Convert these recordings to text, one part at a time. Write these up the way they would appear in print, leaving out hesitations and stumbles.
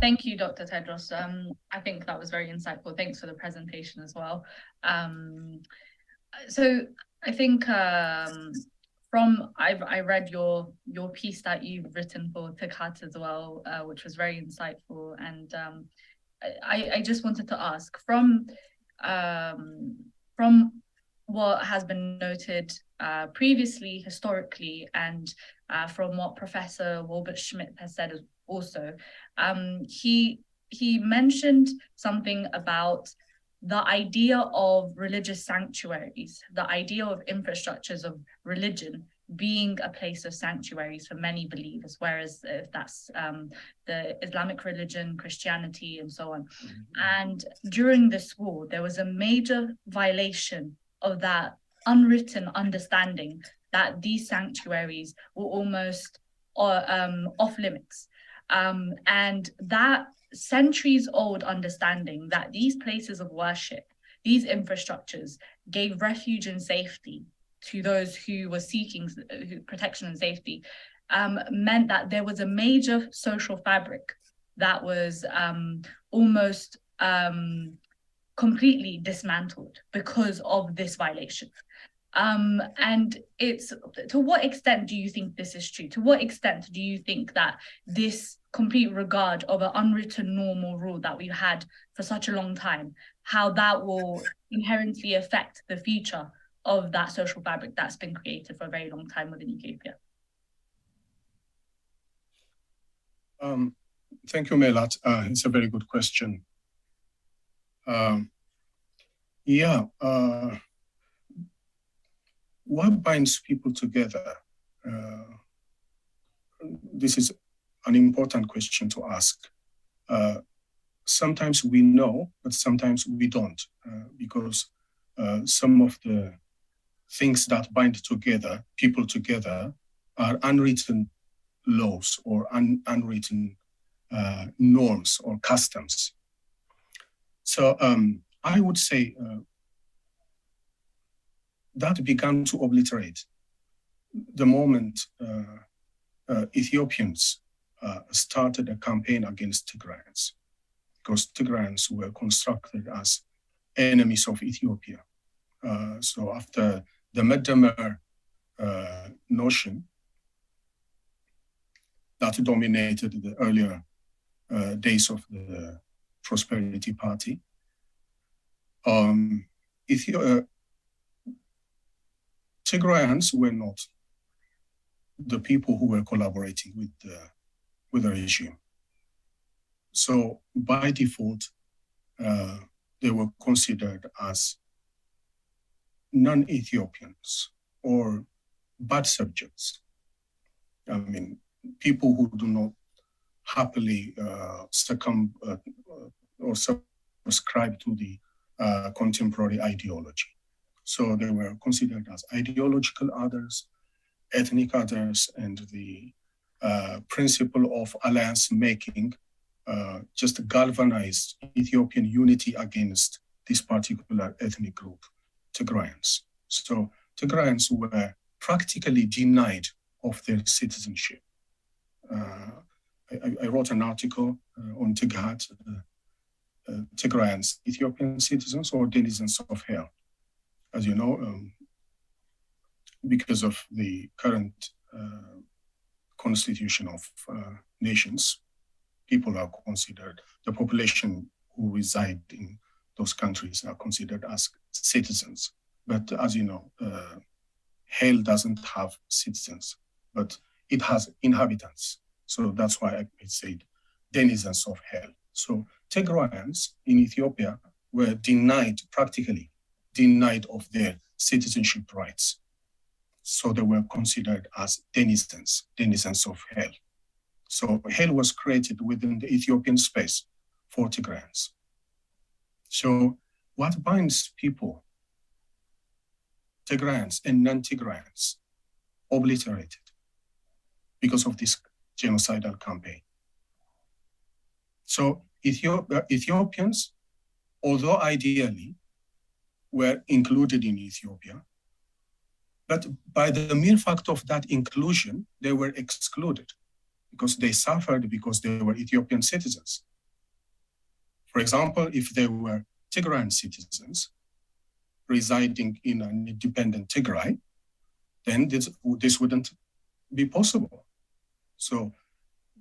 Thank you, Dr. Tedros. I think that was very insightful. Thanks for the presentation as well. So I think I read your piece that you've written for Tighat as well, which was very insightful. And I just wanted to ask from what has been noted previously, historically, and from what Professor Wilbert Schmidt has said also, he mentioned something about the idea of religious sanctuaries, the idea of infrastructures of religion being a place of sanctuaries for many believers, whereas if that's the Islamic religion, Christianity, and so on. And during this war, there was a major violation of that unwritten understanding that these sanctuaries were almost off limits. And that centuries-old understanding that these places of worship, these infrastructures, gave refuge and safety to those who were seeking protection and safety, meant that there was a major social fabric that was almost completely dismantled because of this violation. And it's, to what extent do you think this is true? To what extent do you think that this complete regard of an unwritten normal rule that we've had for such a long time, how that will inherently affect the future of that social fabric that's been created for a very long time within Ethiopia? Thank you, Melat. It's a very good question. What binds people together? This is an important question to ask. Sometimes we know, but sometimes we don't, because some of the things that bind together, people together, are unwritten laws or unwritten norms or customs. So I would say that began to obliterate the moment Ethiopians started a campaign against Tigrayans, because Tigrayans were constructed as enemies of Ethiopia. So after the Meddemer notion that dominated the earlier days of the Prosperity Party, Tigrayans were not the people who were collaborating with the regime. So by default, they were considered as non-Ethiopians or bad subjects. I mean, people who do not happily succumb or subscribe to the contemporary ideology. So they were considered as ideological others, ethnic others, and the principle of alliance making just galvanized Ethiopian unity against this particular ethnic group, Tigrayans. So Tigrayans were practically denied of their citizenship. I wrote an article on Tighat, Tigrayans, Ethiopian citizens or denizens of hell. As you know, because of the current constitution of nations, people are considered, the population who reside in those countries are considered as citizens. But as you know, hell doesn't have citizens, but it has inhabitants. So that's why I said denizens of hell. So Tigrayans in Ethiopia were practically denied of their citizenship rights. So they were considered as denizens of hell. So hell was created within the Ethiopian space for Tigrayans. So what binds people, Tigrayans and non-Tigrayans, obliterated because of this genocidal campaign. So Ethiopians, although ideally were included in Ethiopia, but by the mere fact of that inclusion, they were excluded because they suffered because they were Ethiopian citizens. For example, if they were Tigrayan citizens residing in an independent Tigray, then this wouldn't be possible. So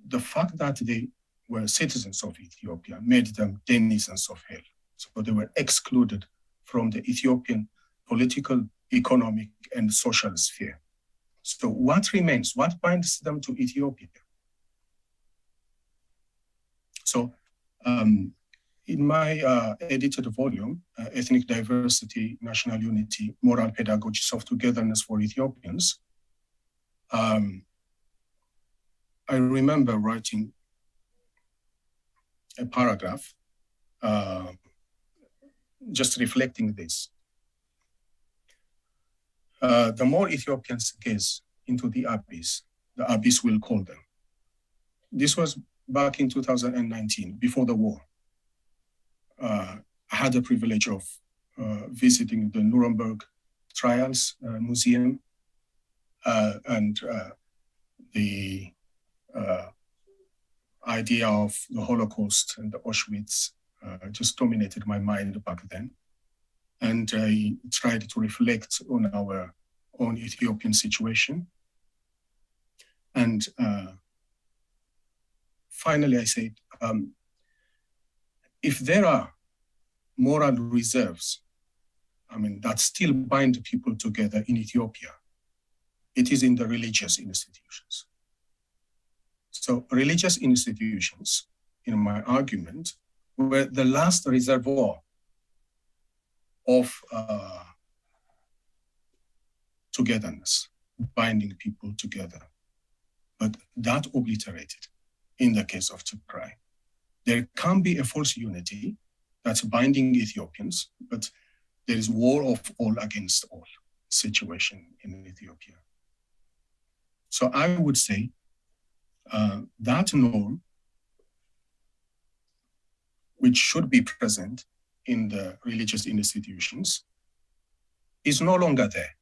the fact that they were citizens of Ethiopia made them denizens of hell. So they were excluded from the Ethiopian political, economic, and social sphere. So what remains? What binds them to Ethiopia? So in my edited volume, Ethnic Diversity, National Unity, Moral Pedagogies of Togetherness for Ethiopians, I remember writing a paragraph just reflecting this. The more Ethiopians gaze into the abyss will call them. This was back in 2019, before the war. I had the privilege of visiting the Nuremberg Trials Museum and the idea of the Holocaust and the Auschwitz just dominated my mind back then. And I tried to reflect on our own Ethiopian situation. And finally, I said, if there are moral reserves, that still bind people together in Ethiopia, it is in the religious institutions. So religious institutions, in my argument, were the last reservoir of togetherness, binding people together. But that obliterated in the case of Tigray. There can be a false unity that's binding Ethiopians, but there is war of all against all situation in Ethiopia. So I would say that norm, which should be present in the religious institutions, is no longer there.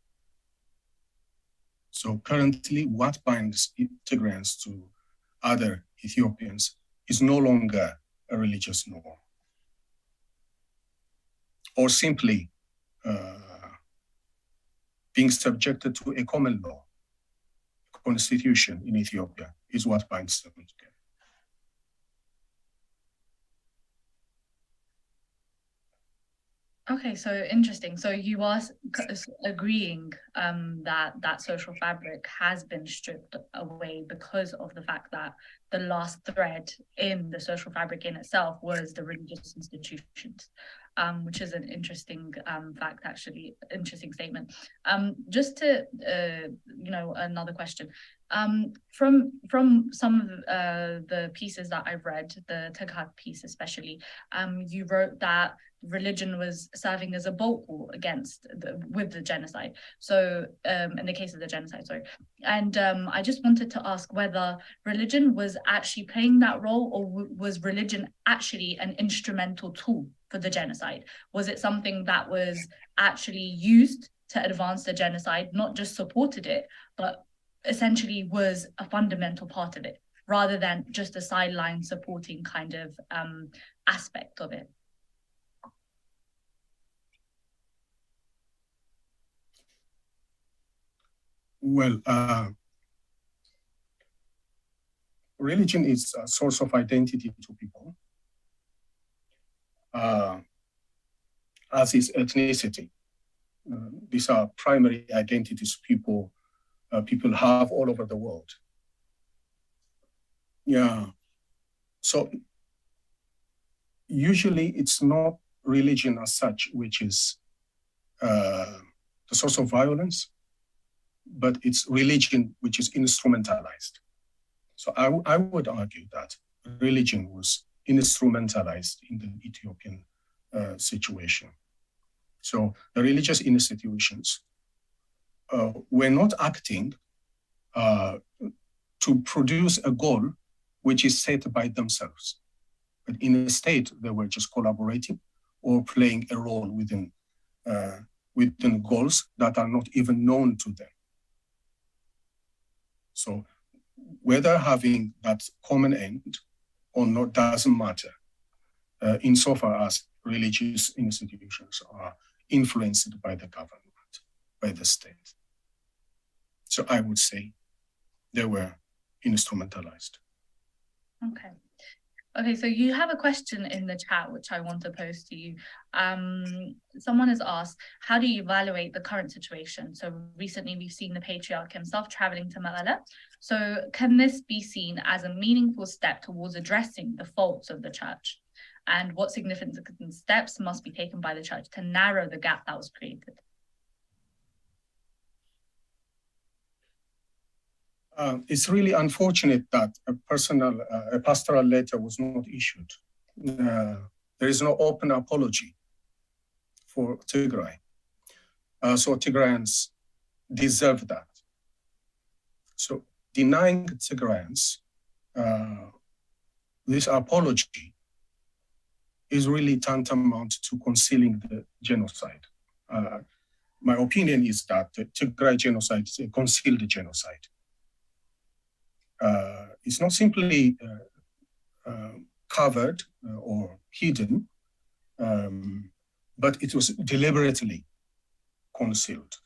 So currently, what binds Tigrayans to other Ethiopians is no longer a religious norm, or simply being subjected to a common law, constitution in Ethiopia is what binds them together. Okay, so interesting. So you are agreeing that social fabric has been stripped away because of the fact that the last thread in the social fabric in itself was the religious institutions, which is an interesting fact, actually, interesting statement. Just to, another question. From some of the pieces that I've read, the Tigray piece especially, you wrote that religion was serving as a bulwark with the genocide. So in the case of the genocide, sorry. And I just wanted to ask whether religion was actually playing that role, or was religion actually an instrumental tool for the genocide? Was it something that was actually used to advance the genocide, not just supported it, but essentially was a fundamental part of it, rather than just a sideline supporting kind of aspect of it? Well, religion is a source of identity to people, as is ethnicity. These are primary identities people have all over the world. Yeah. So usually it's not religion as such which is the source of violence, but it's religion which is instrumentalized. So I would argue that religion was instrumentalized in the Ethiopian situation. So the religious institutions were not acting to produce a goal which is set by themselves. But in a state, they were just collaborating or playing a role within goals that are not even known to them. So whether having that common end or not doesn't matter, insofar as religious institutions are influenced by the government, by the state. So I would say they were instrumentalized. Okay. Okay, so you have a question in the chat, which I want to pose to you. Someone has asked, how do you evaluate the current situation? So recently we've seen the patriarch himself traveling to Mekelle. So can this be seen as a meaningful step towards addressing the faults of the church? And what significant steps must be taken by the church to narrow the gap that was created? It's really unfortunate that a pastoral letter was not issued. There is no open apology for Tigray. So Tigrayans deserve that. So denying Tigrayans this apology is really tantamount to concealing the genocide. My opinion is that the Tigray genocide is a concealed genocide. It's not simply covered or hidden, but it was deliberately concealed.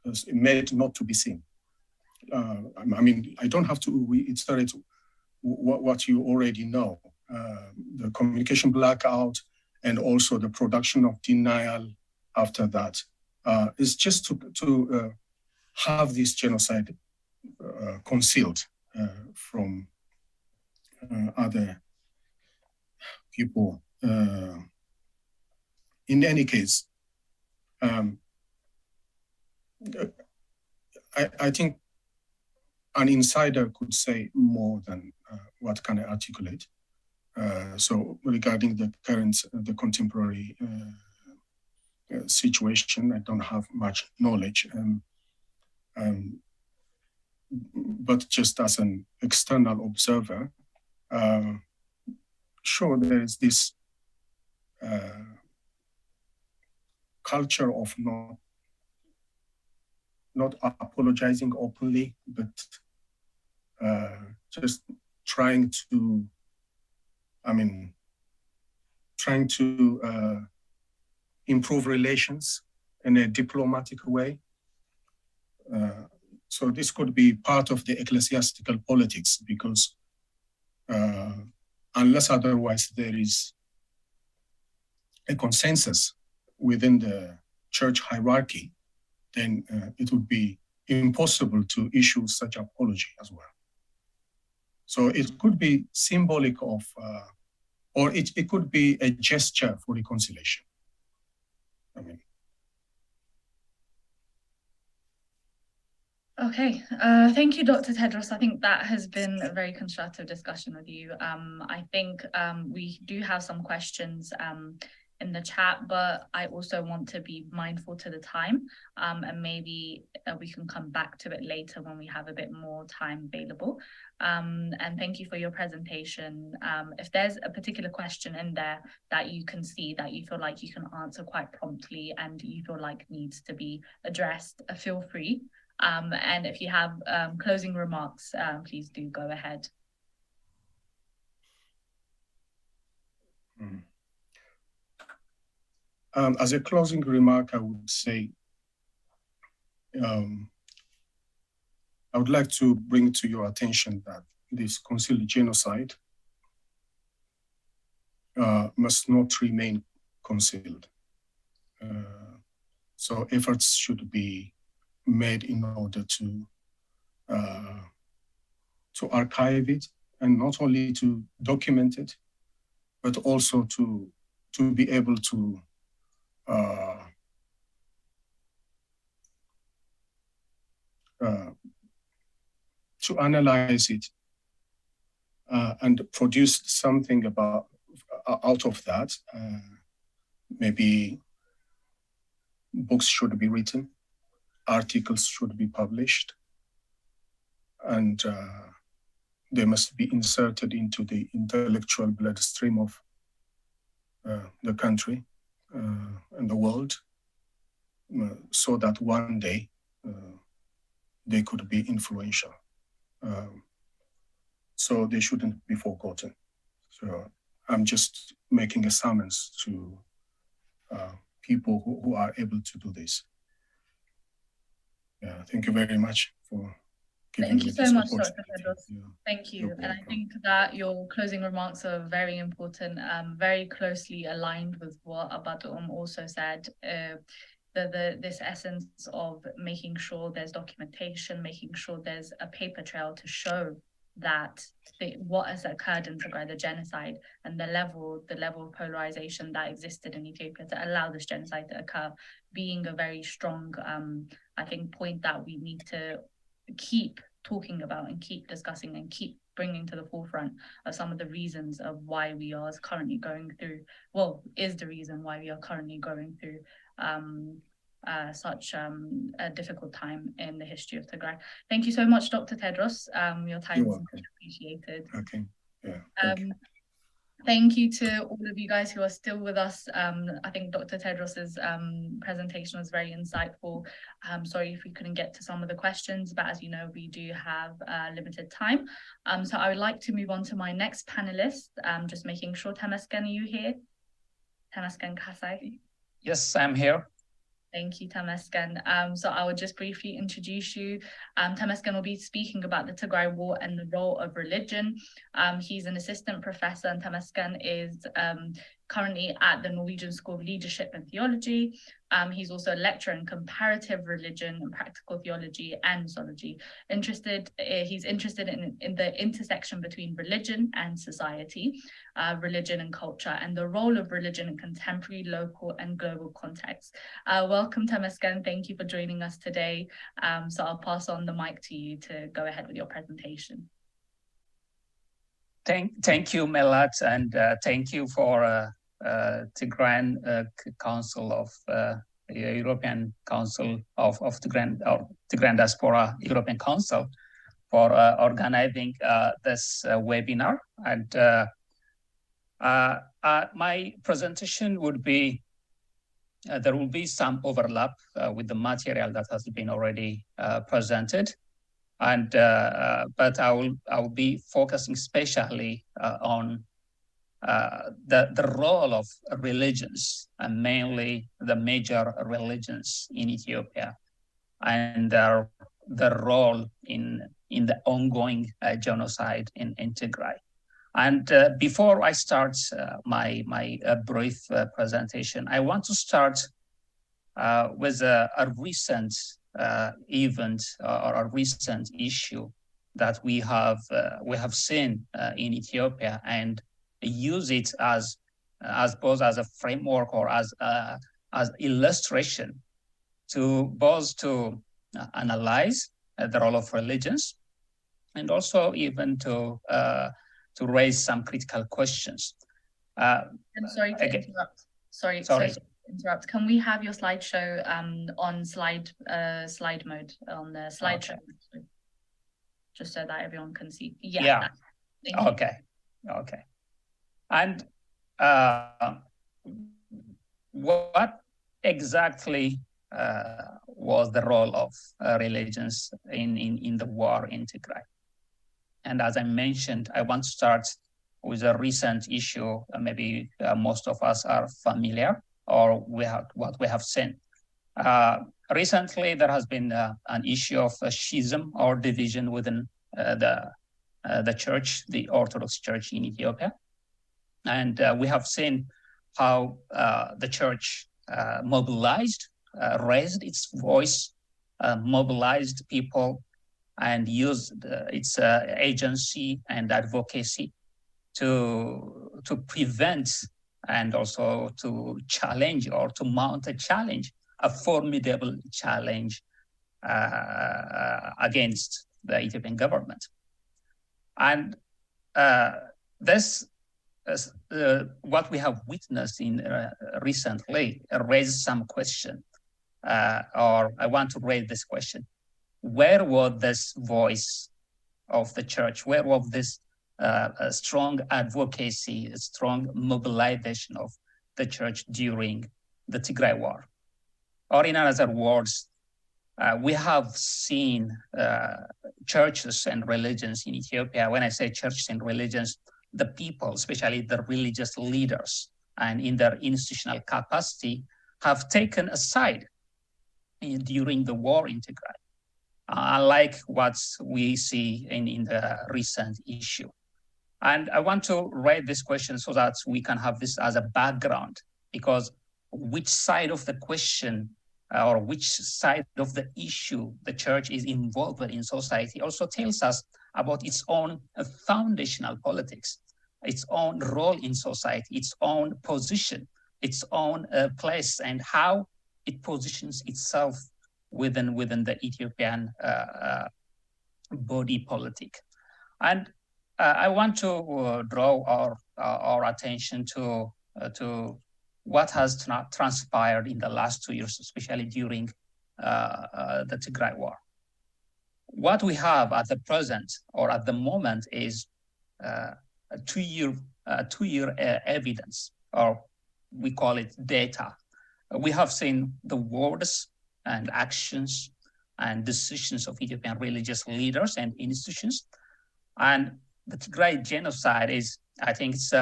It was made not to be seen. I mean, I don't have to reiterate what you already know. The communication blackout and also the production of denial after that is just to have this genocide concealed from other people. In any case, I think an insider could say more than what can I articulate. So regarding the contemporary situation, I don't have much knowledge. But just as an external observer, sure, there is this culture of not apologizing openly, but just trying to improve relations in a diplomatic way. So this could be part of the ecclesiastical politics because unless otherwise there is a consensus within the church hierarchy, then it would be impossible to issue such apology as well. So it could be symbolic of, or it could be a gesture for reconciliation. Okay, thank you, Dr. Tedros. I think that has been a very constructive discussion with you. I think we do have some questions in the chat, but I also want to be mindful to the time, and maybe we can come back to it later when we have a bit more time available. And thank you for your presentation. If there's a particular question in there that you can see that you feel like you can answer quite promptly and you feel like needs to be addressed, feel free. And if you have closing remarks, please do go ahead. As a closing remark, I would say, I would like to bring to your attention that this concealed genocide must not remain concealed. So efforts should be made in order to archive it, and not only to document it, but also to be able to to analyze it and produce something out of that. Maybe books should be written, articles should be published, and they must be inserted into the intellectual bloodstream of the country and the world, so that one day they could be influential. So they shouldn't be forgotten. So I'm just making a summons to people who are able to do this. Yeah, thank you very much for giving me this opportunity. Thank you so much, Dr. Tedros. Yeah. Thank you. And I think that your closing remarks are very important, very closely aligned with what Abatum also said. This essence of making sure there's documentation, making sure there's a paper trail to show that what has occurred in Tigray, the genocide, and the level of polarization that existed in Ethiopia to allow this genocide to occur, being a very strong, I think, point that we need to keep talking about and keep discussing and keep bringing to the forefront of some of the reasons of why we are currently going through, is the reason why we are currently going through such a difficult time in the history of Tigray. Thank you so much, Dr. Tedros. Your time is much appreciated. Okay. Yeah. Thank you to all of you guys who are still with us. I think Dr. Tedros's presentation was very insightful. Sorry if we couldn't get to some of the questions, but as you know, we do have limited time. So I would like to move on to my next panelist. Just making sure, Temesgen, are you here? Temesgen Kasai? Yes, I'm here. Thank you, Temesgen. So I will just briefly introduce you. Temesgen will be speaking about the Tigray War and the role of religion. He's an assistant professor, and Temesgen is currently at the Norwegian School of Leadership and Theology. He's also a lecturer in comparative religion and practical theology and zoology. He's interested in the intersection between religion and society, religion and culture, and the role of religion in contemporary, local, and global contexts. Welcome, Temesgen. Thank you for joining us today. So I'll pass on the mic to you to go ahead with your presentation. Thank you, Melat, and thank you for Tigrayan Council of European Council of Tigrayan Diaspora European Council for organizing this webinar. And my presentation would be, there will be some overlap with the material that has been already presented. And but I will be focusing especially on the role of religions, and mainly the major religions in Ethiopia, and the role in the ongoing genocide in Tigray. And before I start my brief presentation, I want to start with a recent event or a recent issue that we have seen in Ethiopia, and use it as both as a framework or as illustration to both to analyze the role of religions, and also even to raise some critical questions. I'm sorry to interrupt. Sorry to interrupt. Can we have your slideshow on slide mode on the slideshow, just so that everyone can see? Yeah. Okay. And what exactly was the role of religions in the war in Tigray? And as I mentioned, I want to start with a recent issue. Maybe most of us are familiar, or what we have seen. Recently, there has been an issue of schism or division within the church, the Orthodox Church in Ethiopia. And we have seen how the church mobilized, raised its voice, mobilized people, and used its agency and advocacy to prevent and also to challenge or to mount a challenge, a formidable challenge against the Ethiopian government. And this what we have witnessed in recently raised some question, or I want to raise this question: where was this voice of the church? Where was this strong advocacy, a strong mobilization of the church during the Tigray war? Or in other words, we have seen churches and religions in Ethiopia. When I say churches and religions, the people, especially the religious leaders, and in their institutional capacity, have taken a side during the war in Tigray, unlike what we see in the recent issue. And I want to raise this question so that we can have this as a background, because which side of the question or which side of the issue the church is involved in society also tells us about its own foundational politics, its own role in society, its own position, its own place, and how it positions itself within the Ethiopian body politic. And I want to draw our attention to what has transpired in the last 2 years, especially during the Tigray war. What we have at the present or at the moment is a two-year evidence, or we call it data. We have seen the words and actions and decisions of Ethiopian religious leaders and institutions. And the Tigray genocide is, I think it's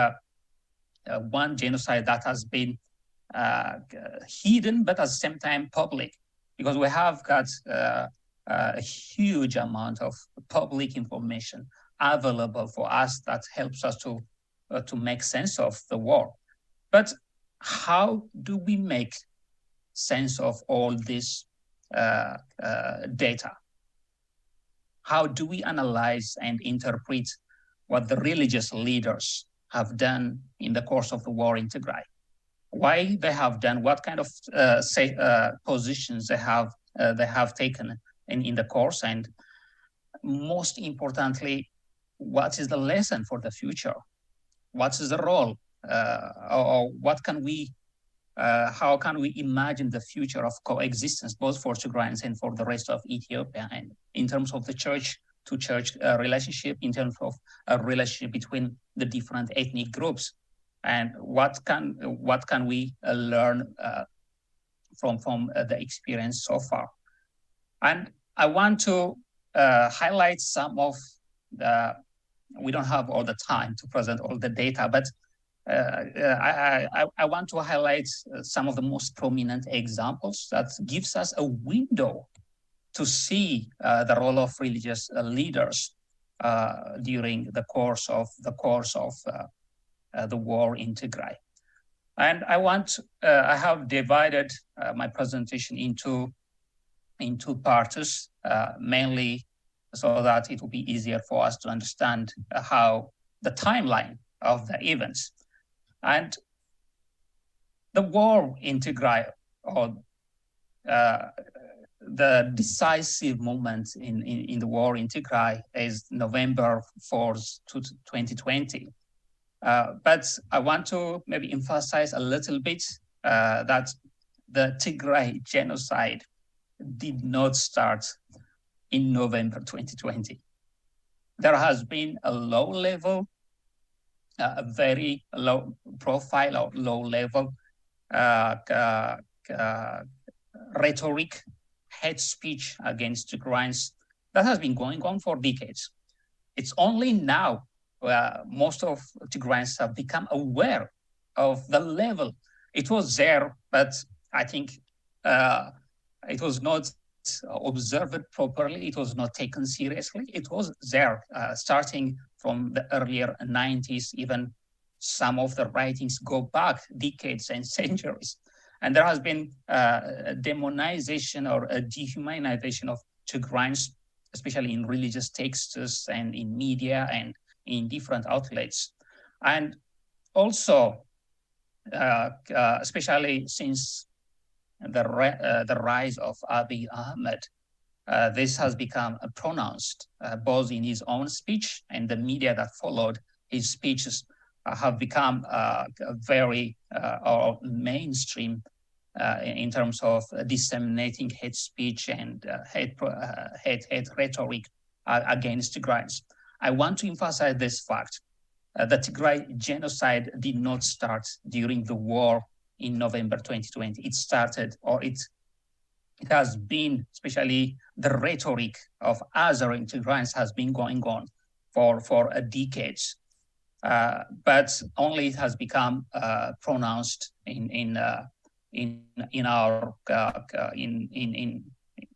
one genocide that has been hidden, but at the same time public, because we have got a huge amount of public information available for us that helps us to make sense of the war. But how do we make sense of all this data? How do we analyze and interpret what the religious leaders have done in the course of the war in Tigray? Why they have done, what kind of positions they have taken in the course, and most importantly, what is the lesson for the future? What is the role, or what can we, how can we imagine the future of coexistence, both for Tigrayans and for the rest of Ethiopia, and in terms of the church-to-church relationship, in terms of a relationship between the different ethnic groups, and what can we learn from the experience so far? And I want to highlight some of the. We don't have all the time to present all the data, but I want to highlight some of the most prominent examples that gives us a window to see the role of religious leaders during the course of the war in Tigray. And I have divided my presentation into parts, mainly so that it will be easier for us to understand how the timeline of the events. And the war in Tigray, or the decisive moment in the war in Tigray, is November 4th, 2020. But I want to maybe emphasize a little bit that the Tigray genocide did not start in November 2020. There has been a low level, a very low profile or low level rhetoric, hate speech against Tigrayans that has been going on for decades. It's only now most of Tigrayans have become aware of the level. It was there, but I think it was not observed properly. It was not taken seriously. It was there starting from the earlier 90s. Even some of the writings go back decades and centuries. And there has been a demonization or a dehumanization of Tigrayans, especially in religious texts and in media and in different outlets. And also, especially since the rise of Abiy Ahmed, This has become pronounced both in his own speech and the media that followed his speeches have become very or mainstream in terms of disseminating hate speech and hate rhetoric against Tigrayans. I want to emphasize this fact. The Tigray genocide did not start during the war in November 2020. It started, or it has been, especially the rhetoric of othering Tigrayans has been going on for decades. But only it has become pronounced in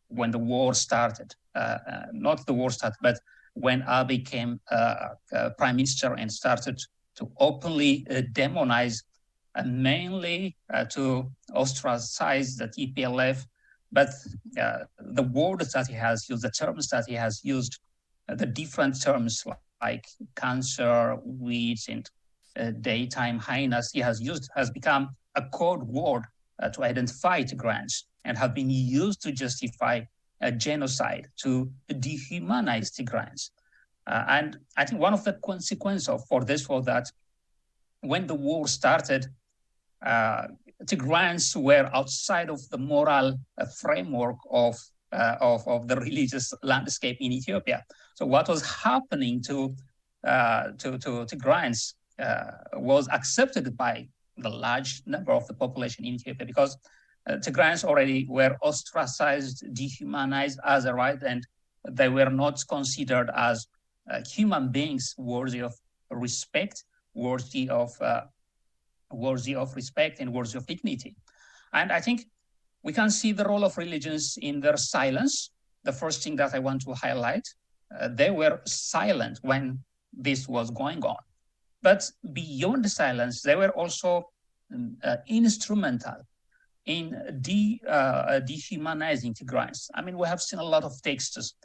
when the war started. Not the war started, but when Abiy became prime minister and started to openly demonize, mainly to ostracize the TPLF. But the words that he has used, the terms that he has used, the different terms like cancer, weeds, and daytime hyenas he has used has become a code word to identify Tigrayans and have been used to justify a genocide, to dehumanize Tigrayans. And I think one of the consequences for this was that when the war started, Tigrayans were outside of the moral framework of the religious landscape in Ethiopia. So what was happening to Tigrayans was accepted by the large number of the population in Ethiopia, because Tigrayans already were ostracized, dehumanized as a right, and they were not considered as human beings worthy of respect, worthy of respect, and worthy of dignity. And I think we can see the role of religions in their silence. The first thing that I want to highlight, they were silent when this was going on. But beyond the silence, they were also instrumental in dehumanizing Tigrayans. I mean, we have seen a lot of texts,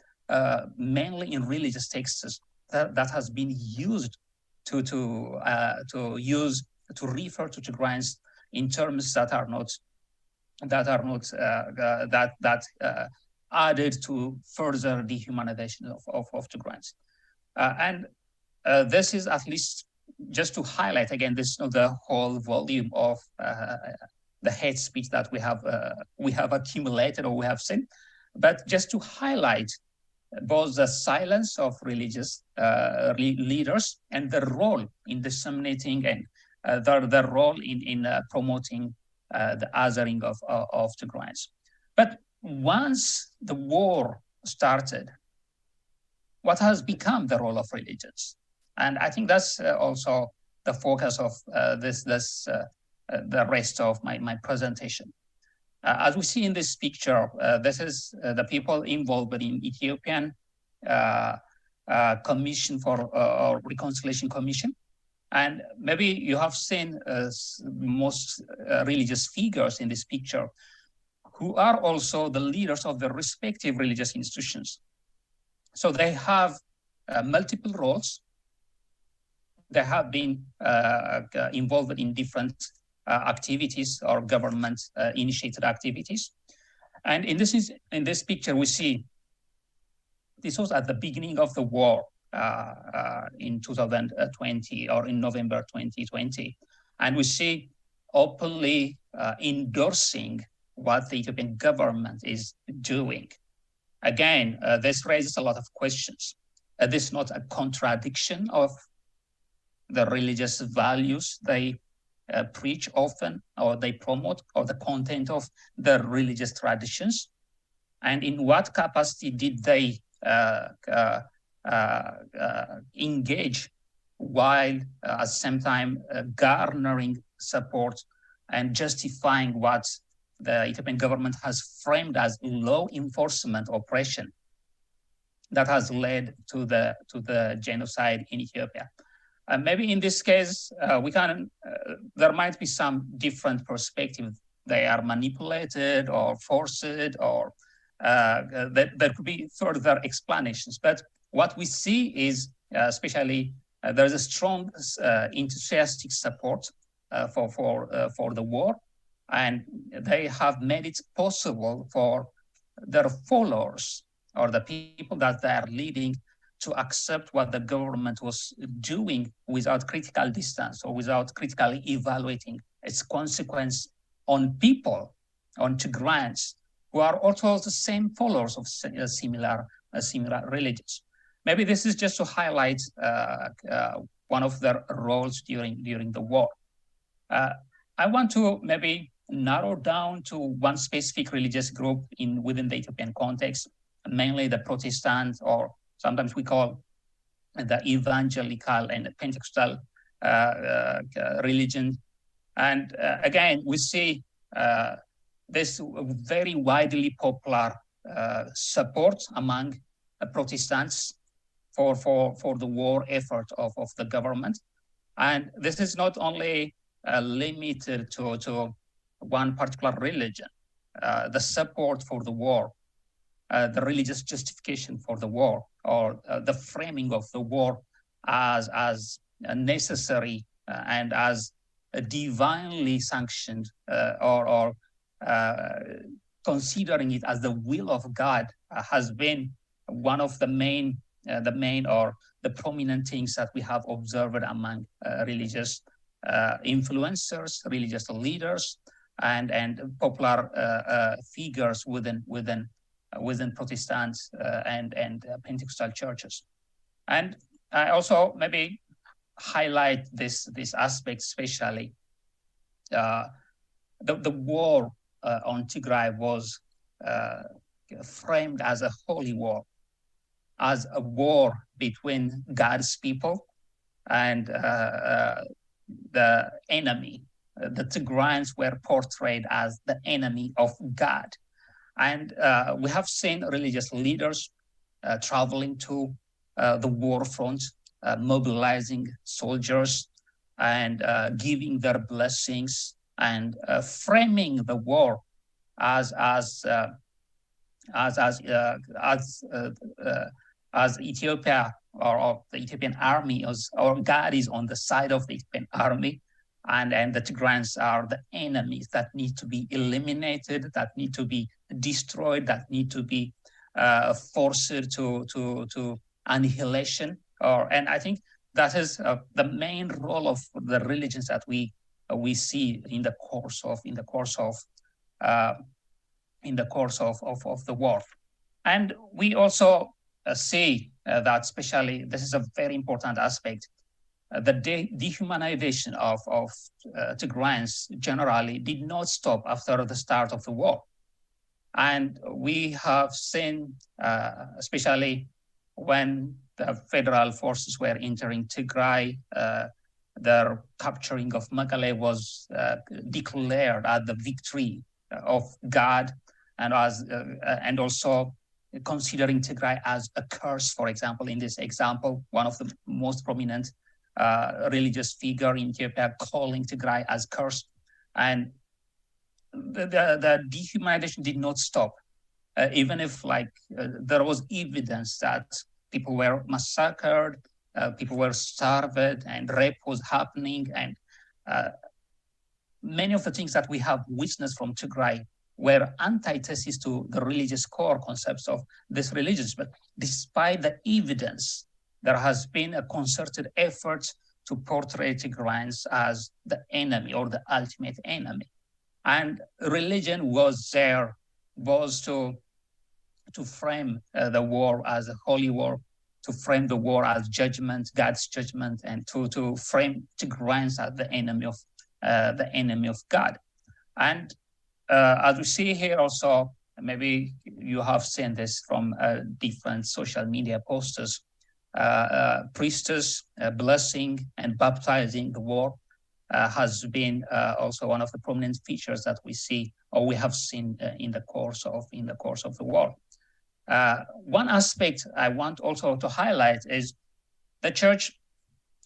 mainly in religious texts, that has been used to refer to Tigrayans in terms that are not added to further dehumanization of Tigrayans. And this is at least just to highlight again this the whole volume of the hate speech that we have accumulated or we have seen, but just to highlight both the silence of religious leaders and the role in disseminating and the role in promoting the othering of Tigrayans. But once the war started, what has become the role of religions? And I think that's also the focus of the rest of my presentation. As we see in this picture, this is the people involved in Ethiopian Commission for Reconciliation Commission. And maybe you have seen most religious figures in this picture who are also the leaders of the respective religious institutions. So they have multiple roles. They have been involved in different activities or government-initiated activities. And in this picture, we see this was at the beginning of the war in 2020 or in November 2020. And we see openly endorsing what the Ethiopian government is doing. Again, this raises a lot of questions. This is not a contradiction of the religious values they preach often, or they promote, or the content of the religious traditions? And in what capacity did they engage while at the same time garnering support and justifying what the Ethiopian government has framed as law enforcement oppression that has led to the genocide in Ethiopia? Maybe in this case, there might be some different perspective. They are manipulated or forced, or there could be further explanations. But what we see is, especially, there's a strong enthusiastic support for the war, and they have made it possible for their followers or the people that they are leading to accept what the government was doing without critical distance or without critically evaluating its consequence on people, on Tigrayans, who are also the same followers of similar religions. Maybe this is just to highlight one of their roles during the war. I want to maybe narrow down to one specific religious group within the Ethiopian context, mainly the Protestant, or sometimes we call the evangelical and the Pentecostal religion. And again, we see this very widely popular support among Protestants for the war effort of the government. And this is not only limited to one particular religion. The support for the war, the religious justification for the war, or the framing of the war as necessary and as divinely sanctioned, or considering it as the will of God, has been one of the main or the prominent things that we have observed among religious influencers, religious leaders, and popular figures within Protestants and Pentecostal churches. And I also maybe highlight this aspect, especially the war on Tigray was framed as a holy war, as a war between God's people and the enemy. The Tigrayans were portrayed as the enemy of God. And we have seen religious leaders traveling to the war front, mobilizing soldiers and giving their blessings and framing the war as Ethiopia or the Ethiopian army, or God is on the side of the Ethiopian army, and the Tigrayans are the enemies that need to be eliminated, that need to be destroyed, that need to be forced to annihilation. And I think that is the main role of the religions that we see in the course of the war. And we also see that, especially, this is a very important aspect, the dehumanization of Tigrayans generally did not stop after the start of the war. And we have seen, especially when the federal forces were entering Tigray, their capturing of Mekelle was declared as the victory of God, and also considering Tigray as a curse. For example, in this example, one of the most prominent religious figure in Ethiopia calling Tigray as cursed, and the dehumanization did not stop, even if there was evidence that people were massacred, people were starved, and rape was happening, and many of the things that we have witnessed from Tigray were antithesis to the religious core concepts of these religions. But despite the evidence, there has been a concerted effort to portray Tigrayans as the enemy or the ultimate enemy. And religion was there, was to frame the war as a holy war, to frame the war as judgment, God's judgment, and to frame Tigrayans as the enemy of God. And as we see here also, maybe you have seen this from different social media posters, priestess blessing and baptizing the war has been also one of the prominent features that we see, or we have seen in the course of the war. One aspect I want also to highlight is the church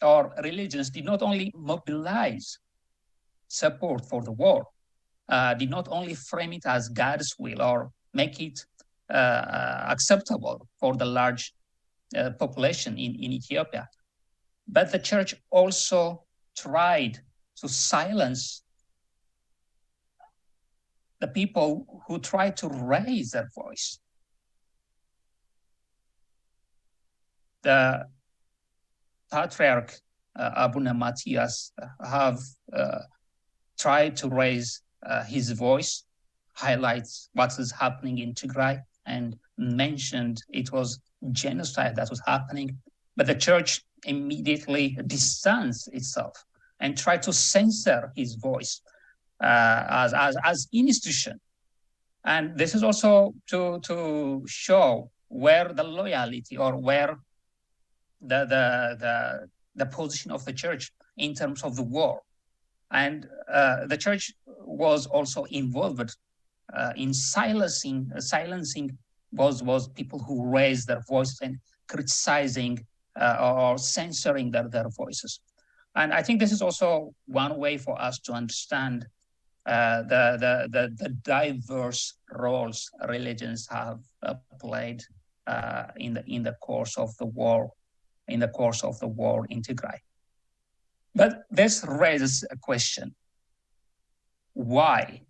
or religions did not only mobilize support for the war, did not only frame it as God's will or make it acceptable for the large population in Ethiopia, but the church also tried to silence the people who tried to raise their voice. the Patriarch Abuna Matthias have tried to raise his voice, highlights what is happening in Tigray, and mentioned it was genocide that was happening. But the church immediately distanced itself and tried to censor his voice as institution. And this is also to show where the loyalty or where the position of the church in terms of the war. And the church was also involved in silencing was people who raised their voices and criticizing or censoring their voices. And I think this is also one way for us to understand the diverse roles religions have played in the course of the war in Tigray. But this raises a question: why?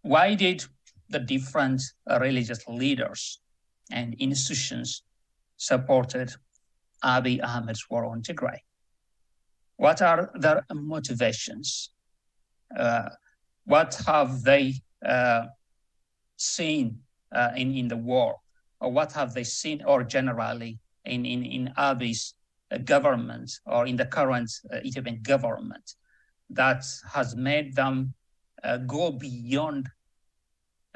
Why did the different religious leaders and institutions supported Abiy Ahmed's war on Tigray? What are their motivations? What have they seen in the war? Or what have they seen, or generally in Abiy's government, or in the current Ethiopian government, that has made them go beyond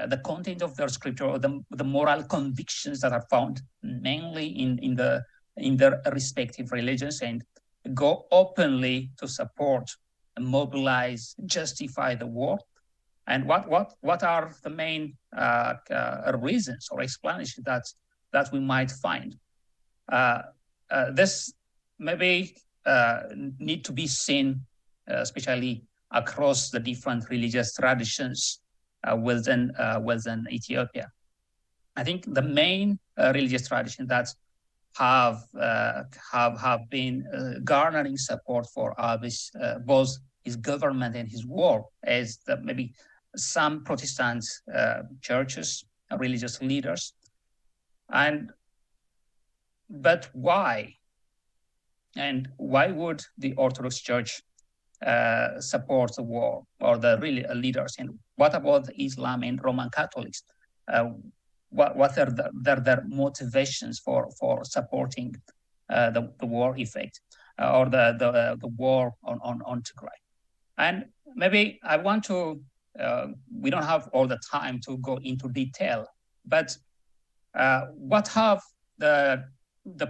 the content of their scripture, or the moral convictions that are found mainly in their respective religions, and go openly to support, mobilize, justify the war? And what are the main reasons or explanations that we might find? This maybe need to be seen, especially across the different religious traditions within Ethiopia. I think the main religious traditions that have been garnering support for Abiy's both his government and his war, as maybe some Protestant churches, religious leaders. But why? And why would the Orthodox Church support the war, or the leaders? And what about Islam and Roman Catholics? What are their motivations for supporting the war effect, or the war on Tigray? And maybe I want to, we don't have all the time to go into detail, but what have the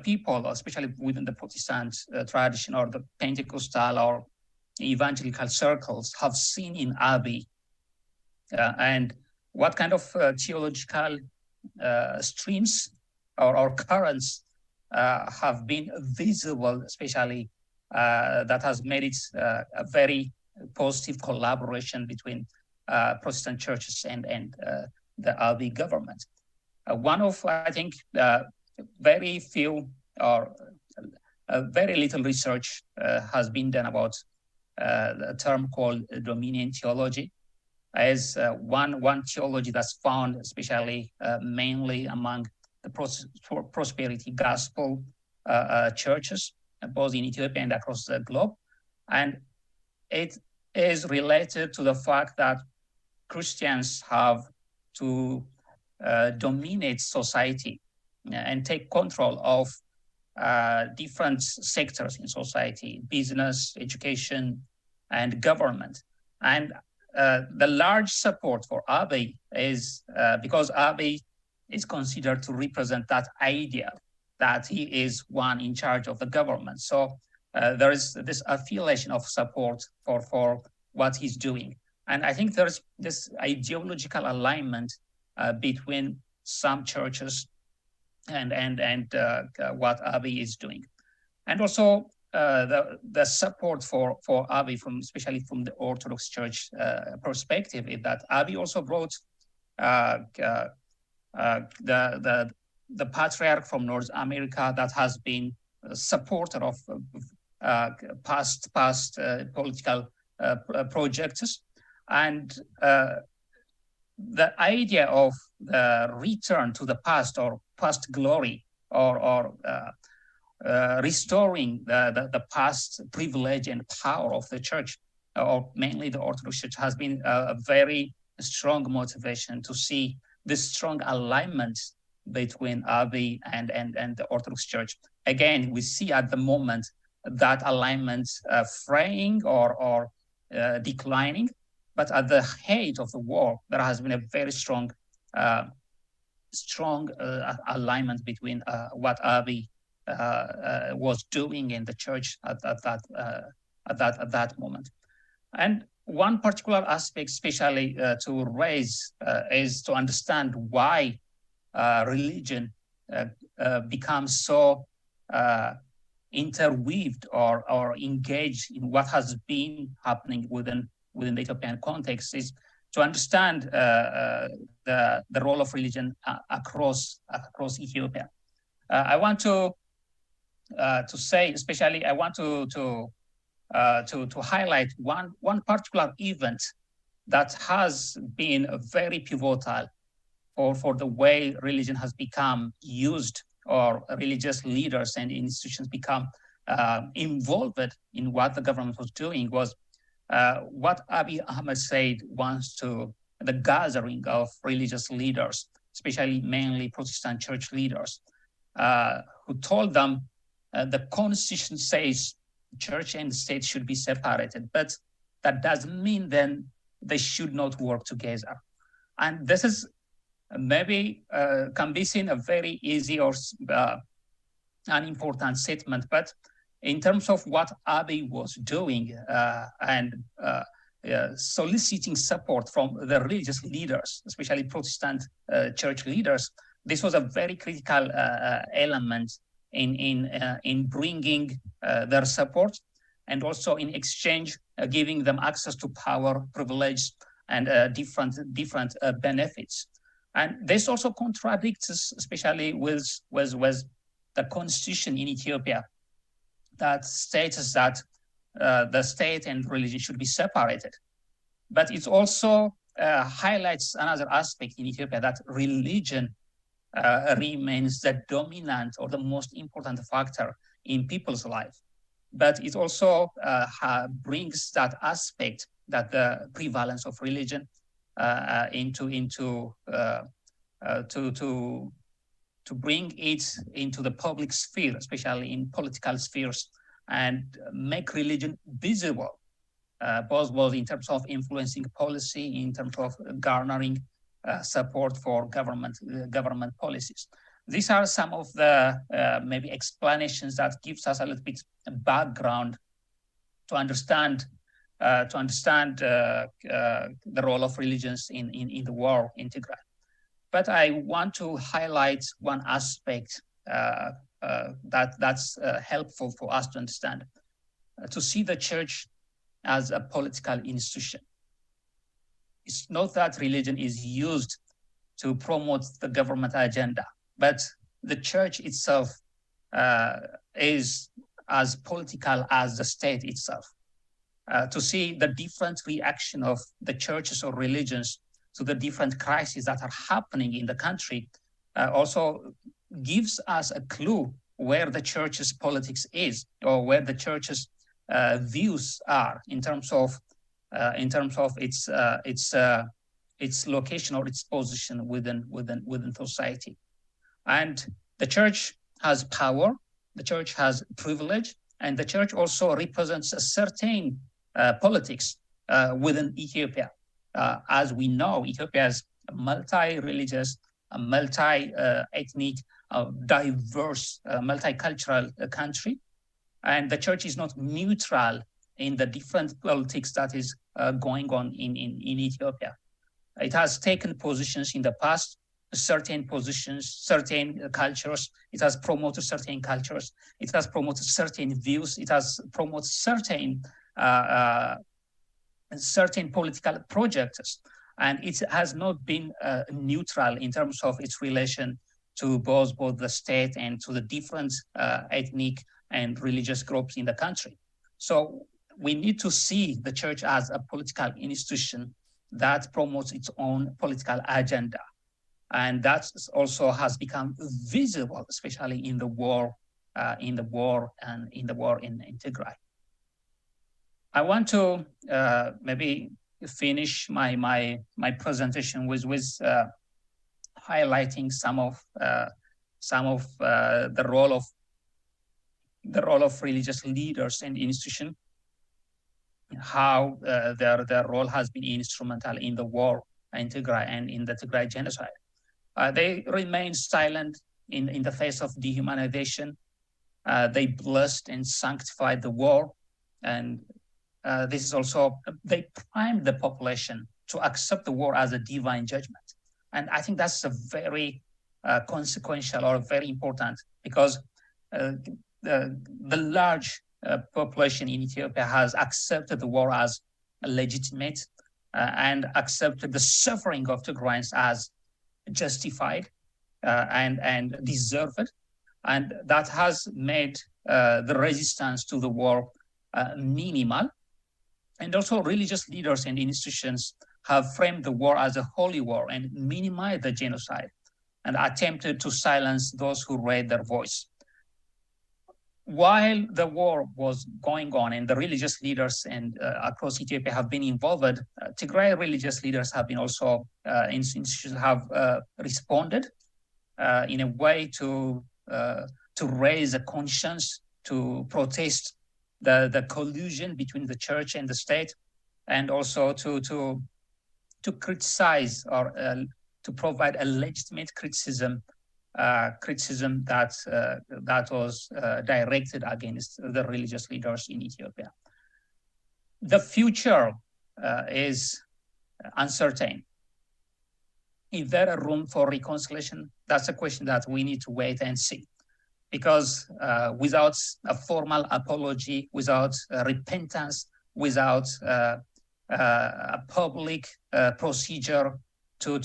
people, especially within the Protestant tradition, or the Pentecostal or evangelical circles, have seen in Abiy, and what kind of theological streams or currents have been visible, especially that has made it a very positive collaboration between Protestant churches and the Abiy government. One of, I think, very few or very little research has been done about a term called dominion theology, as one theology that's found especially mainly among the prosperity gospel churches, both in Ethiopia and across the globe. And it is related to the fact that Christians have to dominate society and take control of different sectors in society: business, education, and government. And the large support for Abiy is because Abiy is considered to represent that idea that he is one in charge of the government. So there is this affiliation of support for what he's doing. And I think there's this ideological alignment between some churches and what Abiy is doing. And also the support for Abiy, especially from the Orthodox Church perspective, is that Abiy also brought the patriarch from North America that has been a supporter of past political projects, and the idea of the return to the past or past glory or restoring the past privilege and power of the church, or mainly the Orthodox Church, has been a very strong motivation to see this strong alignment between Abiy and the Orthodox Church. Again, we see at the moment that alignment fraying or declining, but at the height of the war, there has been a very strong alignment between what Abiy was doing in the church at that moment. And one particular aspect, especially to raise, is to understand why religion becomes so interweaved or engaged in what has been happening within the Ethiopian context, is to understand the role of religion across Ethiopia. I want to say, especially, I want to highlight one particular event that has been very pivotal for the way religion has become used, or religious leaders and institutions become involved in what the government was doing, was what Abiy Ahmed said once to the gathering of religious leaders, especially mainly Protestant church leaders, who told them the constitution says church and state should be separated, but that doesn't mean then they should not work together. And this is maybe can be seen a very easy or unimportant statement, but in terms of what Abiy was doing and soliciting support from the religious leaders, especially Protestant church leaders, this was a very critical element in bringing their support, and also in exchange giving them access to power, privilege, and different benefits. And this also contradicts, especially with the constitution in Ethiopia, that states that the state and religion should be separated. But it also highlights another aspect in Ethiopia, that religion remains the dominant or the most important factor in people's life. But it also brings that aspect, that the prevalence of religion to bring it into the public sphere, especially in political spheres, and make religion visible, both in terms of influencing policy, in terms of garnering support for government policies. These are some of the maybe explanations that gives us a little bit background to understand the role of religions in the war in Tigray. But I want to highlight one aspect that's helpful for us to understand, to see the church as a political institution. It's not that religion is used to promote the government agenda, but the church itself is as political as the state itself. To see the different reaction of the churches or religions to the different crises that are happening in the country also gives us a clue where the church's politics is, or where the church's views are in terms of its location or its position within society. And the church has power, the church has privilege, and the church also represents a certain politics within Ethiopia. As we know, Ethiopia is a multi-religious, a multi-ethnic, diverse, multicultural country, and the church is not neutral in the different politics that is going on in Ethiopia. It has taken positions in the past, certain positions, certain cultures. It has promoted certain cultures. It has promoted certain views. It has promoted certain political projects, and it has not been neutral in terms of its relation to both the state and to the different ethnic and religious groups in the country. So we need to see the church as a political institution that promotes its own political agenda. And that also has become visible, especially in the war in Tigray. I want to maybe finish my presentation with highlighting some of the role of religious leaders and institutions, how their role has been instrumental in the war in Tigray and in the Tigray genocide. They remained silent in the face of dehumanization. They blessed and sanctified the war, and this is also, they primed the population to accept the war as a divine judgment. And I think that's a very consequential or very important, because the large population in Ethiopia has accepted the war as legitimate and accepted the suffering of Tigrayans as justified and deserved. And that has made the resistance to the war minimal. And also religious leaders and institutions have framed the war as a holy war and minimized the genocide and attempted to silence those who raised their voice. While the war was going on and the religious leaders and across Ethiopia have been involved, Tigray religious leaders have been also, institutions have responded in a way to raise a conscience, to protest the collusion between the church and the state, and also to criticize or to provide a legitimate criticism that was directed against the religious leaders in Ethiopia. The future is uncertain. Is there a room for reconciliation? That's a question that we need to wait and see. Because without a formal apology, without repentance, without a public procedure to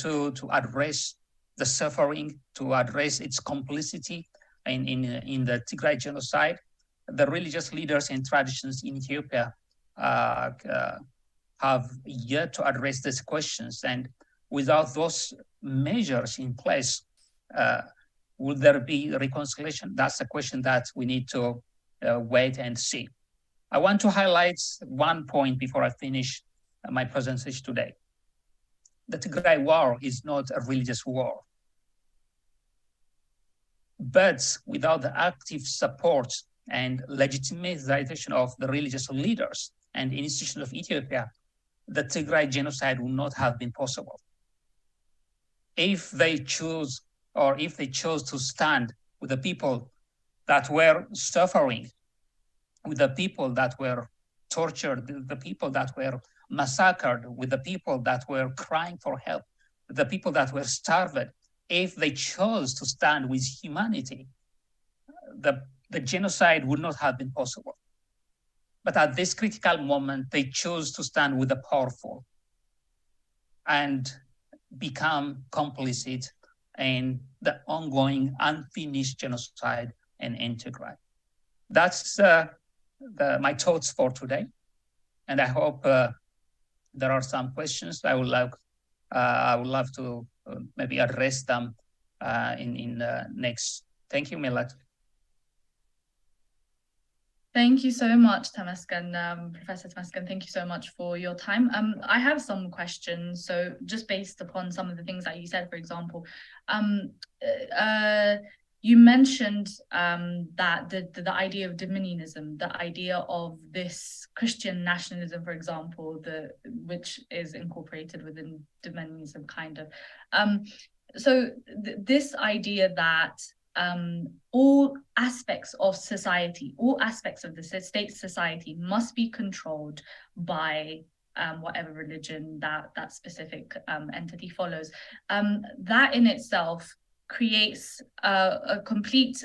address the suffering, to address its complicity in the Tigray genocide, the religious leaders and traditions in Ethiopia have yet to address these questions. And without those measures in place, will there be reconciliation? That's a question that we need to wait and see. I want to highlight one point before I finish my presentation today. The Tigray war is not a religious war. But without the active support and legitimization of the religious leaders and institutions of Ethiopia, the Tigray genocide would not have been possible. If they chose to stand with the people that were suffering, with the people that were tortured, the people that were massacred, with the people that were crying for help, the people that were starved, if they chose to stand with humanity, the genocide would not have been possible. But at this critical moment, they chose to stand with the powerful and become complicit in the ongoing unfinished genocide in Tigray. That's my thoughts for today. And I hope there are some questions. I would love to maybe address them in next. Thank you, Milad. Thank you so much, Temesgen, Professor Temesgen. Thank you so much for your time. I have some questions. So just based upon some of the things that you said, for example, you mentioned that the idea of dominionism, the idea of this Christian nationalism, for example, which is incorporated within dominionism, kind of. So this idea that all aspects of society, all aspects of the state society must be controlled by whatever religion that specific entity follows. That in itself creates a complete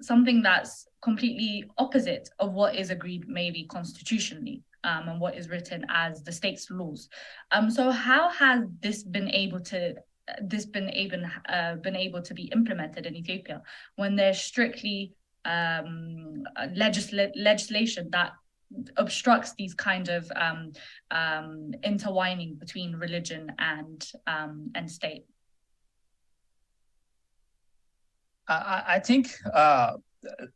something that's completely opposite of what is agreed maybe constitutionally and what is written as the state's laws. So how has this been able to be implemented in Ethiopia when there's strictly legislation that obstructs these kind of intertwining between religion and state? I think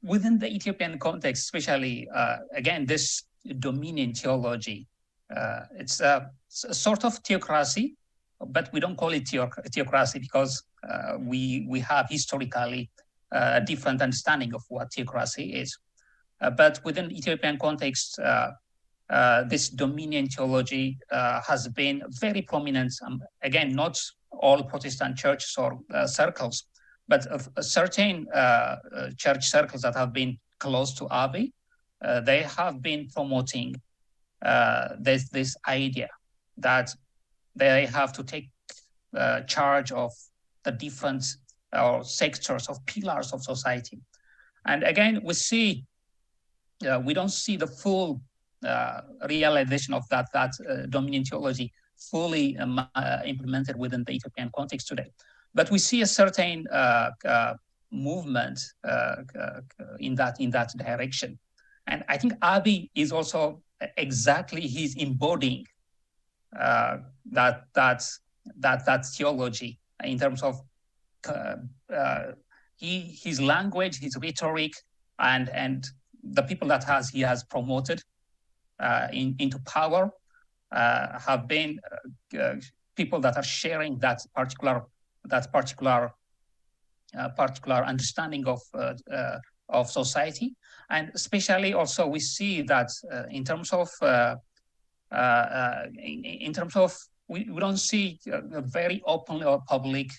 within the Ethiopian context, especially, again, this dominion theology, it's a sort of theocracy, but we don't call it theocracy because we have historically a different understanding of what theocracy is. But within Ethiopian context, this dominion theology has been very prominent. Again, not all Protestant churches or circles, but certain church circles that have been close to Abiy, they have been promoting this idea that they have to take charge of the different sectors of pillars of society. And again, we don't see the full realization of that dominion theology fully implemented within the Ethiopian context today. But we see a certain movement in that direction. And I think Abiy is also exactly, he's embodying that theology in terms of his language, his rhetoric, and the people that he has promoted into power have been people that are sharing that particular understanding of society. And especially also we see that in terms of we don't see very open or public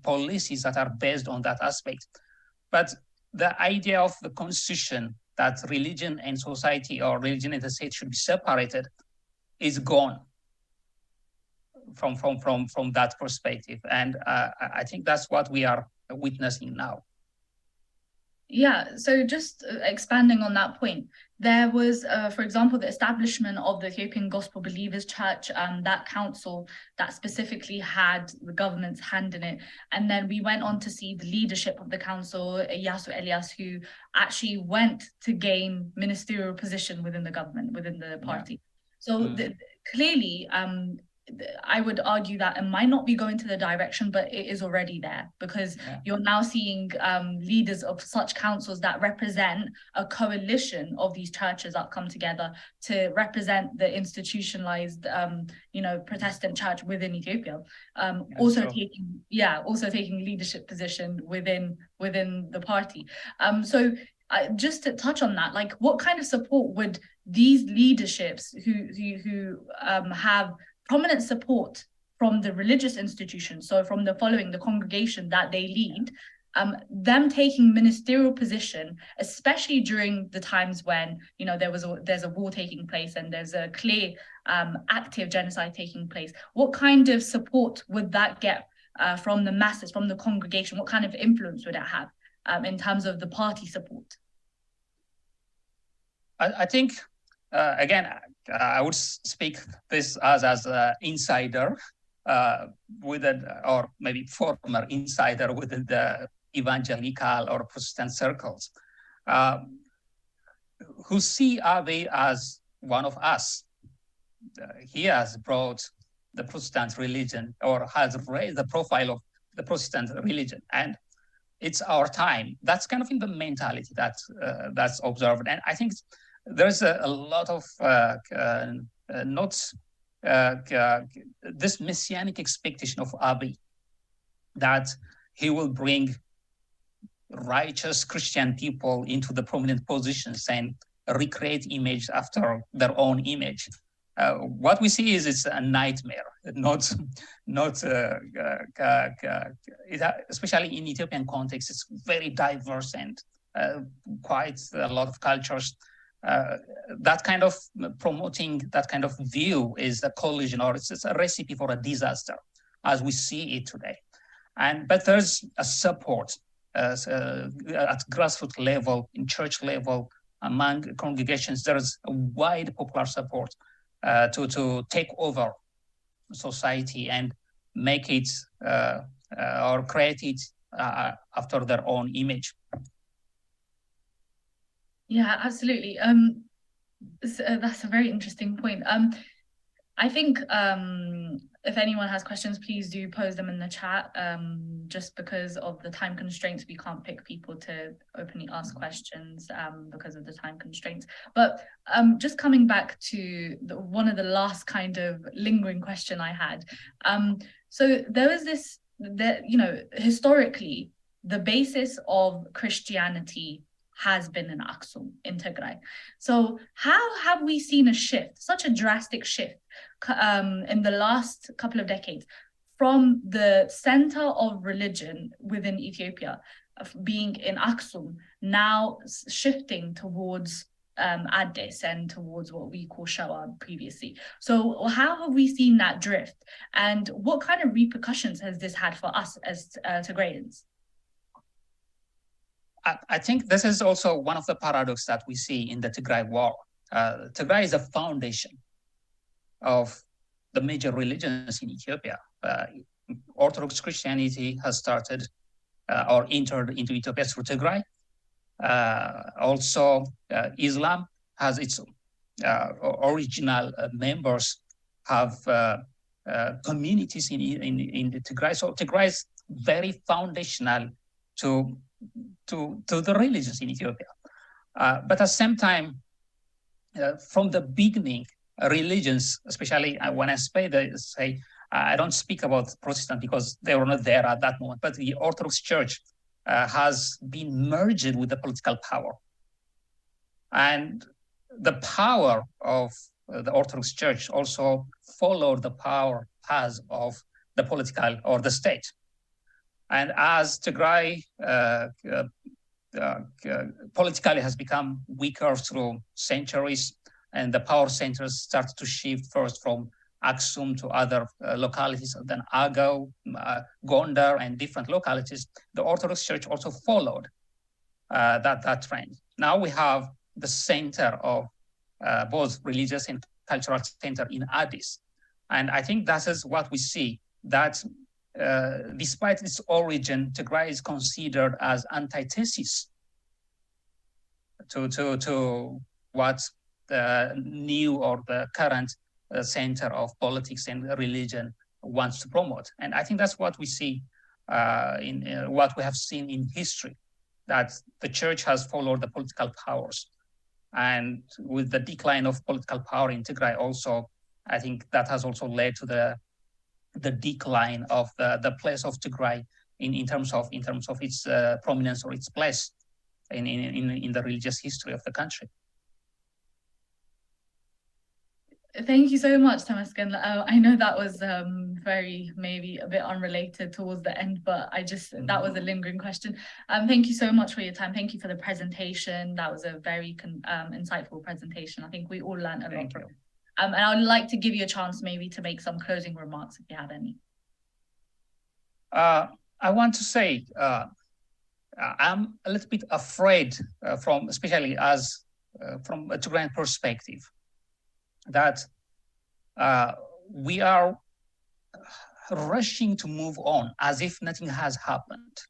policies that are based on that aspect. But the idea of the constitution that religion and society, or religion and the state, should be separated is gone from that perspective. And I think that's what we are witnessing now. Yeah, so just expanding on that point, there was, for example, the establishment of the Ethiopian Gospel Believers Church, that council that specifically had the government's hand in it. And then we went on to see the leadership of the council, Iyasu Elias, who actually went to gain ministerial position within the government, within the party. Yeah. So clearly, I would argue that it might not be going to the direction, but it is already there, because you're now seeing leaders of such councils that represent a coalition of these churches that come together to represent the institutionalized, Protestant church within Ethiopia. Also taking leadership position within the party. So just to touch on that, like, what kind of support would these leaderships who have prominent support from the religious institutions, so from the congregation that they lead, them taking ministerial position, especially during the times when there's a war taking place and there's a clear active genocide taking place, what kind of support would that get from the masses, from the congregation? What kind of influence would it have in terms of the party support? I think again, I would speak this as an insider or maybe former insider within the evangelical or Protestant circles, who see Abiy as one of us. He has brought the Protestant religion, or has raised the profile of the Protestant religion, and it's our time. That's kind of in the mentality that's observed, and I think there's a lot of this messianic expectation of Abiy that he will bring righteous Christian people into the prominent positions and recreate image after their own image. What we see is it's a nightmare, especially in Ethiopian context. It's very diverse and quite a lot of cultures. That kind of promoting that kind of view is a collision, or it's a recipe for a disaster as we see it today. But there's a support at grassroots level, in church level, among congregations. There's a wide popular support to take over society and make it or create it after their own image. Yeah, absolutely. So that's a very interesting point. I think if anyone has questions, please do pose them in the chat. Just because of the time constraints, we can't pick people to openly ask questions because of the time constraints. But just coming back to one of the last kind of lingering question I had. So there was this, historically, the basis of Christianity has been in Aksum, in Tigray. So how have we seen a shift, such a drastic shift in the last couple of decades from the center of religion within Ethiopia, being in Aksum, now shifting towards Addis and towards what we call Shoa previously. So how have we seen that drift? And what kind of repercussions has this had for us as Tigrayans? I think this is also one of the paradoxes that we see in the Tigray war. Tigray is the foundation of the major religions in Ethiopia. Orthodox Christianity has started or entered into Ethiopia through Tigray. Also, Islam has its original members have communities in the Tigray. So Tigray is very foundational to the religions in Ethiopia. But at the same time, from the beginning, religions, especially when I say, I don't speak about Protestant because they were not there at that moment, but the Orthodox Church has been merged with the political power. And the power of the Orthodox Church also followed the power paths of the political or the state. And as Tigray politically has become weaker through centuries, and the power centers started to shift first from Aksum to other localities, then Agau, Gondar, and different localities, the Orthodox Church also followed that trend. Now we have the center of both religious and cultural center in Addis. And I think that is what we see, that despite its origin, Tigray is considered as antithesis to what the new or the current center of politics and religion wants to promote. And I think that's what we see in what we have seen in history, that the church has followed the political powers. And with the decline of political power in Tigray also, I think that has also led to the decline of the place of Tigray in terms of its prominence or its place in the religious history of the country. Thank you so much, Temesgen. I know that was very maybe a bit unrelated towards the end, but that was a lingering question. Thank you so much for your time. Thank you for the presentation. That was a very insightful presentation. I think we all learned a lot from it. And I would like to give you a chance maybe to make some closing remarks if you have any. I want to say I'm a little bit afraid especially as from a Tigrayan perspective, that we are rushing to move on as if nothing has happened.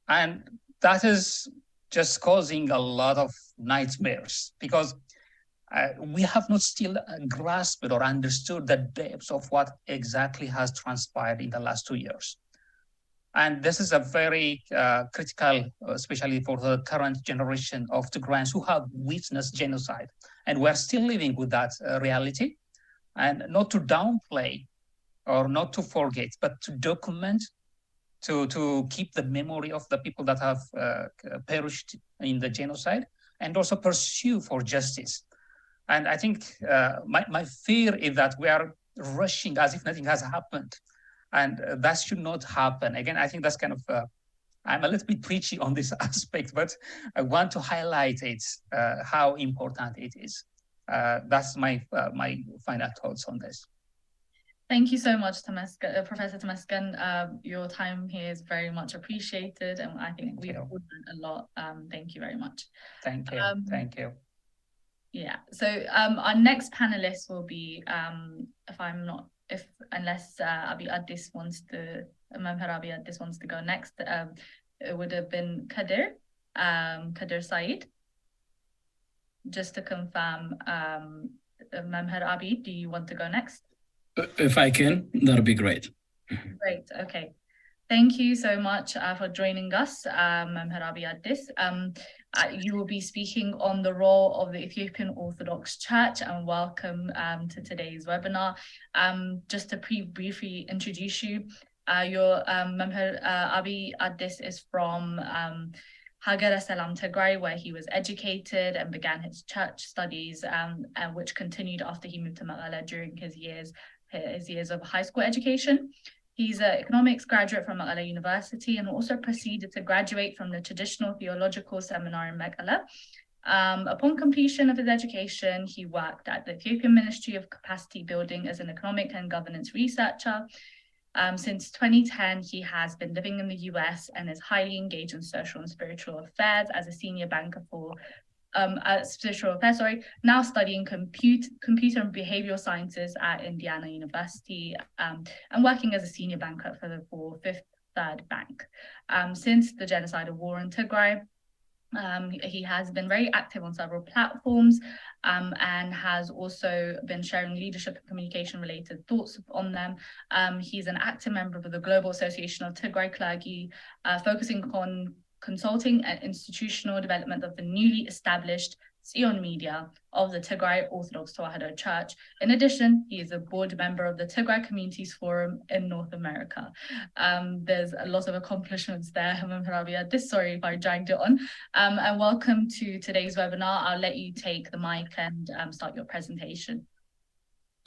And that is just causing a lot of nightmares, because we have not still grasped or understood the depths of what exactly has transpired in the last 2 years. And this is a very critical, especially for the current generation of Tigrayans who have witnessed genocide. And we're still living with that reality. And not to downplay or not to forget, but to document, to keep the memory of the people that have perished in the genocide, and also pursue for justice. And I think my fear is that we are rushing as if nothing has happened. And that should not happen. Again, I think that's kind of, I'm a little bit preachy on this aspect, but I want to highlight it, how important it is. That's my final thoughts on this. Thank you so much, Professor Temesgen. Your time here is very much appreciated, and I think we've all learned a lot. Thank you very much. Thank you. Thank you. Yeah. So our next panelist will be, unless Abi Addis wants to, Mamher Abi Addis wants to go next, it would have been Kadir Said. just to confirm, Memher Abi, do you want to go next? If I can, that'd be great. Great, okay. Thank you so much for joining us, Memher Abi Addis. You will be speaking on the role of the Ethiopian Orthodox Church, and welcome to today's webinar. Just to briefly introduce you, your Memher Abi Addis is from Hagere Selam Tigray, where he was educated and began his church studies, and which continued after he moved to Mekelle during his years of high school education. He's an economics graduate from Mekelle University and also proceeded to graduate from the Traditional Theological Seminar in Mekelle. Upon completion of his education, he worked at the Ethiopian Ministry of Capacity Building as an economic and governance researcher. Since 2010, he has been living in the US and is highly engaged in social and spiritual affairs as a senior banker for now studying computer and behavioral sciences at Indiana University, and working as a senior banker for Fifth Third Bank. Since the genocide of war in Tigray, he has been very active on several platforms, and has also been sharing leadership and communication related thoughts on them. He's an active member of the Global Association of Tigray Clergy, focusing on consulting and institutional development of the newly established Zion Media of the Tigray Orthodox Tewahedo Church. In addition, he is a board member of the Tigray Communities Forum in North America. There's a lot of accomplishments there. Sorry if I dragged it on. And welcome to today's webinar. I'll let you take the mic and start your presentation.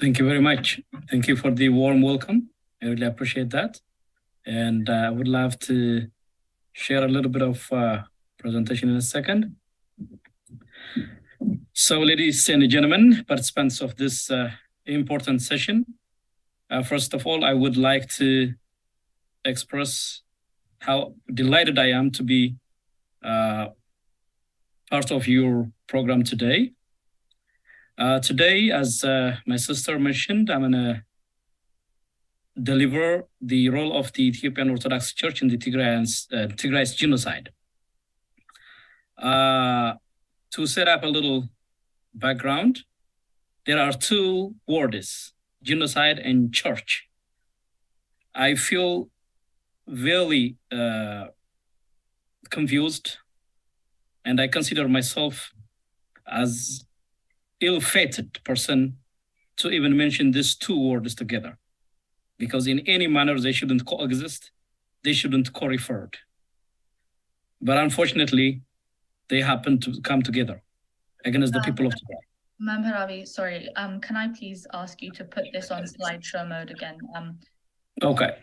Thank you very much. Thank you for the warm welcome. I really appreciate that. And I would love to share a little bit of presentation in a second. So, ladies and gentlemen, participants of this important session, first of all, I would like to express how delighted I am to be part of your program today. Today, as my sister mentioned, I'm gonna deliver the role of the Ethiopian Orthodox Church in the Tigray's genocide. To set up a little background, there are two words, genocide and church. I feel very confused, and I consider myself as ill-fated person to even mention these two words together, because in any manner they shouldn't coexist, they shouldn't co-referred. But unfortunately, they happen to come together against the people of Tigray. Memher Abi, sorry, can I please ask you to put this on slideshow mode again? Okay.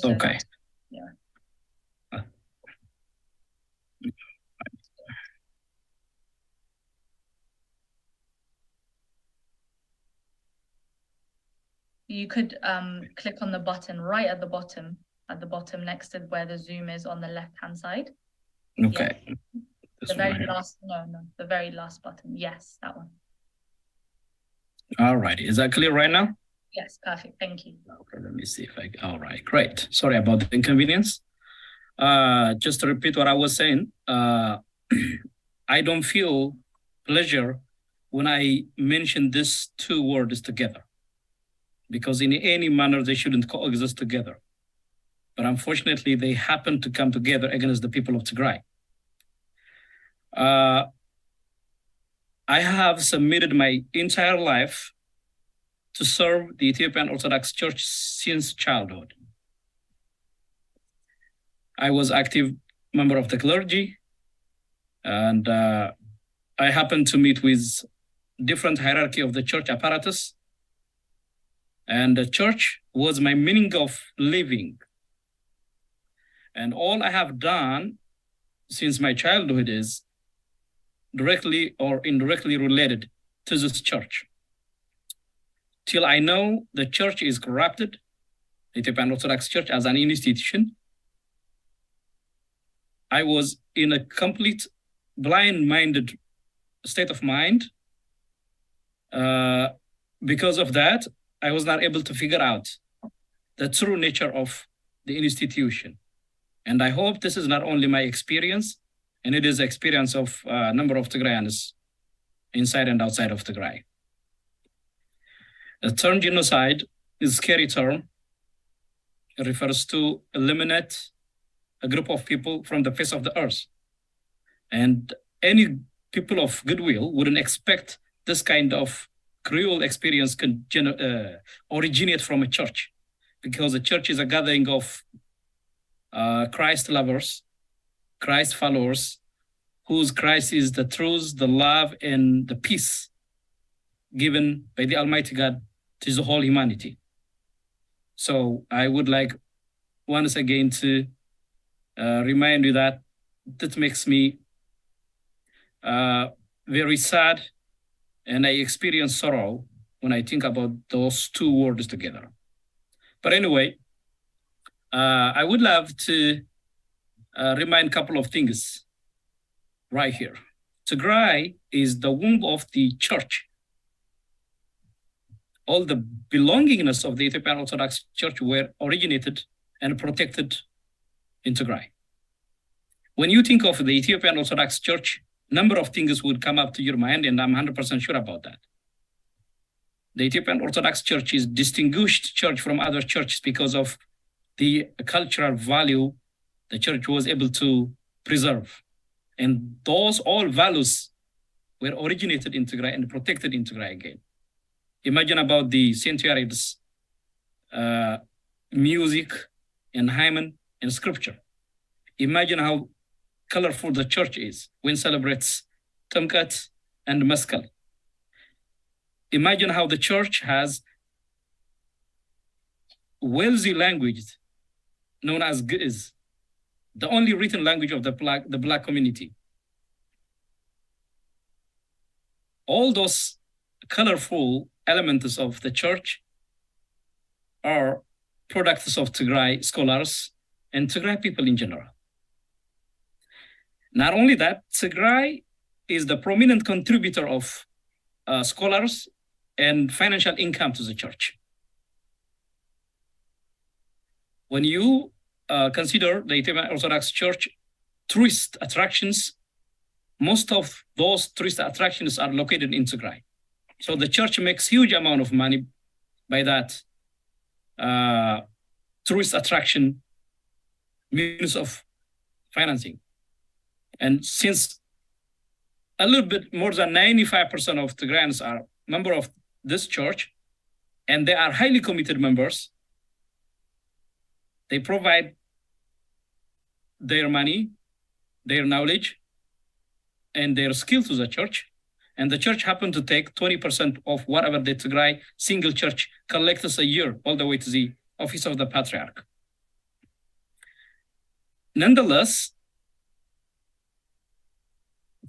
Okay. Yeah. You could click on the button right at the bottom next to where the Zoom is on the left-hand side. Okay. Yeah. The very last, the very last button. Yes, that one. All right. Is that clear right now? Yes, perfect. Thank you. Okay, let me see if all right, great. Sorry about the inconvenience. Just to repeat what I was saying, I don't feel pleasure when I mention these two words together, because in any manner they shouldn't coexist together. But unfortunately, they happen to come together against the people of Tigray. I have submitted my entire life to serve the Ethiopian Orthodox Church since childhood. I was active member of the clergy, and I happened to meet with different hierarchy of the church apparatus, and the church was my meaning of living. And all I have done since my childhood is directly or indirectly related to this church. Till I know the church is corrupted, the Ethiopian Orthodox Church as an institution, I was in a complete blind-minded state of mind. Because of that, I was not able to figure out the true nature of the institution. And I hope this is not only my experience, and it is the experience of a number of Tigrayans inside and outside of Tigray. The term genocide is a scary term. It refers to eliminate a group of people from the face of the earth. And any people of goodwill wouldn't expect this kind of cruel experience can originate from a church, because the church is a gathering of Christ lovers, Christ followers, whose Christ is the truth, the love, and the peace given by the Almighty God to the whole humanity. So I would like once again to remind you that makes me very sad, and I experience sorrow when I think about those two words together. But anyway, I would love to remind a couple of things right here. Tigray is the womb of the church. All the belongingness of the Ethiopian Orthodox Church were originated and protected in Tigray. When you think of the Ethiopian Orthodox Church, number of things would come up to your mind, and I'm 100% sure about that. The Ethiopian Orthodox Church is distinguished church from other churches because of the cultural value the church was able to preserve. And those all values were originated in Tigray and protected in Tigray again. Imagine about the centuries, music and hymen and scripture. Imagine how colorful the church is when it celebrates Tumkat and Maskal. Imagine how the church has wealthy language known as Ge'ez, the only written language of the black community. All those colorful elements of the church are products of Tigray scholars and Tigray people in general. Not only that, Tigray is the prominent contributor of scholars and financial income to the church. When you consider the Ethiopian Orthodox Church tourist attractions, most of those tourist attractions are located in Tigray. So the church makes huge amount of money by that tourist attraction means of financing. And since a little bit more than 95% of Tigrayans are member of this church, and they are highly committed members, they provide their money, their knowledge, and their skill to the church. And the church happened to take 20% of whatever the Tigray single church collects a year, all the way to the office of the patriarch. Nonetheless,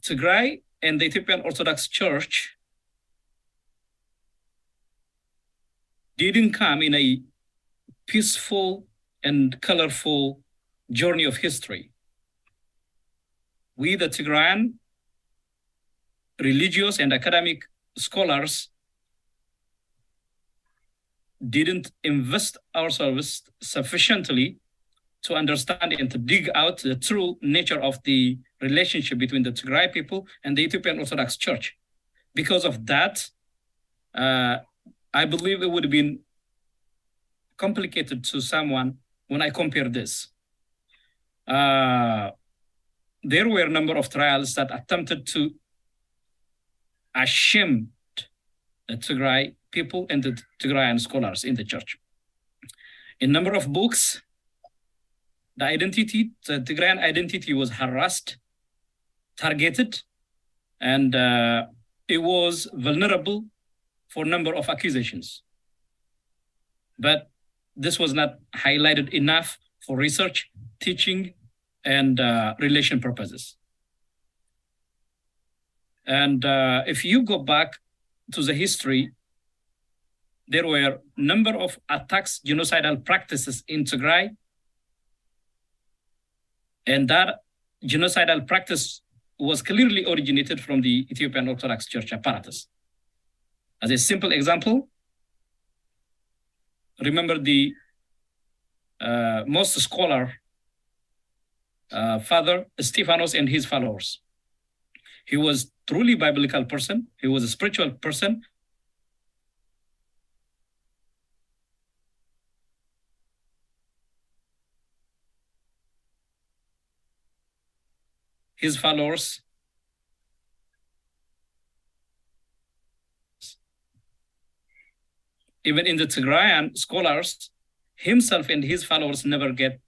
Tigray and the Ethiopian Orthodox Church didn't come in a peaceful and colorful journey of history. We, the Tigrayan religious and academic scholars, didn't invest ourselves sufficiently to understand and to dig out the true nature of the relationship between the Tigray people and the Ethiopian Orthodox Church. Because of that, I believe it would have been complicated to someone when I compare this. There were a number of trials that attempted to shame the Tigray people and the Tigrayan scholars in the church. In number of books, the Tigrayan identity was harassed, targeted, and it was vulnerable for a number of accusations. But this was not highlighted enough for research, teaching, and relation purposes. And if you go back to the history, there were a number of attacks, genocidal practices in Tigray. And that genocidal practice was clearly originated from the Ethiopian Orthodox Church apparatus. As a simple example, remember the most scholar, Father Stephanos and his followers. He was truly biblical person. He was a spiritual person. His followers even in the Tigrayan scholars, himself and his followers never get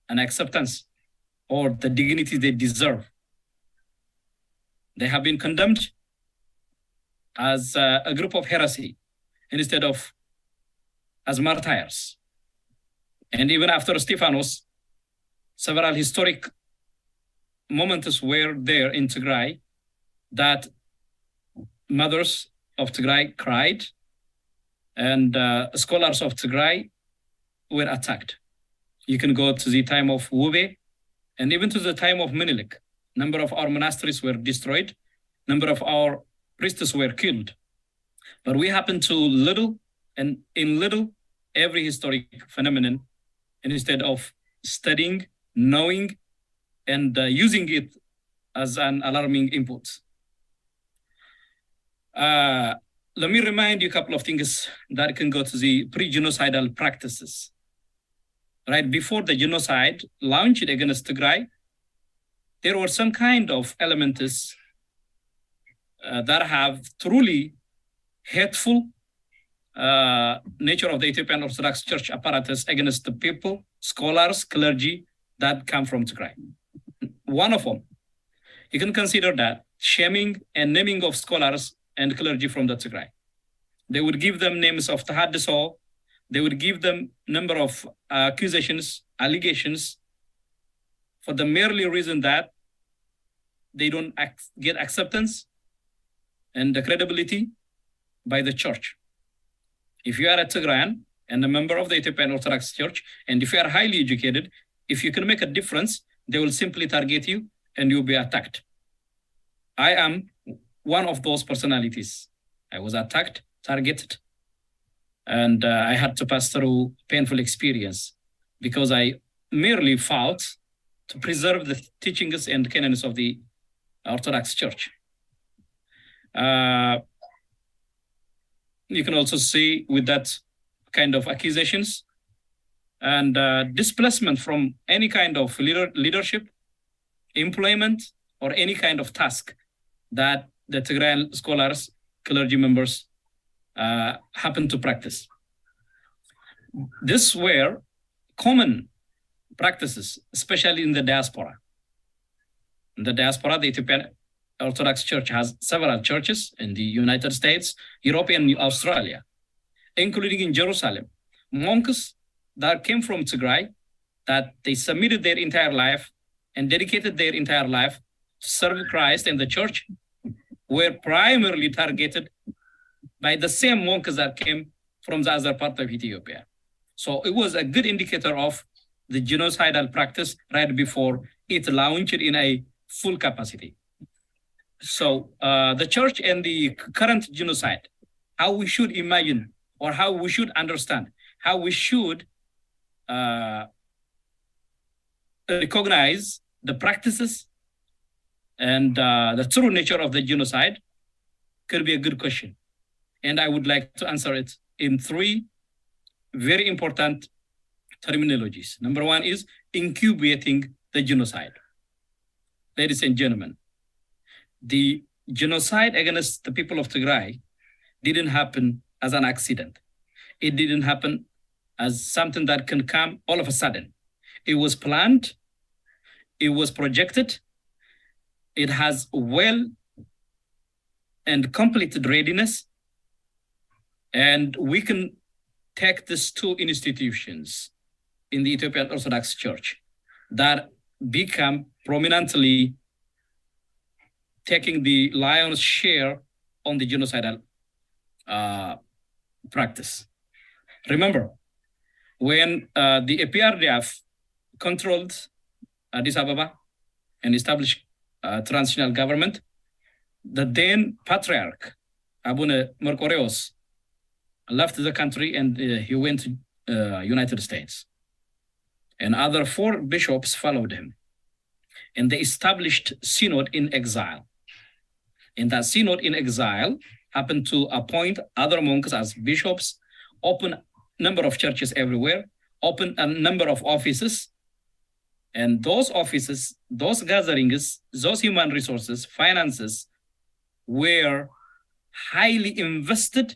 an acceptance or the dignity they deserve. They have been condemned as a group of heresy instead of as martyrs. And even after Stephanos, several historic moments were there in Tigray that mothers of Tigray cried and scholars of Tigray were attacked. You can go to the time of Wube and even to the time of Menelik. Number of our monasteries were destroyed. Number of our priests were killed. But we happen to little and in little every historic phenomenon, and instead of studying, knowing, and using it as an alarming input. Let me remind you a couple of things that can go to the pre-genocidal practices. Right before the genocide launched against Tigray, there were some kind of elements that have truly hateful nature of the Ethiopian Orthodox Church apparatus against the people, scholars, clergy that come from Tigray. One of them, you can consider that shaming and naming of scholars and clergy from the Tigray. They would give them names of Tahaddiso. They would give them number of accusations, allegations, for the merely reason that they don't get acceptance and the credibility by the church. If you are a Tigrayan and a member of the Ethiopian Orthodox Church, and if you are highly educated, if you can make a difference, they will simply target you and you'll be attacked. I am one of those personalities. I was attacked, targeted, and I had to pass through painful experience because I merely fought to preserve the teachings and canons of the Orthodox Church. You can also see with that kind of accusations and displacement from any kind of leadership, employment, or any kind of task that the Tigrayan scholars, clergy members happen to practice. These were common practices, especially in the diaspora. In the diaspora, the Ethiopian Orthodox Church has several churches in the United States, Europe, and Australia, including in Jerusalem. Monks that came from Tigray, that they submitted their entire life and dedicated their entire life to serve Christ and the church, were primarily targeted by the same monks that came from the other part of Ethiopia. So it was a good indicator of the genocidal practice right before it launched in a full capacity. So the church and the current genocide, how we should imagine or how we should understand, how we should recognize the practices and the true nature of the genocide could be a good question. And I would like to answer it in three very important terminologies. Number one is incubating the genocide. Ladies and gentlemen, the genocide against the people of Tigray didn't happen as an accident. It didn't happen as something that can come all of a sudden. It was planned, it was projected, it has well and completed readiness, and we can take these two institutions in the Ethiopian Orthodox Church that become prominently taking the lion's share on the genocidal practice. Remember, when the EPRDF controlled Addis Ababa and established a transitional government, the then Patriarch, Abune Mercurius, left the country and he went to United States. And other 4 bishops followed him. And they established synod in exile. And that synod in exile happened to appoint other monks as bishops, open number of churches everywhere, open a number of offices. And those offices, those gatherings, those human resources, finances were highly invested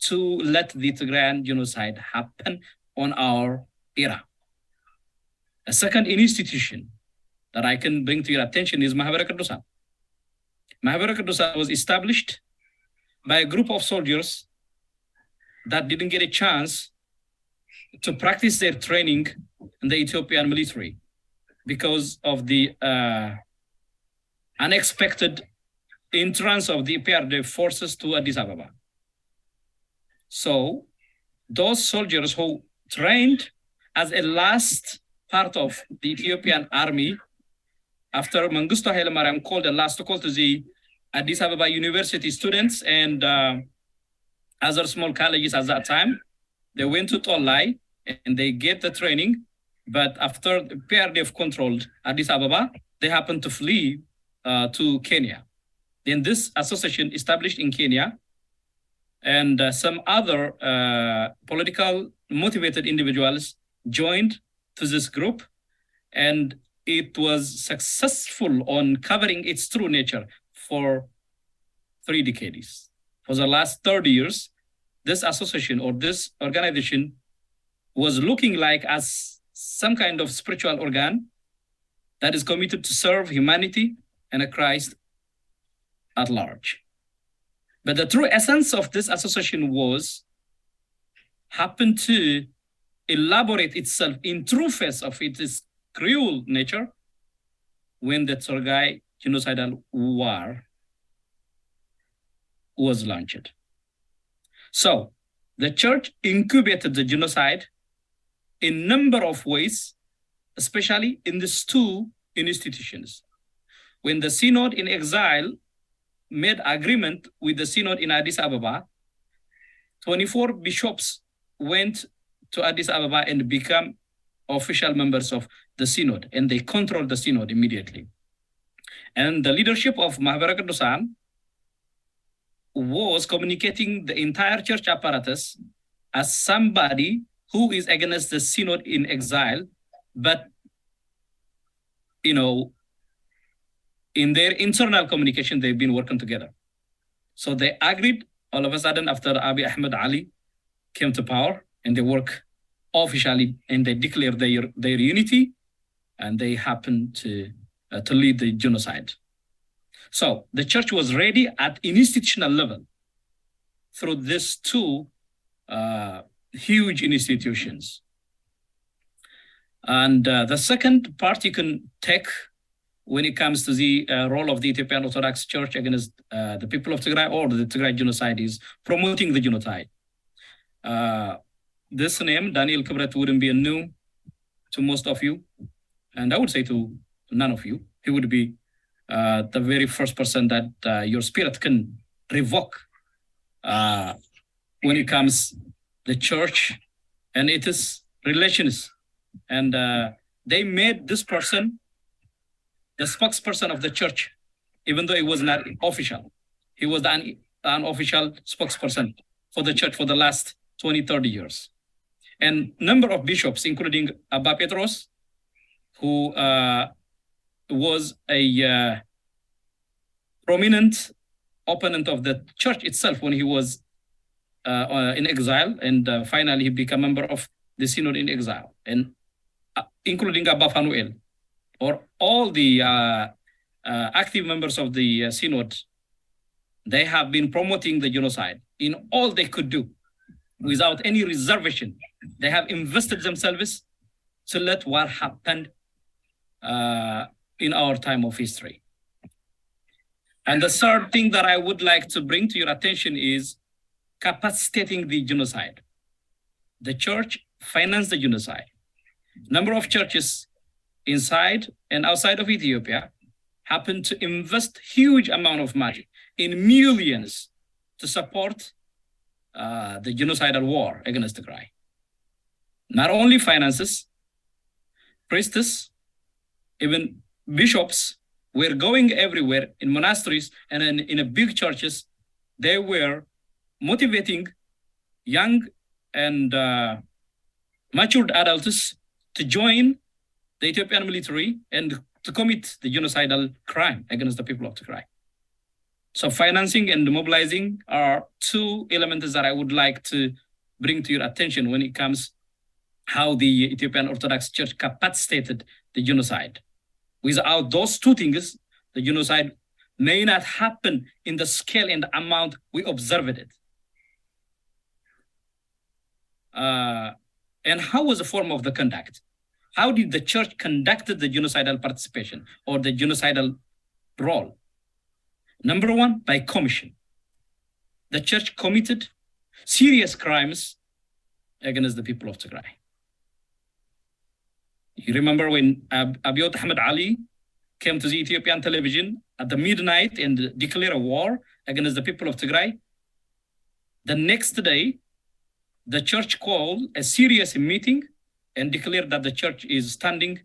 to let the Tigrayan genocide happen on our era. A second institution that I can bring to your attention is Mahabara Kadusan. Mahabara Kadusan was established by a group of soldiers that didn't get a chance to practice their training in the Ethiopian military because of the unexpected entrance of the PRD forces to Addis Ababa. So those soldiers who trained as a last part of the Ethiopian army after Mengistu Haile Mariam called the last call to the Addis Ababa University students and other small colleges at that time, they went to Tollai and they get the training. But after the PRDF controlled Addis Ababa, they happened to flee to Kenya. Then this association established in Kenya, and some other political motivated individuals joined to this group, and it was successful on covering its true nature for 3 decades. For the last 30 years, this association or this organization was looking like as some kind of spiritual organ that is committed to serve humanity and Christ at large. But the true essence of this association happened to elaborate itself in true face of its cruel nature when the Tigray genocidal war was launched. So the church incubated the genocide in a number of ways, especially in these 2 institutions. When the synod in exile made agreement with the synod in Addis Ababa, 24 bishops went to Addis Ababa and became official members of the synod, and they controlled the synod immediately. And the leadership of Mahabara Kadusan was communicating the entire church apparatus as somebody who is against the synod in exile, but, in their internal communication, they've been working together. So they agreed all of a sudden after Abiy Ahmed Ali came to power, and they work officially and they declare their unity, and they happened to lead the genocide. So the church was ready at institutional level through these 2 huge institutions. And the second part you can take when it comes to the role of the Ethiopian Orthodox Church against the people of Tigray or the Tigray genocide is promoting the genocide. This name, Daniel Kibret, wouldn't be new to most of you, and I would say to none of you. He would be the very first person that your spirit can revoke when it comes the church and its relations. And they made this person the spokesperson of the church, even though he was not official. He was an unofficial spokesperson for the church for the last 20, 30 years. And number of bishops, including Abba Petros, who was a prominent opponent of the church itself when he was in exile, and finally he became a member of the synod in exile, and including Abba Fanuel, or all the active members of the synod. They have been promoting the genocide in all they could do without any reservation. They have invested themselves to let what happened in our time of history. And the third thing that I would like to bring to your attention is capacitating the genocide. The church financed the genocide. Number of churches inside and outside of Ethiopia happened to invest huge amount of money in millions to support the genocidal war against Tigray. Not only finances, priests, even bishops were going everywhere in monasteries and in a big churches. They were motivating young and matured adults to join the Ethiopian military and to commit the genocidal crime against the people of Tigray. So financing and mobilizing are two elements that I would like to bring to your attention when it comes how the Ethiopian Orthodox Church capacitated the genocide. Without those two things, the genocide may not happen in the scale and the amount we observed it. And how was the form of the conduct? How did the church conducted the genocidal participation or the genocidal role? Number one, by commission. The church committed serious crimes against the people of Tigray. You remember when Abiy Ahmed Ali came to the Ethiopian television at the midnight and declared a war against the people of Tigray? The next day, the church called a serious meeting and declared that the church is standing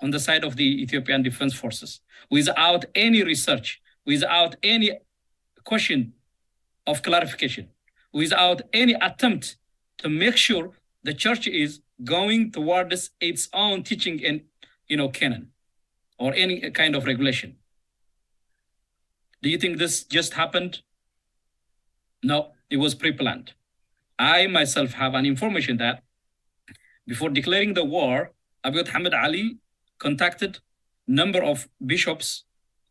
on the side of the Ethiopian Defense Forces without any research, without any question of clarification, without any attempt to make sure the church is going towards its own teaching and canon or any kind of regulation. Do you think this just happened? No, it was pre-planned. I myself have an information that before declaring the war, Abiy Ahmed Ali contacted a number of bishops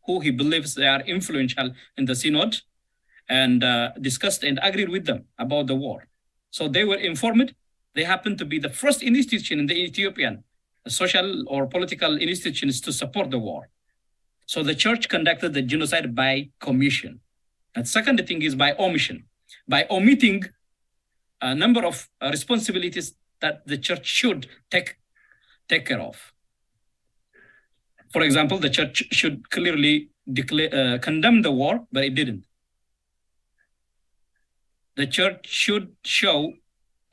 who he believes they are influential in the synod and discussed and agreed with them about the war. So they were informed. They happened to be the first institution in the Ethiopian social or political institutions to support the war. So the church conducted the genocide by commission. And second thing is by omission, by omitting a number of responsibilities that the church should take care of. For example, the church should clearly condemn the war, but it didn't. The church should show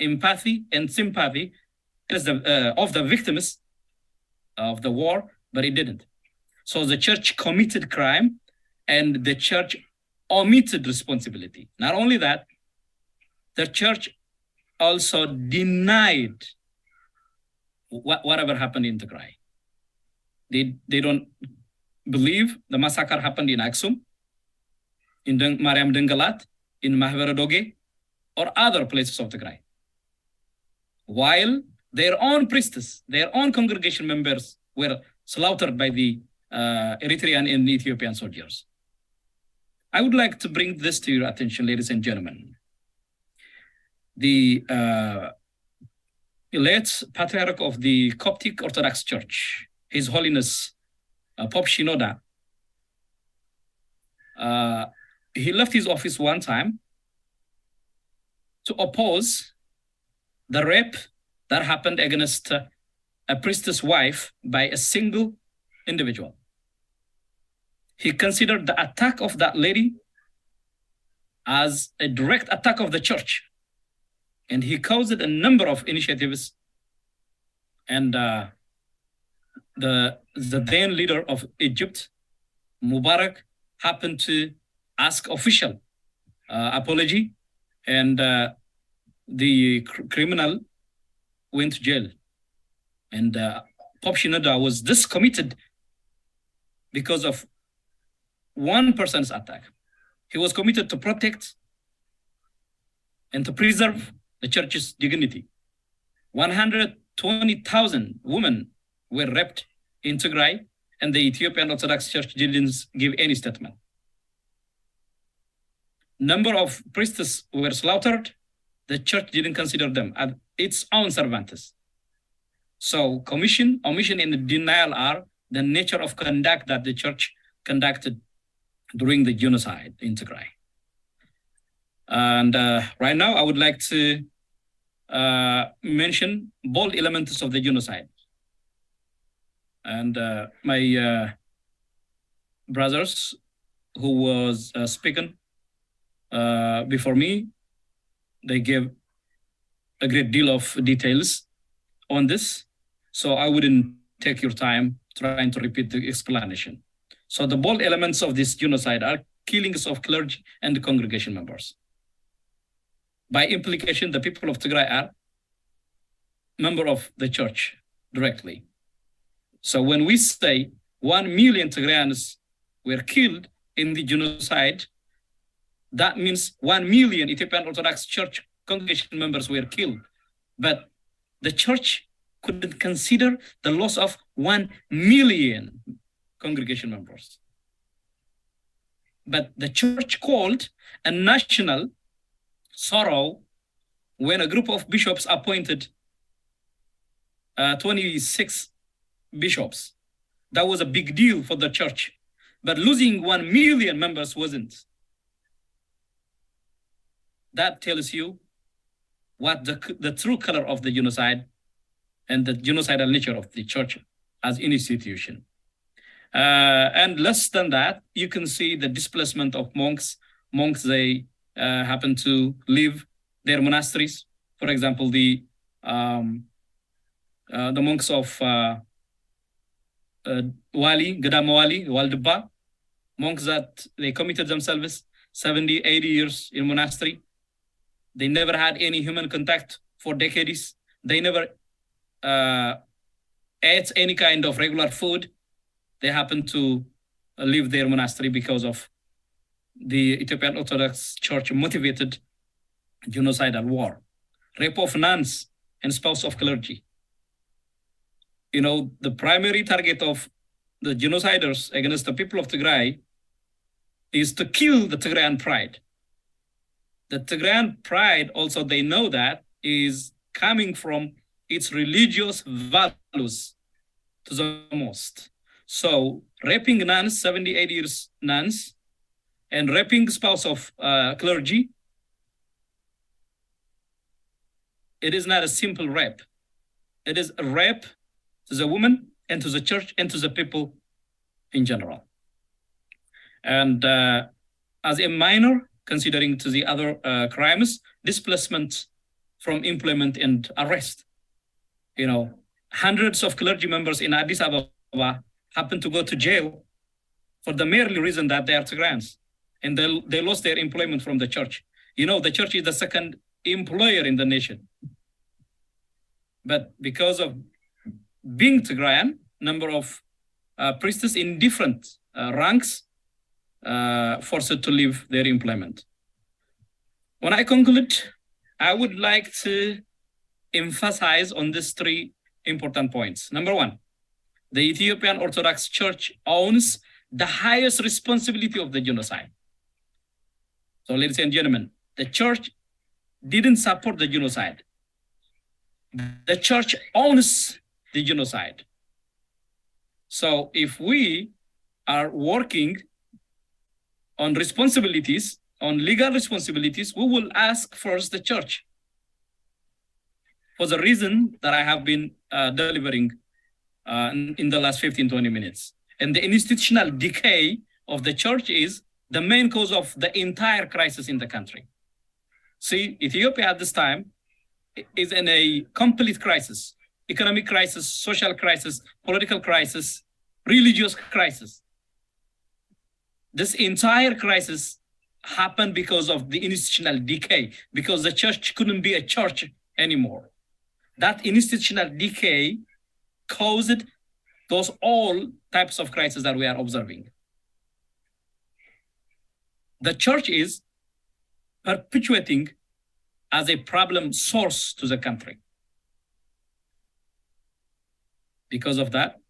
empathy and sympathy of the victims of the war, but it didn't. So the church committed crime and the church omitted responsibility. Not only that, the church also denied whatever happened in Tigray. They don't believe the massacre happened in Aksum, in Mariam Dengalat, in Mahveredoge, or other places of Tigray. While their own priestess, their own congregation members were slaughtered by the Eritrean and Ethiopian soldiers. I would like to bring this to your attention, ladies and gentlemen. The late Patriarch of the Coptic Orthodox Church, His Holiness Pope Shinoda, he left his office one time to oppose the rape that happened against a priestess wife by a single individual. He considered the attack of that lady as a direct attack of the church. And he caused a number of initiatives. And the then leader of Egypt, Mubarak, happened to ask official apology, and the criminal went to jail. And Pope Shinoda was discommitted because of one person's attack. He was committed to protect and to preserve the church's dignity. 120,000 women were raped in Tigray, and the Ethiopian Orthodox Church didn't give any statement. Number of priests were slaughtered. The church didn't consider them as its own servants. So commission, omission, and denial are the nature of conduct that the church conducted during the genocide in Tigray. And right now, I would like to mention bold elements of the genocide. And my brothers who was speaking before me, they gave a great deal of details on this. So I wouldn't take your time trying to repeat the explanation. So the bold elements of this genocide are killings of clergy and congregation members. By implication, the people of Tigray are members of the church directly. So when we say 1 million Tigrayans were killed in the genocide, that means 1 million Ethiopian Orthodox Church congregation members were killed. But the church couldn't consider the loss of 1 million congregation members. But the church called a national sorrow when a group of bishops appointed 26 bishops. That was a big deal for the church. But losing 1 million members wasn't. That tells you what the true color of the genocide and the genocidal nature of the church as an institution. And less than that, you can see the displacement of monks. Monks, they happen to leave their monasteries. For example, the monks of Wali, Gadam Wali, Waldba, monks that they committed themselves 70, 80 years in monastery. They never had any human contact for decades. They never ate any kind of regular food. They happened to leave their monastery because of the Ethiopian Orthodox Church motivated genocidal war. Rape of nuns and spouse of clergy. You know, the primary target of the genociders against the people of Tigray is to kill the Tigrayan pride. The Tigrayan pride also, they know that, is coming from its religious values to the most. So raping nuns, 78 years nuns, and raping spouse of clergy, it is not a simple rape. It is a rape to the woman and to the church and to the people in general. And as a minor, considering to the other crimes, displacement from employment and arrest. You know, hundreds of clergy members in Addis Ababa happen to go to jail for the merely reason that they are Tigrayans, and they lost their employment from the church. You know, the church is the second employer in the nation. But because of being Tigrayan, number of priests in different ranks forced to leave their employment. When I conclude, I would like to emphasize on these three important points. Number one, the Ethiopian Orthodox Church owns the highest responsibility of the genocide. So ladies and gentlemen, the church didn't support the genocide. The church owns the genocide. So if we are working on responsibilities, on legal responsibilities, we will ask first the church for the reason that I have been delivering in the last 15, 20 minutes. And the institutional decay of the church is the main cause of the entire crisis in the country. See, Ethiopia at this time is in a complete crisis: economic crisis, social crisis, political crisis, religious crisis. This entire crisis happened because of the institutional decay, because the church couldn't be a church anymore. That institutional decay caused those all types of crises that we are observing. The church is perpetuating as a problem source to the country. Because of that,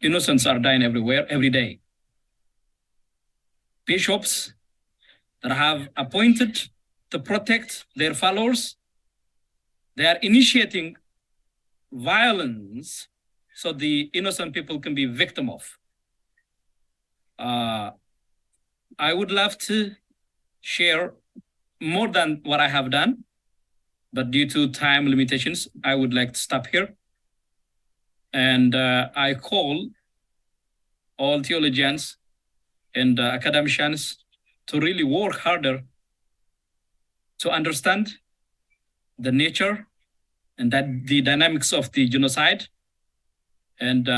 innocents are dying everywhere, every day. Bishops that have appointed to protect their followers, they are initiating violence so the innocent people can be victim of. I would love to share more than what I have done, but due to time limitations, I would like to stop here. And I call all theologians and academicians to really work harder to understand the nature and that the dynamics of the genocide, and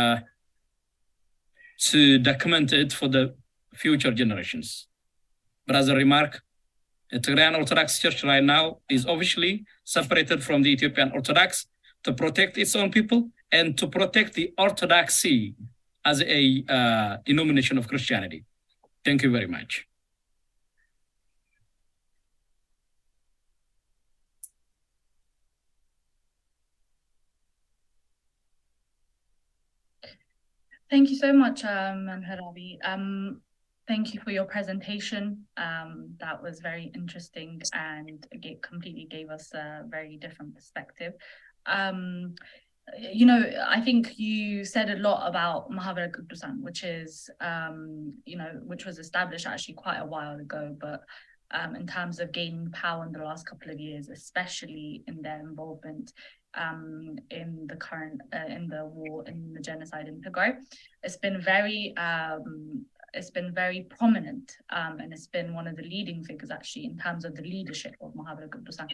to document it for the future generations. But as a remark, the Tigrayan Orthodox Church right now is officially separated from the Ethiopian Orthodox to protect its own people and to protect the Orthodoxy as a denomination of Christianity. Thank you very much. Thank you so much, Harabi. Thank you for your presentation. That was very interesting and it completely gave us a very different perspective. You know, I think you said a lot about Mahabara Kudusan, which is, you know, which was established actually quite a while ago, but in terms of gaining power in the last couple of years, especially in their involvement in the current, in the war, in the genocide in Tigray, it's been very prominent, and it's been one of the leading figures actually in terms of the leadership of Mahabara Kudusan.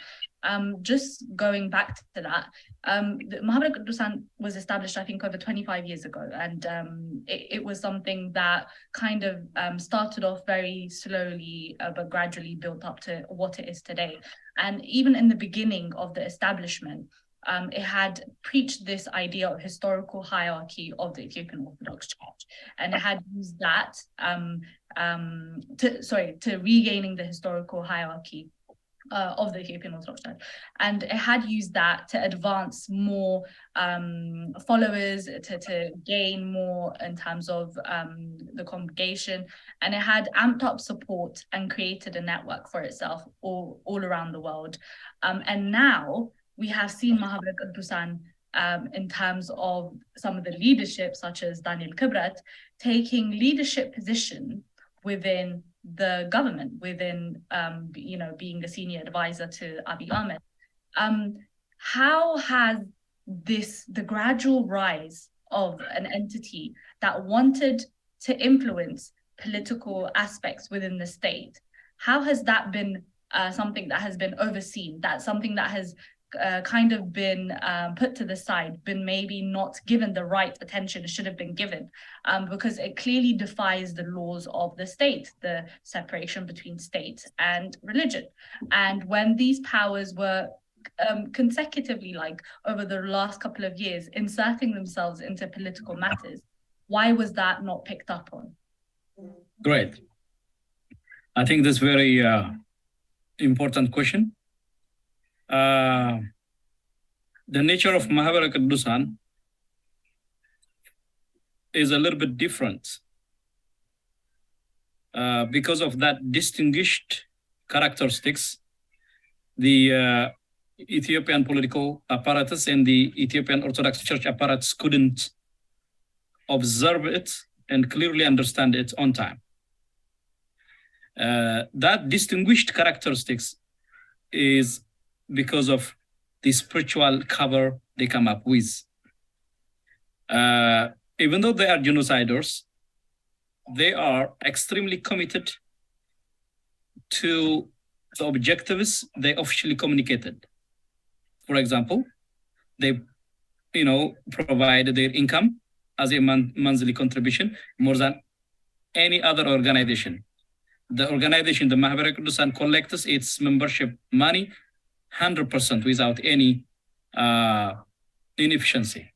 Just going back to that, the Mahabara Kudusan was established, I think, over 25 years ago, and it was something that kind of started off very slowly, but gradually built up to what it is today. And even in the beginning of the establishment, it had preached this idea of historical hierarchy of the Ethiopian Orthodox Church, and it had used that to regaining the historical hierarchy of the Ethiopian Orthodox Church, and it had used that to advance more followers, to gain more in terms of the congregation, and it had amped up support and created a network for itself all around the world, and now we have seen Mahabara Kudusan in terms of some of the leadership, such as Daniel Kibret, taking leadership position within the government, within you know, being a senior advisor to Abiy Ahmed. How has the gradual rise of an entity that wanted to influence political aspects within the state, how has that been something that has been overseen, that's something that has kind of been put to the side, been maybe not given the right attention it should have been given, because it clearly defies the laws of the state, the separation between state and religion. And when these powers were consecutively, like over the last couple of years, inserting themselves into political matters, why was that not picked up on? Great. I think that's very important question. The nature of Mahabara Kudusan is a little bit different because of that distinguished characteristics. The Ethiopian political apparatus and the Ethiopian Orthodox Church apparatus couldn't observe it and clearly understand it on time. That distinguished characteristics is because of the spiritual cover they come up with. Even though they are genociders, they are extremely committed to the objectives they officially communicated. For example, they, you know, provide their income as a monthly contribution more than any other organization. The organization, the Mahabara Kudusan, collects its membership money 100% without any inefficiency.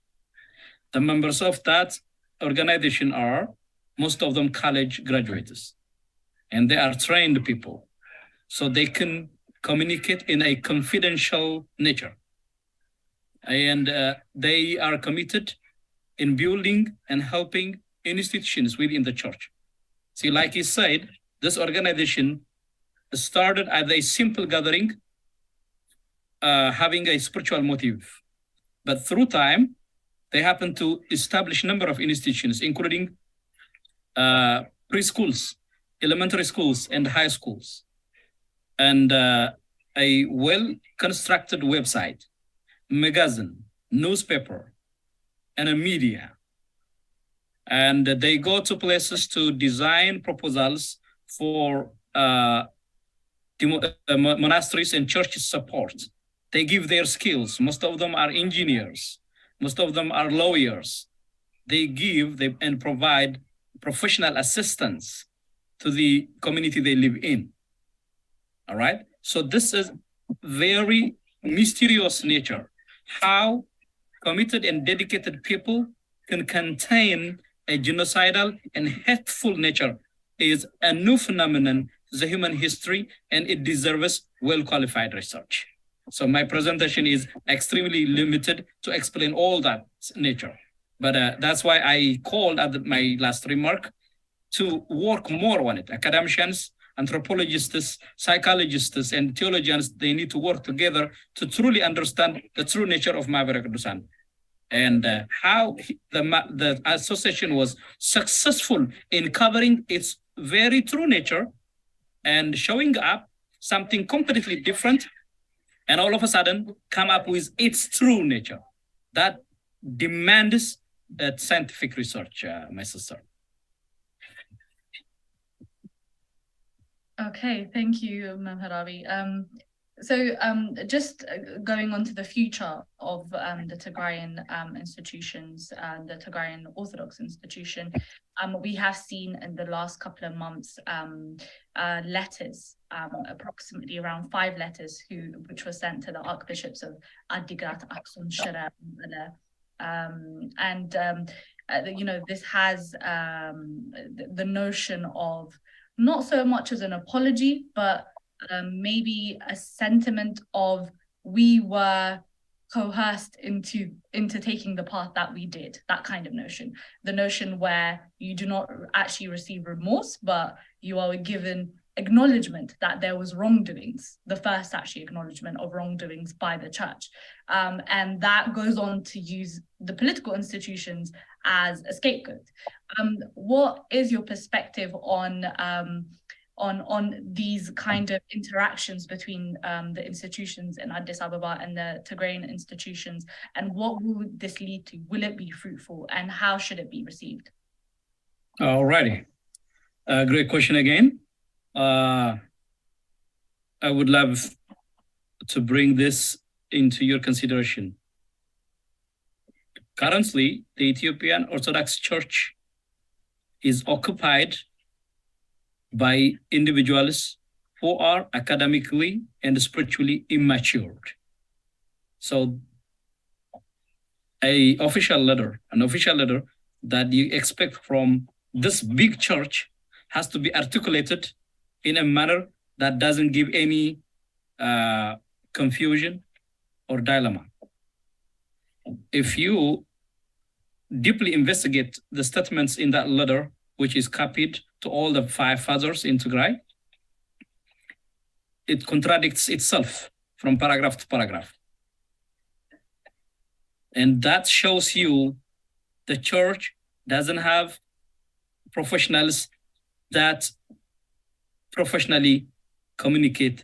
The members of that organization are, most of them, college graduates, and they are trained people, so they can communicate in a confidential nature. And they are committed in building and helping institutions within the church. See, like he said, this organization started as a simple gathering having a spiritual motive. But through time, they happen to establish a number of institutions, including preschools, elementary schools, and high schools, and a well-constructed website, magazine, newspaper, and a media. And they go to places to design proposals for monasteries and churches support. They give their skills. Most of them are engineers. Most of them are lawyers. They give and provide professional assistance to the community they live in. All right. So this is very mysterious nature. How committed and dedicated people can contain a genocidal and hateful nature is a new phenomenon in the human history, and it deserves well-qualified research. So my presentation is extremely limited to explain all that nature. But that's why I called at my last remark to work more on it. Academicians, anthropologists, psychologists, and theologians, they need to work together to truly understand the true nature of Maverick Dusan and how the association was successful in covering its very true nature and showing up something completely different, and all of a sudden come up with its true nature. That demands scientific research, my sister. Okay, thank you, Maharabi. So just going on to the future of the Tigrayan institutions, the Tigrayan Orthodox institution, we have seen in the last couple of months letters, approximately around 5 letters which were sent to the archbishops of Adigrat, Aksum, Shire, and you know, this has the notion of not so much as an apology, but maybe a sentiment of we were coerced into taking the path that we did, that kind of notion. The notion where you do not actually receive remorse, but you are given acknowledgement that there was wrongdoings, the first actually acknowledgement of wrongdoings by the church. And that goes on to use the political institutions as a scapegoat. What is your perspective on these kind of interactions between the institutions in Addis Ababa and the Tigrayan institutions, and what will this lead to? Will it be fruitful, and how should it be received? All righty. Great question again. I would love to bring this into your consideration. Currently, the Ethiopian Orthodox Church is occupied by individuals who are academically and spiritually immature. So an official letter that you expect from this big church has to be articulated in a manner that doesn't give any confusion or dilemma. If you deeply investigate the statements in that letter, which is copied to all the 5 fathers in Tigray, it contradicts itself from paragraph to paragraph. And that shows you the church doesn't have professionals that professionally communicate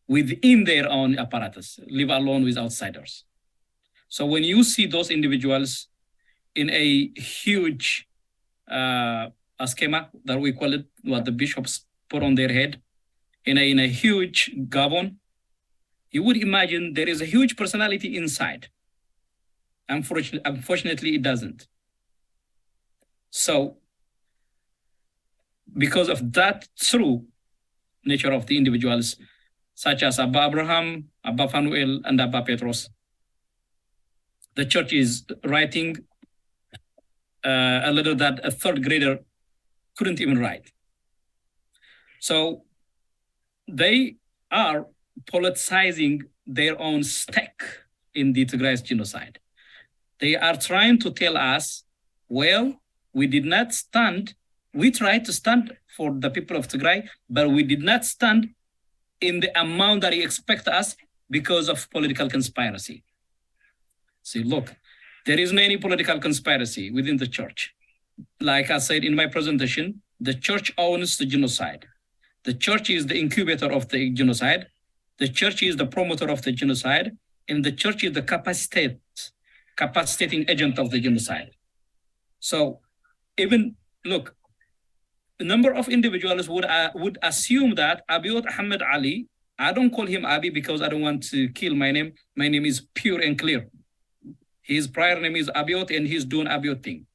within their own apparatus, leave alone with outsiders. So when you see those individuals in a huge a schema that we call it, what the bishops put on their head, in a huge gabon, you would imagine there is a huge personality inside. Unfortunately, it doesn't. So, because of that true nature of the individuals, such as Abba Abraham, Abba Fanuel, and Abba Petros, the church is writing a letter that a 3rd grader couldn't even write. So they are politicizing their own stake in the Tigray genocide. They are trying to tell us, well, we tried to stand for the people of Tigray, but we did not stand in the amount that you expect us because of political conspiracy. See, look, there isn't any political conspiracy within the church. Like I said in my presentation, the church owns the genocide. The church is the incubator of the genocide. The church is the promoter of the genocide. And the church is the capacitating agent of the genocide. So even, look, a number of individuals would assume that Abiot Ahmed Ali, I don't call him Abi because I don't want to kill my name. My name is pure and clear. His prior name is Abiot and he's doing Abiot thing.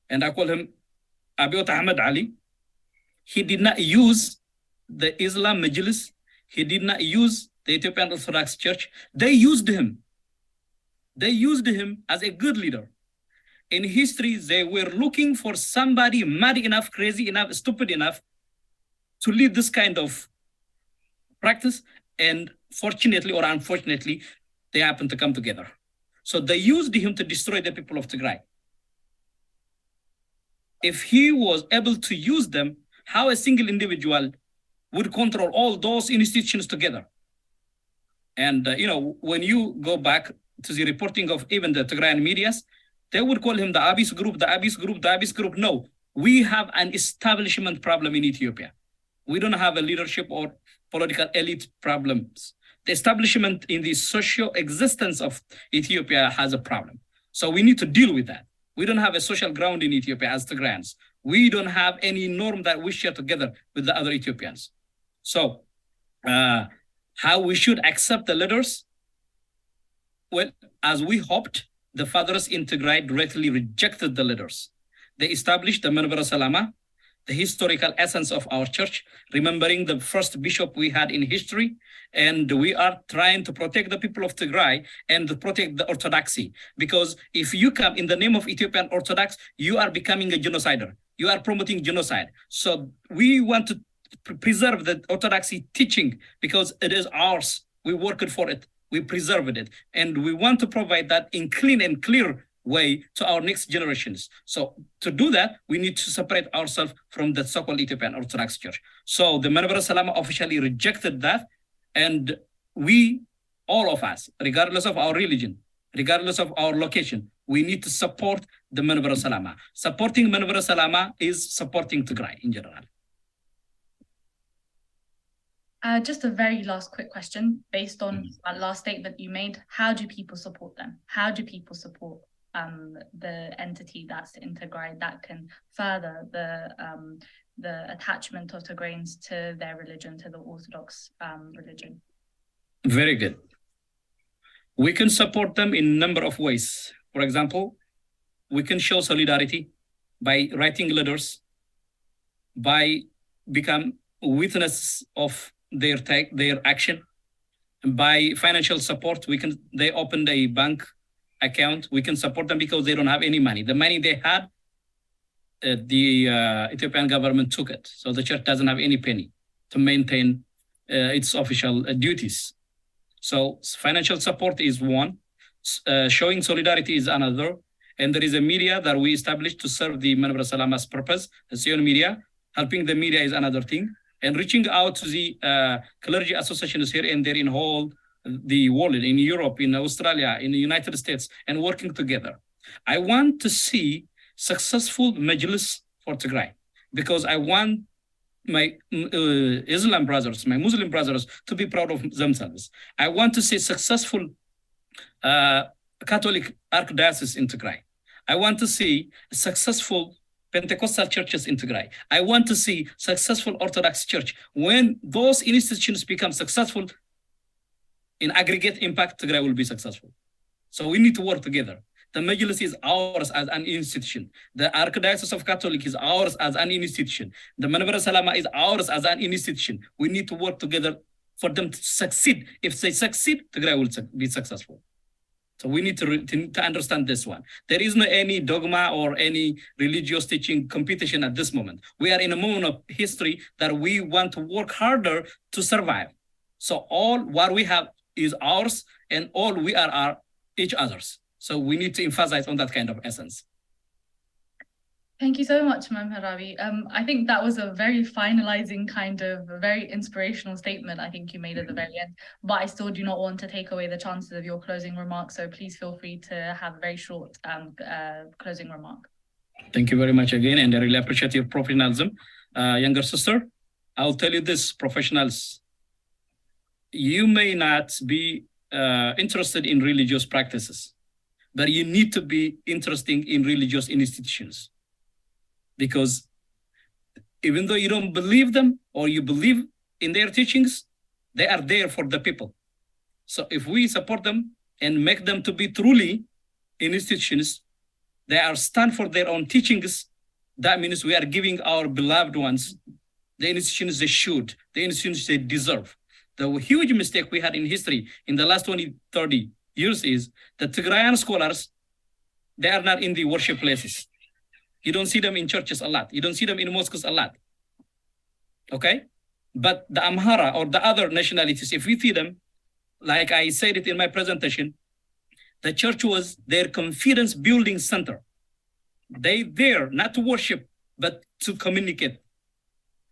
And I call him Abiy Ahmed Ali, he did not use the Islam Majlis. He did not use the Ethiopian Orthodox Church. They used him. They used him as a good leader. In history, they were looking for somebody mad enough, crazy enough, stupid enough to lead this kind of practice. And fortunately or unfortunately, they happened to come together. So they used him to destroy the people of Tigray. If he was able to use them, how a single individual would control all those institutions together? And, when you go back to the reporting of even the Tigrayan medias, they would call him the Abyss group, the Abyss group, the Abyss group. No, we have an establishment problem in Ethiopia. We don't have a leadership or political elite problems. The establishment in the social existence of Ethiopia has a problem. So we need to deal with that. We don't have a social ground in Ethiopia as Tigrayans. We don't have any norm that we share together with the other Ethiopians. So how we should accept the leaders? Well, as we hoped, the fathers in Tigray directly rejected the leaders. They established the Manvara Salama, the historical essence of our church, remembering the first bishop we had in history. And we are trying to protect the people of Tigray and to protect the orthodoxy. Because if you come in the name of Ethiopian Orthodox, you are becoming a genocider. You are promoting genocide. So we want to preserve the orthodoxy teaching because it is ours. We worked for it. We preserved it. And we want to provide that in clean and clear way to our next generations. So to do that, we need to separate ourselves from the so-called Ethiopian Orthodox Church. So the Manvara Salama officially rejected that. And we, all of us, regardless of our religion, regardless of our location, we need to support the Manvara Salama. Supporting Manvara Salama is supporting Tigray in general. Just a very last quick question based on that last statement you made. How do people support them? How do people support the entity that's in Tigray that can further the attachment of Tigrayans to their religion, to the Orthodox religion? Very good. We can support them in a number of ways. For example, we can show solidarity by writing letters, by become witness of their action. And by financial support, they opened a bank account. We can support them because they don't have any money. The money they had, the Ethiopian government took it. So the church doesn't have any penny to maintain its official duties. So financial support is one. Showing solidarity is another. And there is a media that we established to serve the Manvara Salama's purpose, the Sion media. Helping the media is another thing. And reaching out to the clergy associations here and there in whole the world, in Europe, in Australia, in the United States, and working together. I want to see successful majlis for Tigray because I want my Islam brothers, my Muslim brothers to be proud of themselves. I want to see successful Catholic archdiocese in Tigray. I want to see successful Pentecostal churches in Tigray. I want to see successful Orthodox church. When those institutions become successful, in aggregate impact, Tigray will be successful. So we need to work together. The Majlis is ours as an institution. The Archdiocese of Catholic is ours as an institution. The Manvara Salama is ours as an institution. We need to work together for them to succeed. If they succeed, Tigray will be successful. So we need to understand this one. There is no any dogma or any religious teaching competition at this moment. We are in a moment of history that we want to work harder to survive. So all what we have is ours and all we are each other's. So we need to emphasize on that kind of essence. Thank you so much, Ma'am Harawi. I think that was a very finalizing kind of a very inspirational statement I think you made at the very end, but I still do not want to take away the chances of your closing remarks. So please feel free to have a very short closing remark. Thank you very much again. And I really appreciate your professionalism. Younger sister, I'll tell you this, professionals, you may not be interested in religious practices, but you need to be interested in religious institutions. Because even though you don't believe them or you believe in their teachings, they are there for the people. So if we support them and make them to be truly institutions, they are stand for their own teachings, that means we are giving our beloved ones the institutions they should, the institutions they deserve. The huge mistake we had in history in the last 20, 30 years is that Tigrayan scholars, they are not in the worship places. You don't see them in churches a lot. You don't see them in mosques a lot. Okay? But the Amhara or the other nationalities, if we see them, like I said it in my presentation, the church was their confidence building center. They there not to worship, but to communicate.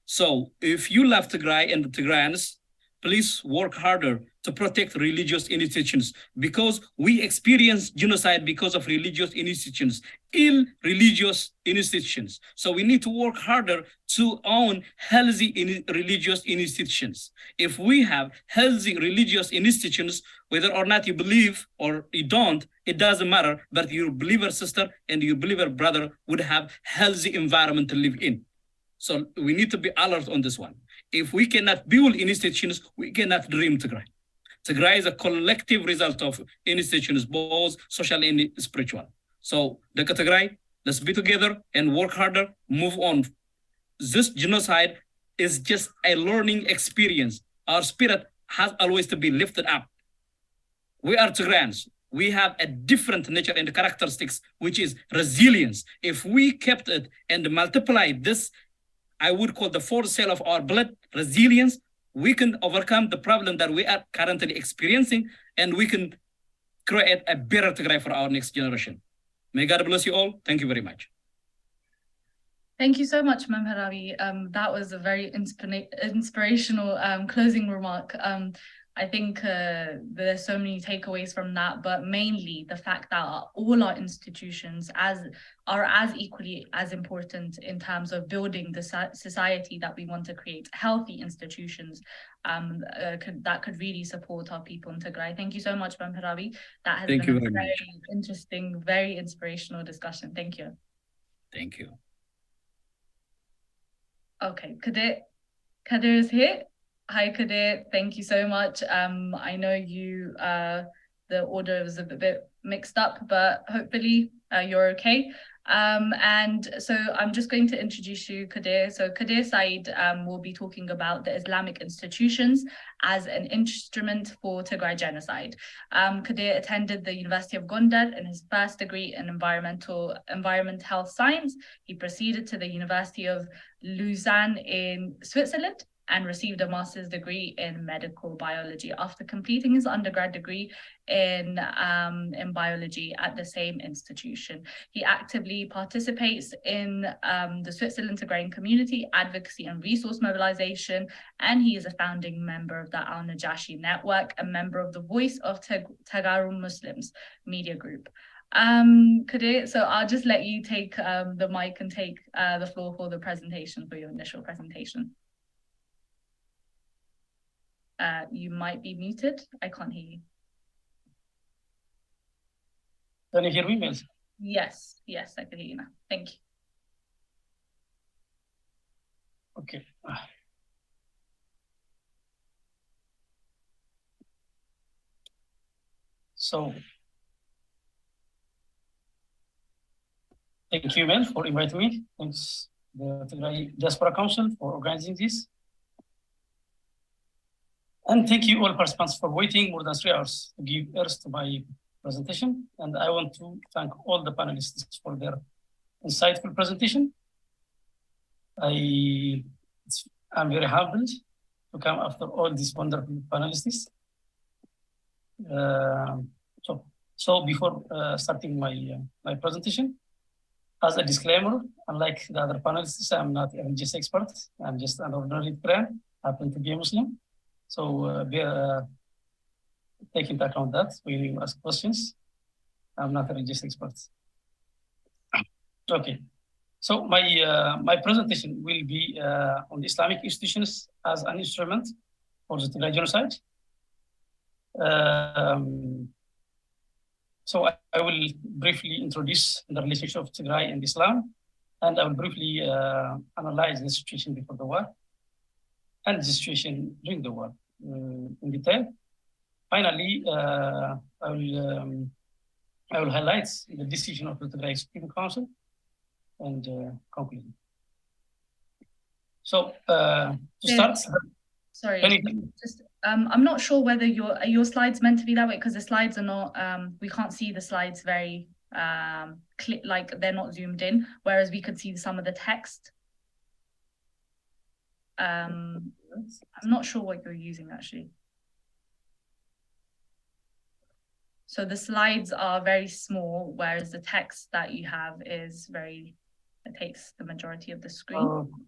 So if you love Tigray and the Tigrayans, please work harder to protect religious institutions, because we experience genocide because of religious institutions, ill religious institutions. So we need to work harder to own healthy religious institutions. If we have healthy religious institutions, whether or not you believe or you don't, it doesn't matter, but your believer sister and your believer brother would have healthy environment to live in. So we need to be alert on this one. If we cannot build institutions, we cannot dream Tigray. Tigray is a collective result of institutions, both social and spiritual. So the Tigray, let's be together and work harder, move on. This genocide is just a learning experience. Our spirit has always to be lifted up. We are Tigrayans. We have a different nature and characteristics, which is resilience. If we kept it and multiplied this, I would call the fourth cell of our blood, resilience, we can overcome the problem that we are currently experiencing, and we can create a better Tigray for our next generation. May God bless you all. Thank you very much. Thank you so much, Mem Harawi. That was a very inspirational closing remark. I think there's so many takeaways from that, but mainly the fact that all our institutions are as equally as important in terms of building the society that we want to create, healthy institutions that could really support our people in Tigray. Thank you so much, Mem Harawi. That has been a very interesting, very inspirational discussion. Thank you. Thank you. Okay, Kadir is here. Hi, Kadir. Thank you so much. I know you, the order was a bit mixed up, but hopefully you're okay. And so I'm just going to introduce you, Kadir. So Kadir Said will be talking about the Islamic institutions as an instrument for Tigray genocide. Kadir attended the University of Gondar in his first degree in environment health science. He proceeded to the University of Lausanne in Switzerland and received a master's degree in medical biology after completing his undergrad degree in biology at the same institution. He actively participates in the Switzerland Tigrayan community, advocacy and resource mobilization, and he is a founding member of the Al-Najashi Network, a member of the Voice of Tagaru Muslims media group. Kadir, so I'll just let you take the mic and take the floor for the presentation, for your initial presentation. You might be muted. I can't hear you. Can you hear me, Mills? Yes, I can hear you now. Thank you. Okay. So, thank you, Mel, for inviting me. Thanks the Tigray Diaspora Council for organizing this. And thank you all participants for waiting more than 3 hours to give ears to my presentation. And I want to thank all the panelists for their insightful presentation. I'm very humbled to come after all these wonderful panelists. So before starting my presentation, as a disclaimer, unlike the other panelists, I'm not a religious expert. I'm just an ordinary Christian, happen to be a Muslim. So take into account that when you ask questions. I'm not a religious expert. Okay, so my presentation will be on Islamic institutions as an instrument for the Tigray genocide. So I will briefly introduce the relationship of Tigray and Islam, and I will briefly analyze the situation before the war and the situation during the war in detail. Finally, I will highlight the decision of the Tigray Supreme Council and conclude. So to start, sorry, just I'm not sure whether your slides meant to be that way, because the slides are not we can't see the slides very like they're not zoomed in, whereas we could see some of the text. I'm not sure what you're using actually. So the slides are very small, whereas the text that you have is it takes the majority of the screen.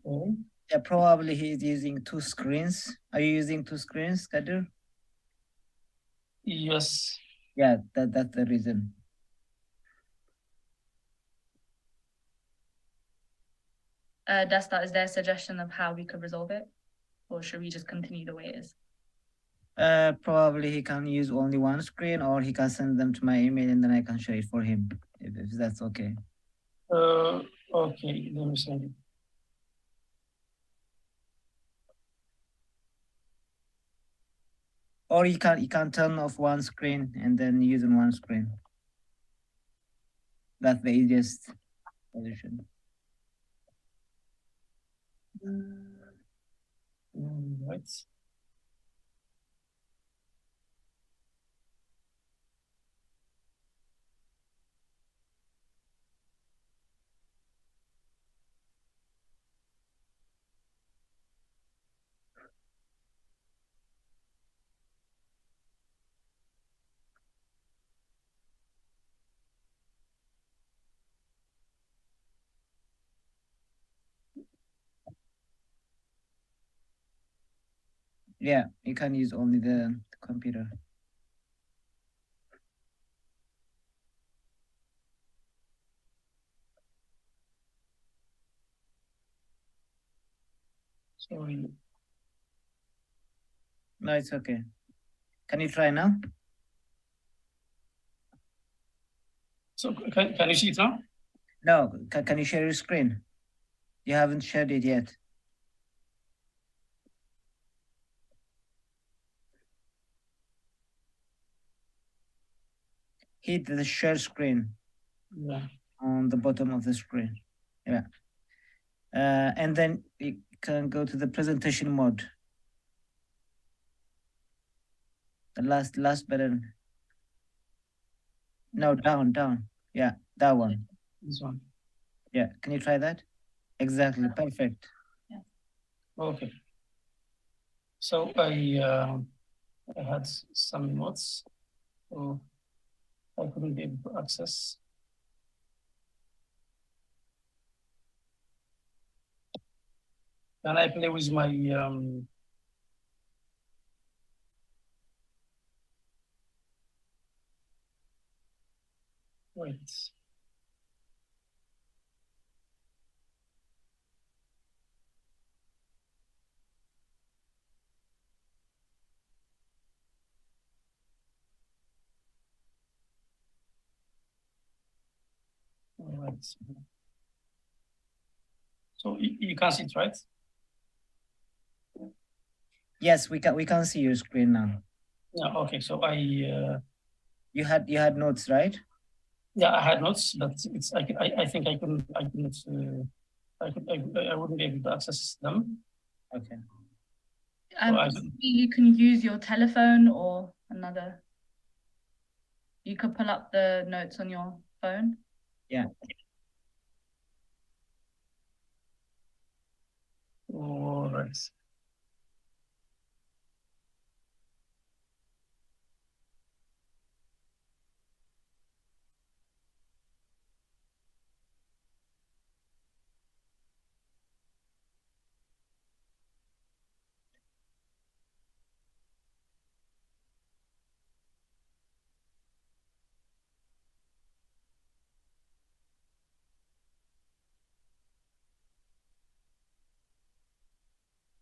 Okay. Yeah, probably he's using two screens. Are you using two screens, Kadir? Yes. Yeah, that's the reason. Dasta, is there a suggestion of how we could resolve it? Or should we just continue the way it is? Probably he can use only one screen, or he can send them to my email and then I can share it for him, if that's okay. Okay, let me send it. Or you can turn off one screen and then use on one screen. That's the easiest solution. Right. Yeah, you can use only the computer. Sorry. No, it's okay. Can you try now? So can you see it now? No, can you share your screen? You haven't shared it yet. Hit the share screen. Yeah. On the bottom of the screen. Yeah. And then you can go to the presentation mode. The last button. No, down. Yeah, that one. This one. Yeah, can you try that? Exactly, perfect. Yeah. Okay. So I had some notes, so I couldn't be able to access. Can I play with my wait. All right. So you can see it, right? Yes, we can see your screen now. Yeah. Okay. So I. You had notes, right? Yeah, I had notes, but it's I think I wouldn't be able to access them. Okay. You can use your telephone or another. You could pull up the notes on your phone. Yeah. All right.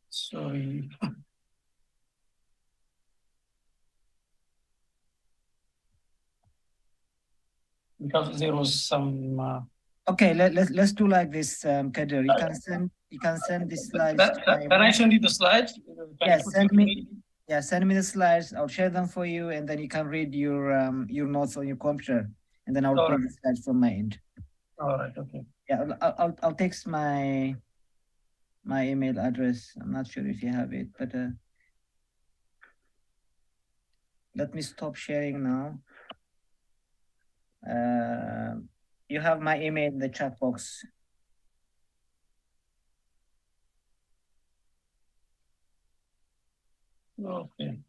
Sorry. Because there was some. Okay, let's do like this, Kadir. You can send the slides. Can I send you the slides? Yes, send me. Yeah, send me the slides. I'll share them for you, and then you can read your notes on your computer, and then I'll put the slides from my end. All right. Okay. Yeah, I'll text my email address. I'm not sure if you have it, but let me stop sharing now. You have my email in the chat box. Okay.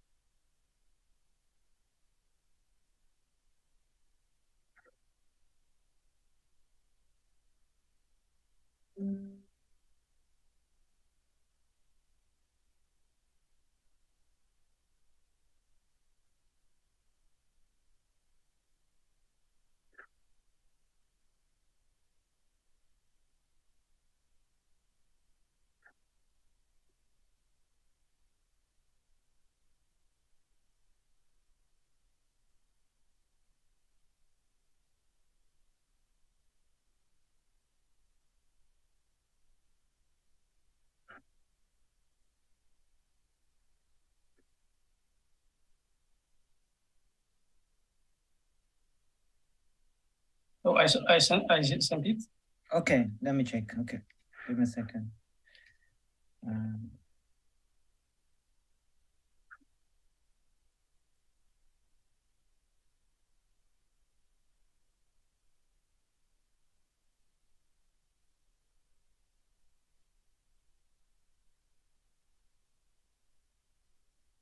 So I sent it. Okay, let me check. Okay, give me a second.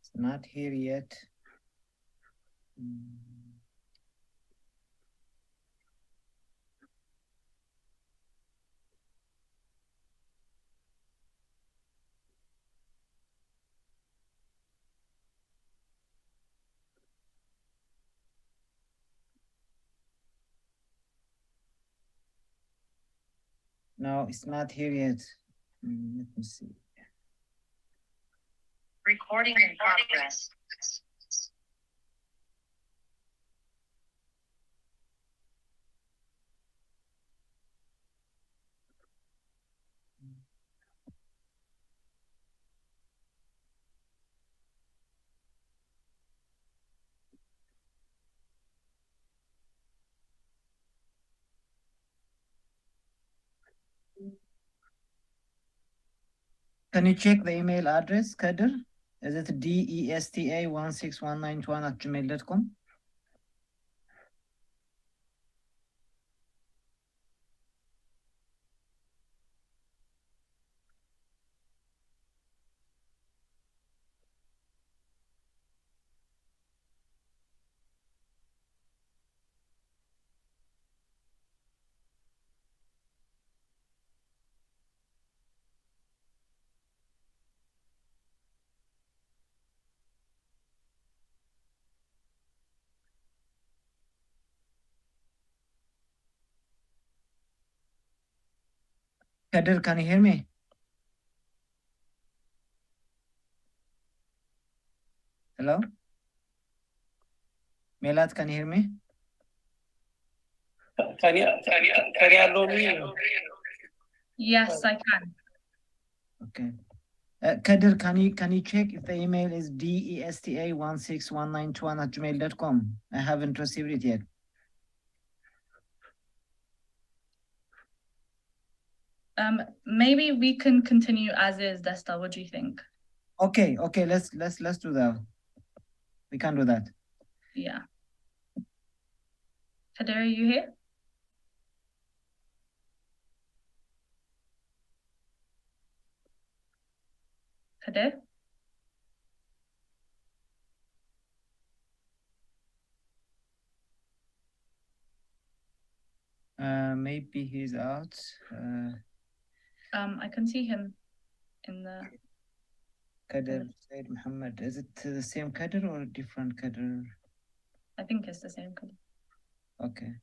It's not here yet. No, it's not here yet. Let me see. Recording in progress. Can you check the email address, Kader? Is it desta16191@gmail.com? Kader, can you hear me? Hello? Melat, can you hear me? Can you allow me? Yes, I can. Okay. Kader, can you check if the email is desta16191@gmail.com? I haven't received it yet. Maybe we can continue as is, Desta. What do you think? Okay, let's do that. We can do that. Yeah. Kader, are you here? Kader? Maybe he's out. I can see him in the... Kader Said Muhammad. Is it the same Kader or a different Kader? I think it's the same Kader. Okay.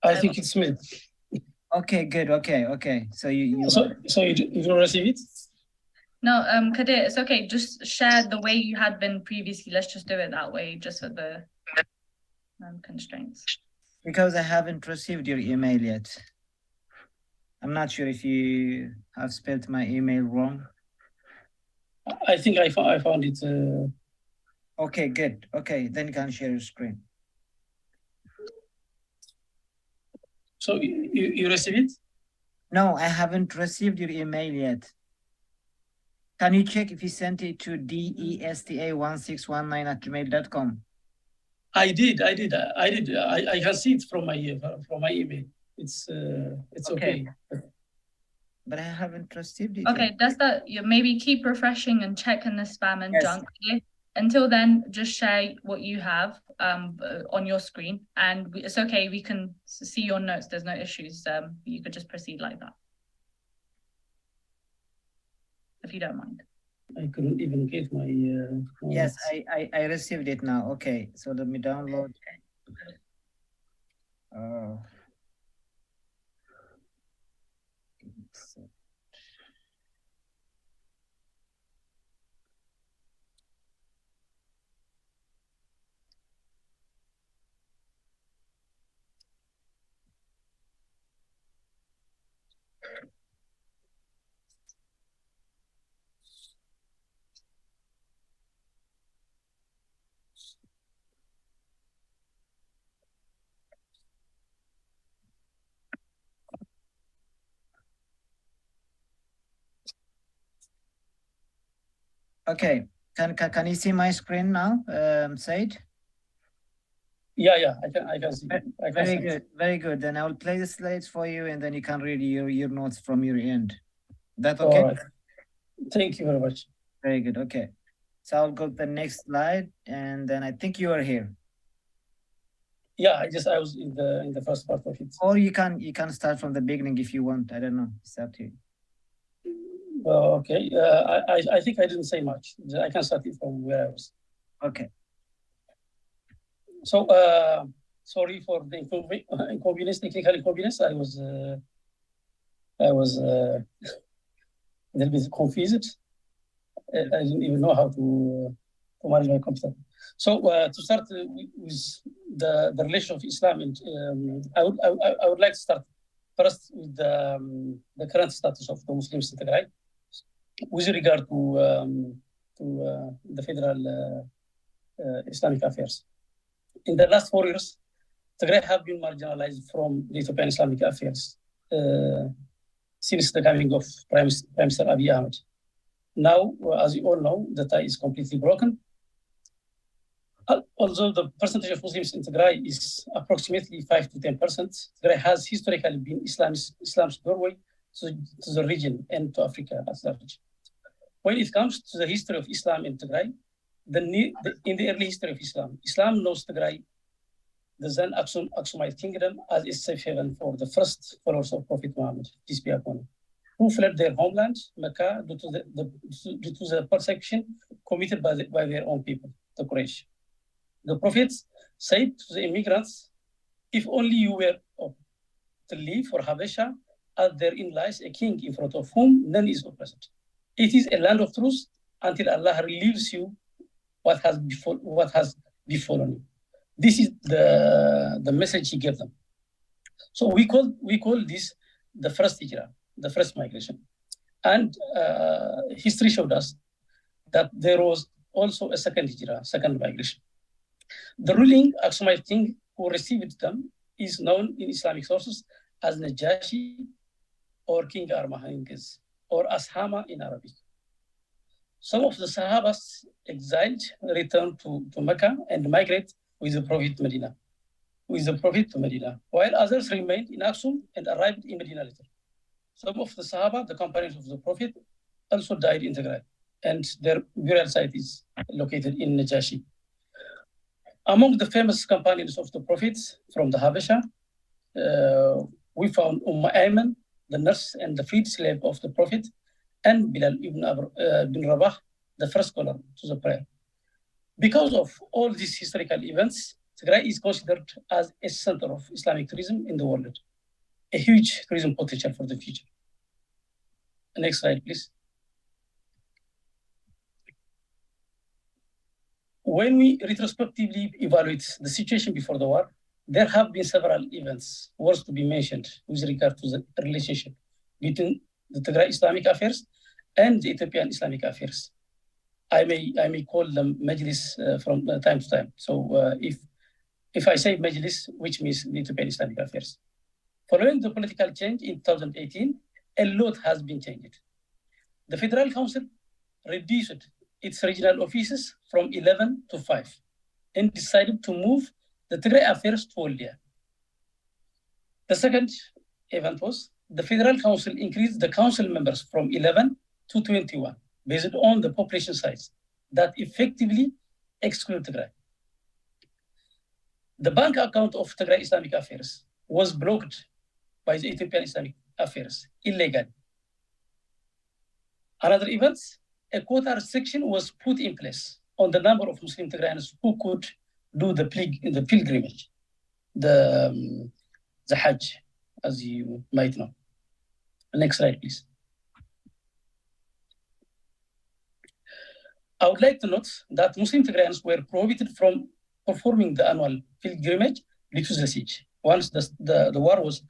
I think it's me. Okay, good. Okay. So you So you don't receive it? No, Kader, it's okay. Just share the way you had been previously. Let's just do it that way, just for the constraints. Because I haven't received your email yet. I'm not sure if you have spelled my email wrong. I think I found it. Okay, good. Okay, then you can share your screen. So you received it? No, I haven't received your email yet. Can you check if you sent it to desta1619@gmail.com? I did. I can see it from my email. It's okay. But I haven't received it. Okay, that's that. You maybe keep refreshing and checking the spam and junk. Okay? Until then, just share what you have on your screen, and it's okay. We can see your notes. There's no issues. You could just proceed like that, if you don't mind. I couldn't even get my. Yes, I received it now. Okay, so let me download. Okay, can you see my screen now, Said? Yeah, I can see. Very good, very good. Then I will play the slides for you, and then you can read your notes from your end. That okay? All right. Thank you very much. Very good. Okay, so I'll go to the next slide, and then I think you are here. Yeah, I was in the first part of it. Or you can start from the beginning if you want. I don't know. It's up to you. Okay. I think I didn't say much. I can start it from where I was. Okay. So sorry for the inconvenience, technical inconvenience. I was a little bit confused. I didn't even know how to manage my computer. So to start with the relation of Islam, and I would like to start first with the current status of the Muslims in Tigray with regard to the federal Islamic affairs. In the last 4 years, Tigray have been marginalized from the Ethiopian Islamic affairs since the coming of Prime Minister Abiy Ahmed. Now, as you all know, the tie is completely broken. Although the percentage of Muslims in Tigray is approximately 5 to 10%, Tigray has historically been Islam's doorway to the region and to Africa at large. When it comes to the history of Islam in Tigray, in the early history of Islam knows Tigray, the then Aksumite kingdom, as a safe haven for the first followers of Prophet Muhammad, peace be upon him, who fled their homeland, Mecca, due to the persecution committed by their own people, the Quraysh. The prophets said to the immigrants, if only you were to leave for Habesha, as therein lies a king in front of whom none is oppressed. It is a land of truth until Allah relieves you what has befallen you. This is the message he gave them. So we call this the first hijrah, the first migration. And history showed us that there was also a second hijrah, second migration. The ruling Aksumite king who received them is known in Islamic sources as Najashi or King Armahangiz or Ashama in Arabic. Some of the Sahabas exiled returned to Mecca and migrated with the Prophet to Medina, while others remained in Aksum and arrived in Medina later. Some of the Sahaba, the companions of the Prophet, also died in Tigray, and their burial site is located in Najashi. Among the famous companions of the prophets from the Habesha, we found Ayman, the nurse and the freed slave of the Prophet, and Bilal ibn Rabah, the first scholar to the prayer. Because of all these historical events, Tigray is considered as a center of Islamic tourism in the world, a huge tourism potential for the future. Next slide, please. When we retrospectively evaluate the situation before the war, there have been several events worth to be mentioned with regard to the relationship between the Tigray Islamic affairs and the Ethiopian Islamic affairs. I may call them Majlis from time to time. So if I say Majlis, which means the Ethiopian Islamic affairs. Following the political change in 2018, a lot has been changed. The Federal Council reduced its regional offices from 11 to 5 and decided to move the Tigray affairs to Waldia. The second event was the Federal Council increased the council members from 11 to 21 based on the population size that effectively exclude Tigray. The bank account of Tigray Islamic Affairs was blocked by the Ethiopian Islamic Affairs illegally. Another event, a quota restriction was put in place on the number of Muslim Tigrayans who could do the pilgrimage, the Hajj, as you might know. Next slide, please. I would like to note that Muslim Tigrayans were prohibited from performing the annual pilgrimage due to the siege. Once the war was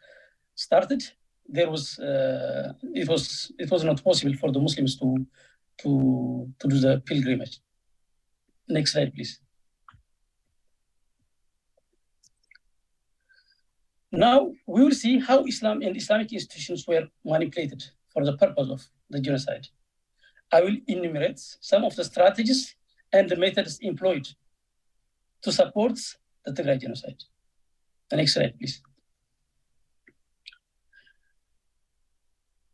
started, it was not possible for the Muslims to do the pilgrimage. Next slide, please. Now we will see how Islam and Islamic institutions were manipulated for the purpose of the genocide. I will enumerate some of the strategies and the methods employed to support the Tigray genocide. The next slide, please.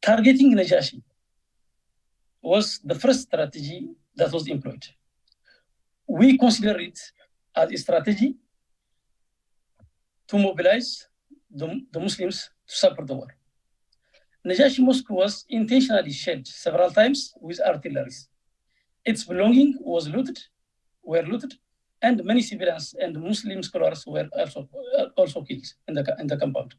Targeting Najashi was the first strategy that was employed. We consider it as a strategy to mobilize the Muslims to support the war. Najashi Mosque was intentionally shelled several times with artillery. Its belongings were looted, and many civilians and Muslim scholars were also killed in the compound.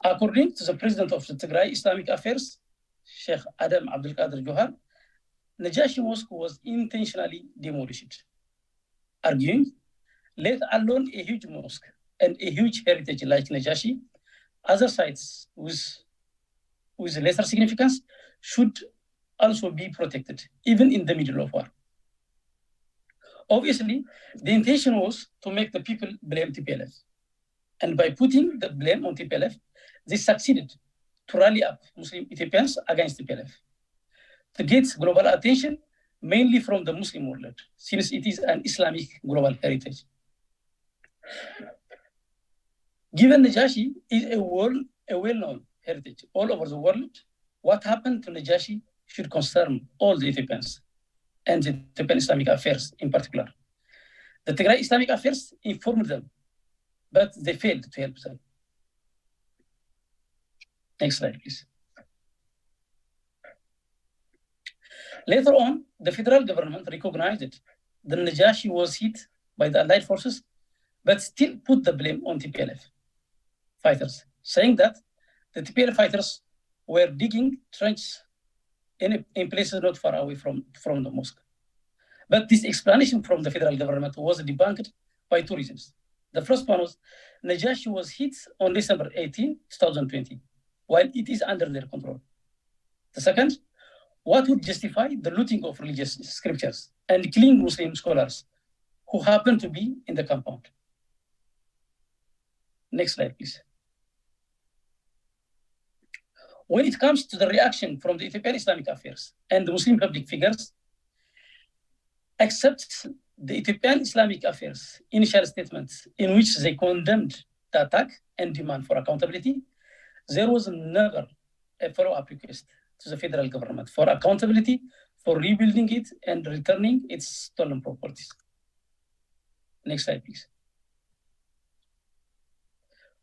According to the president of the Tigray Islamic Affairs, Sheikh Adam Abdul Qadir Johar, Najashi Mosque was intentionally demolished, arguing, let alone a huge mosque and a huge heritage like Najashi, other sites with lesser significance should also be protected, even in the middle of war. Obviously, the intention was to make the people blame TPLF. And by putting the blame on TPLF, they succeeded to rally up Muslim Ethiopians against TPLF, to get global attention, mainly from the Muslim world, since it is an Islamic global heritage. Given Najashi is a well-known heritage all over the world, what happened to Najashi should concern all the Ethiopians, and the Ethiopian Islamic Affairs in particular. The Tigray Islamic Affairs informed them, but they failed to help them. Next slide, please. Later on, the federal government recognized that Najashi was hit by the Allied forces, but still put the blame on TPLF fighters, saying that the TPLF fighters were digging trenches in places not far away from the mosque. But this explanation from the federal government was debunked by two reasons. The first one was Najashi was hit on December 18, 2020, while it is under their control. The second, what would justify the looting of religious scriptures and killing Muslim scholars who happen to be in the compound? Next slide, please. When it comes to the reaction from the Ethiopian Islamic Affairs and the Muslim public figures, except the Ethiopian Islamic Affairs initial statements in which they condemned the attack and demand for accountability, there was never a follow-up request to the federal government for accountability for rebuilding it and returning its stolen properties. Next slide, please.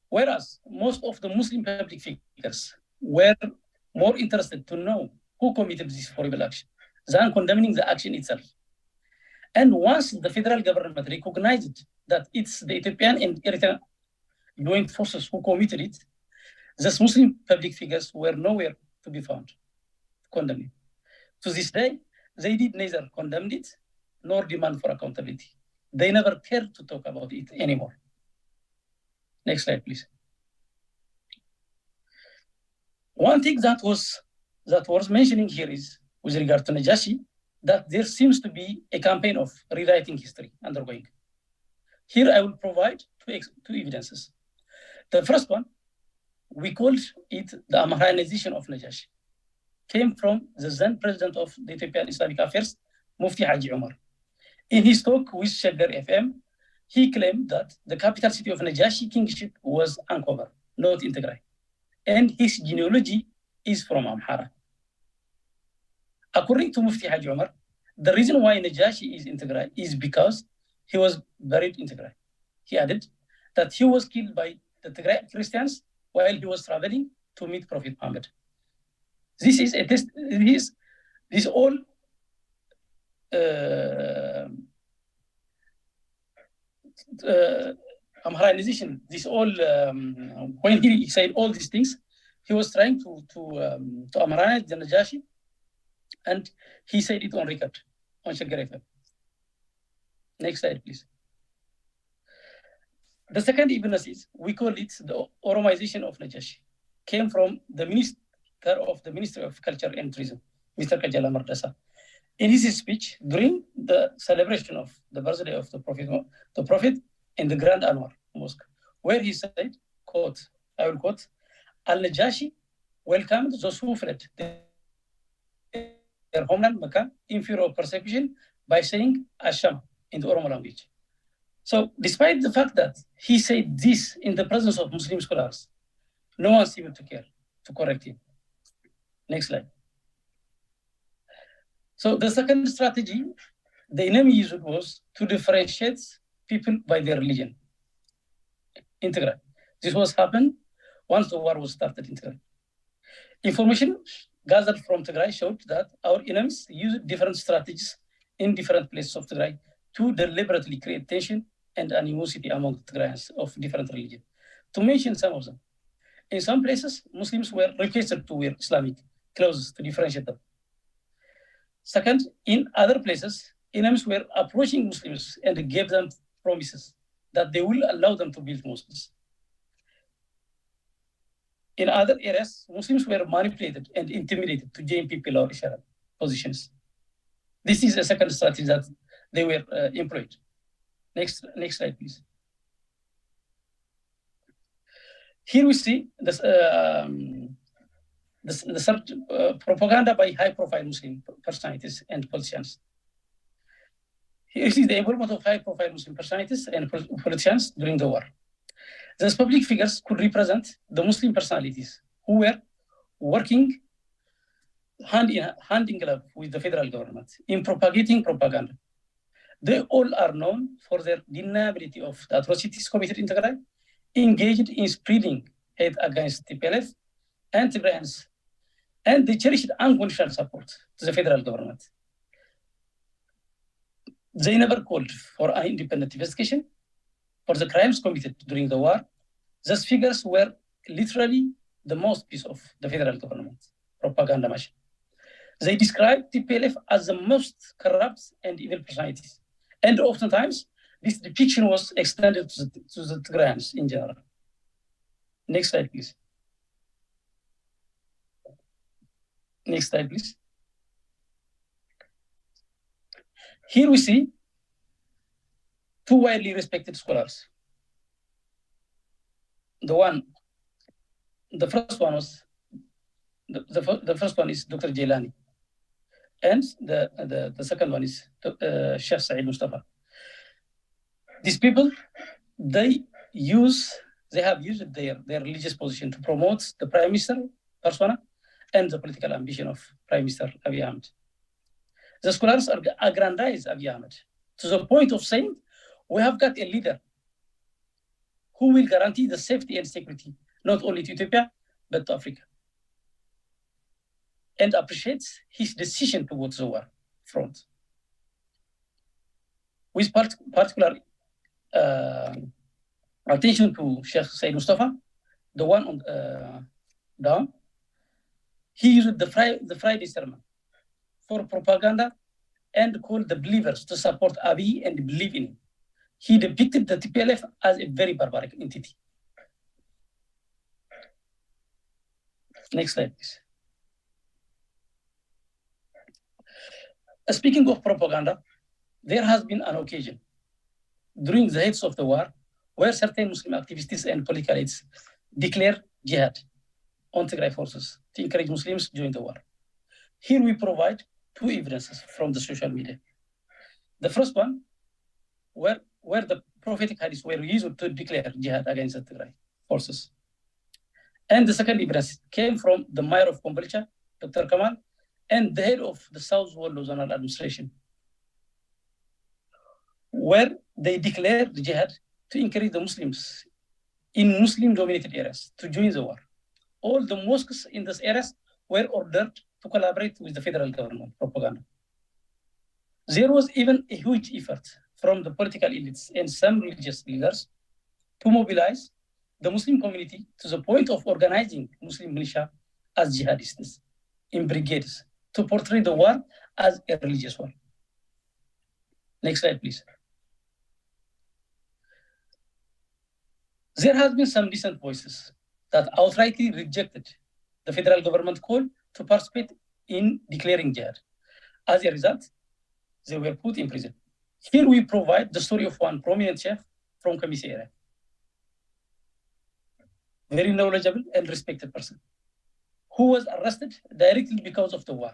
Whereas most of the Muslim public figures were more interested to know who committed this horrible action than condemning the action itself. And once the federal government recognized that it's the Ethiopian and Eritrean joint forces who committed it, these Muslim public figures were nowhere to be found to condemn it. To this day, they did neither condemn it nor demand for accountability. They never cared to talk about it anymore. Next slide, please. One thing that was mentioning here is, with regard to Najashi, that there seems to be a campaign of rewriting history undergoing. Here I will provide two evidences. The first one, we called it the Amharanization of Najashi. Came from the then president of the Ethiopian Islamic Affairs, Mufti Haji Umar. In his talk with Shaggar FM, he claimed that the capital city of Najashi kingship was Ankober, not in Tigray. And his genealogy is from Amhara. According to Mufti Haji Umar, the reason why Najashi is in Tigray is because he was buried in Tigray. He added that he was killed by the Tigray Christians while he was traveling to meet Prophet Muhammad. This is a test. This all Amharanization. This all when he said all these things, he was trying to Amharanize the Najashi, and he said it on record on Shaggar FM. Next slide, please. The second evidence is, we call it the Oromization of Najashi. Came from the Minister of the Ministry of Culture and Tourism, Mr. Kajala Mardasa. In his speech during the celebration of the birthday of the Prophet in the Grand Anwar Mosque, where he said, quote, I will quote, Al-Najashi welcomed those who fled their homeland Mecca in fear of persecution by saying Asham in the Oromo language. So despite the fact that he said this in the presence of Muslim scholars, no one seemed to care to correct him. Next slide. So the second strategy the enemy used was to differentiate people by their religion in Tigray. This was happened once the war was started in Tigray. Information gathered from Tigray showed that our enemies used different strategies in different places of Tigray to deliberately create tension and animosity among Tigrayans of different religions. To mention some of them, in some places, Muslims were requested to wear Islamic clothes to differentiate them. Second, in other places, enemies were approaching Muslims and gave them promises that they will allow them to build mosques. In other areas, Muslims were manipulated and intimidated to join people or Sharia positions. This is a second strategy that they were employed. Next slide, please. Here we see this, propaganda by high-profile Muslim personalities and politicians. Here is the involvement of high-profile Muslim personalities and politicians during the war. These public figures could represent the Muslim personalities who were working hand in glove with the federal government in propagating propaganda. They all are known for their deniability of the atrocities committed in Tigray, engaged in spreading hate against TPLF and Tigrayans, and they cherished unconditional support to the federal government. They never called for an independent investigation for the crimes committed during the war. These figures were literally the mouthpiece of the federal government propaganda machine. They described TPLF as the most corrupt and evil personalities. And oftentimes, this depiction was extended to the Tigrayans in general. Next slide, please. Next slide, please. Here we see two widely respected scholars. The first one is Dr. Jailani, and the second one is Sheikh Saeed Mustafa. These people, they have used their religious position to promote the Prime Minister persona and the political ambition of Prime Minister Abiy Ahmed. The scholars aggrandize Abiy Ahmed to the point of saying, we have got a leader who will guarantee the safety and security, not only to Ethiopia, but to Africa, and appreciates his decision towards the war front. With particular attention to Sheikh Saeed Mustafa, the one on down, he used the Friday sermon for propaganda and called the believers to support Abiy and believe in him. He depicted the TPLF as a very barbaric entity. Next slide, please. Speaking of propaganda, there has been an occasion during the heights of the war where certain Muslim activists and political elites declared jihad on Tigray forces to encourage Muslims to join the war. Here we provide two evidences from the social media. The first one, where the prophetic hadiths were used to declare jihad against the Tigray forces. And the second evidence came from the mayor of Kombolcha, Dr. Kamal, and the head of the South Wallo Zonal Administration, where they declared the jihad to encourage the Muslims in Muslim-dominated areas to join the war. All the mosques in these areas were ordered to collaborate with the federal government propaganda. There was even a huge effort from the political elites and some religious leaders to mobilize the Muslim community to the point of organizing Muslim militia as jihadists in brigades to portray the war as a religious war. Next slide, please. There has been some recent voices that outrightly rejected the federal government call to participate in declaring jihad. As a result, they were put in prison. Here we provide the story of one prominent chef from Kamise area. Very knowledgeable and respected person, who was arrested directly because of the war.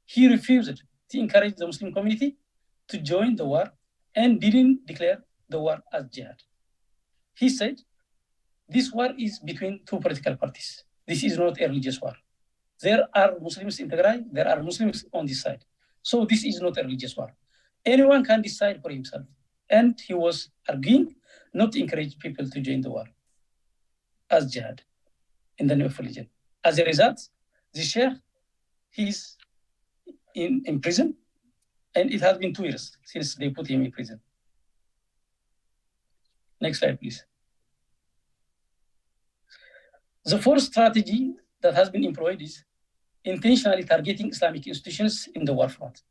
He refused to encourage the Muslim community to join the war and didn't declare the war as jihad. He said, this war is between two political parties. This is not a religious war. There are Muslims in Tigray, there are Muslims on this side. So this is not a religious war. Anyone can decide for himself. And he was arguing not to encourage people to join the war as jihad in the name of religion. As a result, the sheikh, he's in prison, and it has been 2 years since they put him in prison. Next slide, please. The fourth strategy that has been employed is intentionally targeting Islamic institutions in the war front.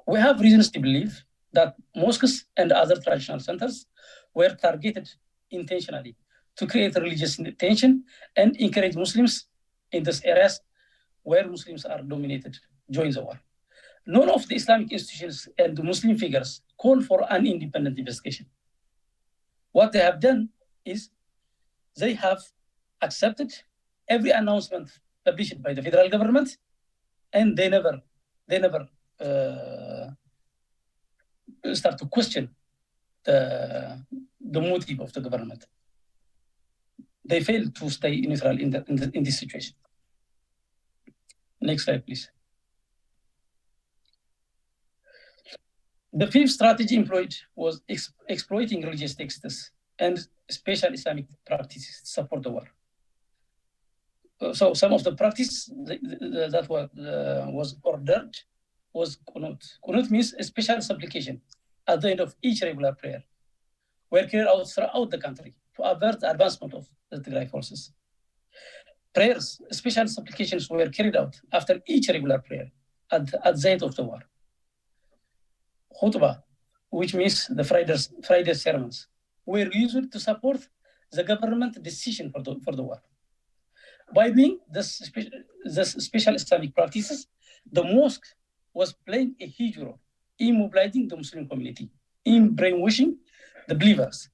We have reasons to believe that mosques and other traditional centers were targeted intentionally to create religious tension and encourage Muslims in these areas where Muslims are dominated join the war. None of the Islamic institutions and the Muslim figures call for an independent investigation. What they have done is they have accepted every announcement published by the federal government, and they never start to question the motive of the government. They fail to stay neutral in this situation. Next slide, please. The fifth strategy employed was exploiting religious texts and special Islamic practices to support the war. So some of the practice that was ordered was qunut. Qunut means a special supplication at the end of each regular prayer, were carried out throughout the country to avert the advancement of the Tigray forces. Prayers, special supplications were carried out after each regular prayer at the end of the war. Khutbah, which means the Friday sermons, were used to support the government decision for the war. By doing this special Islamic practices, the mosque was playing a huge role in mobilizing the Muslim community, in brainwashing the believers.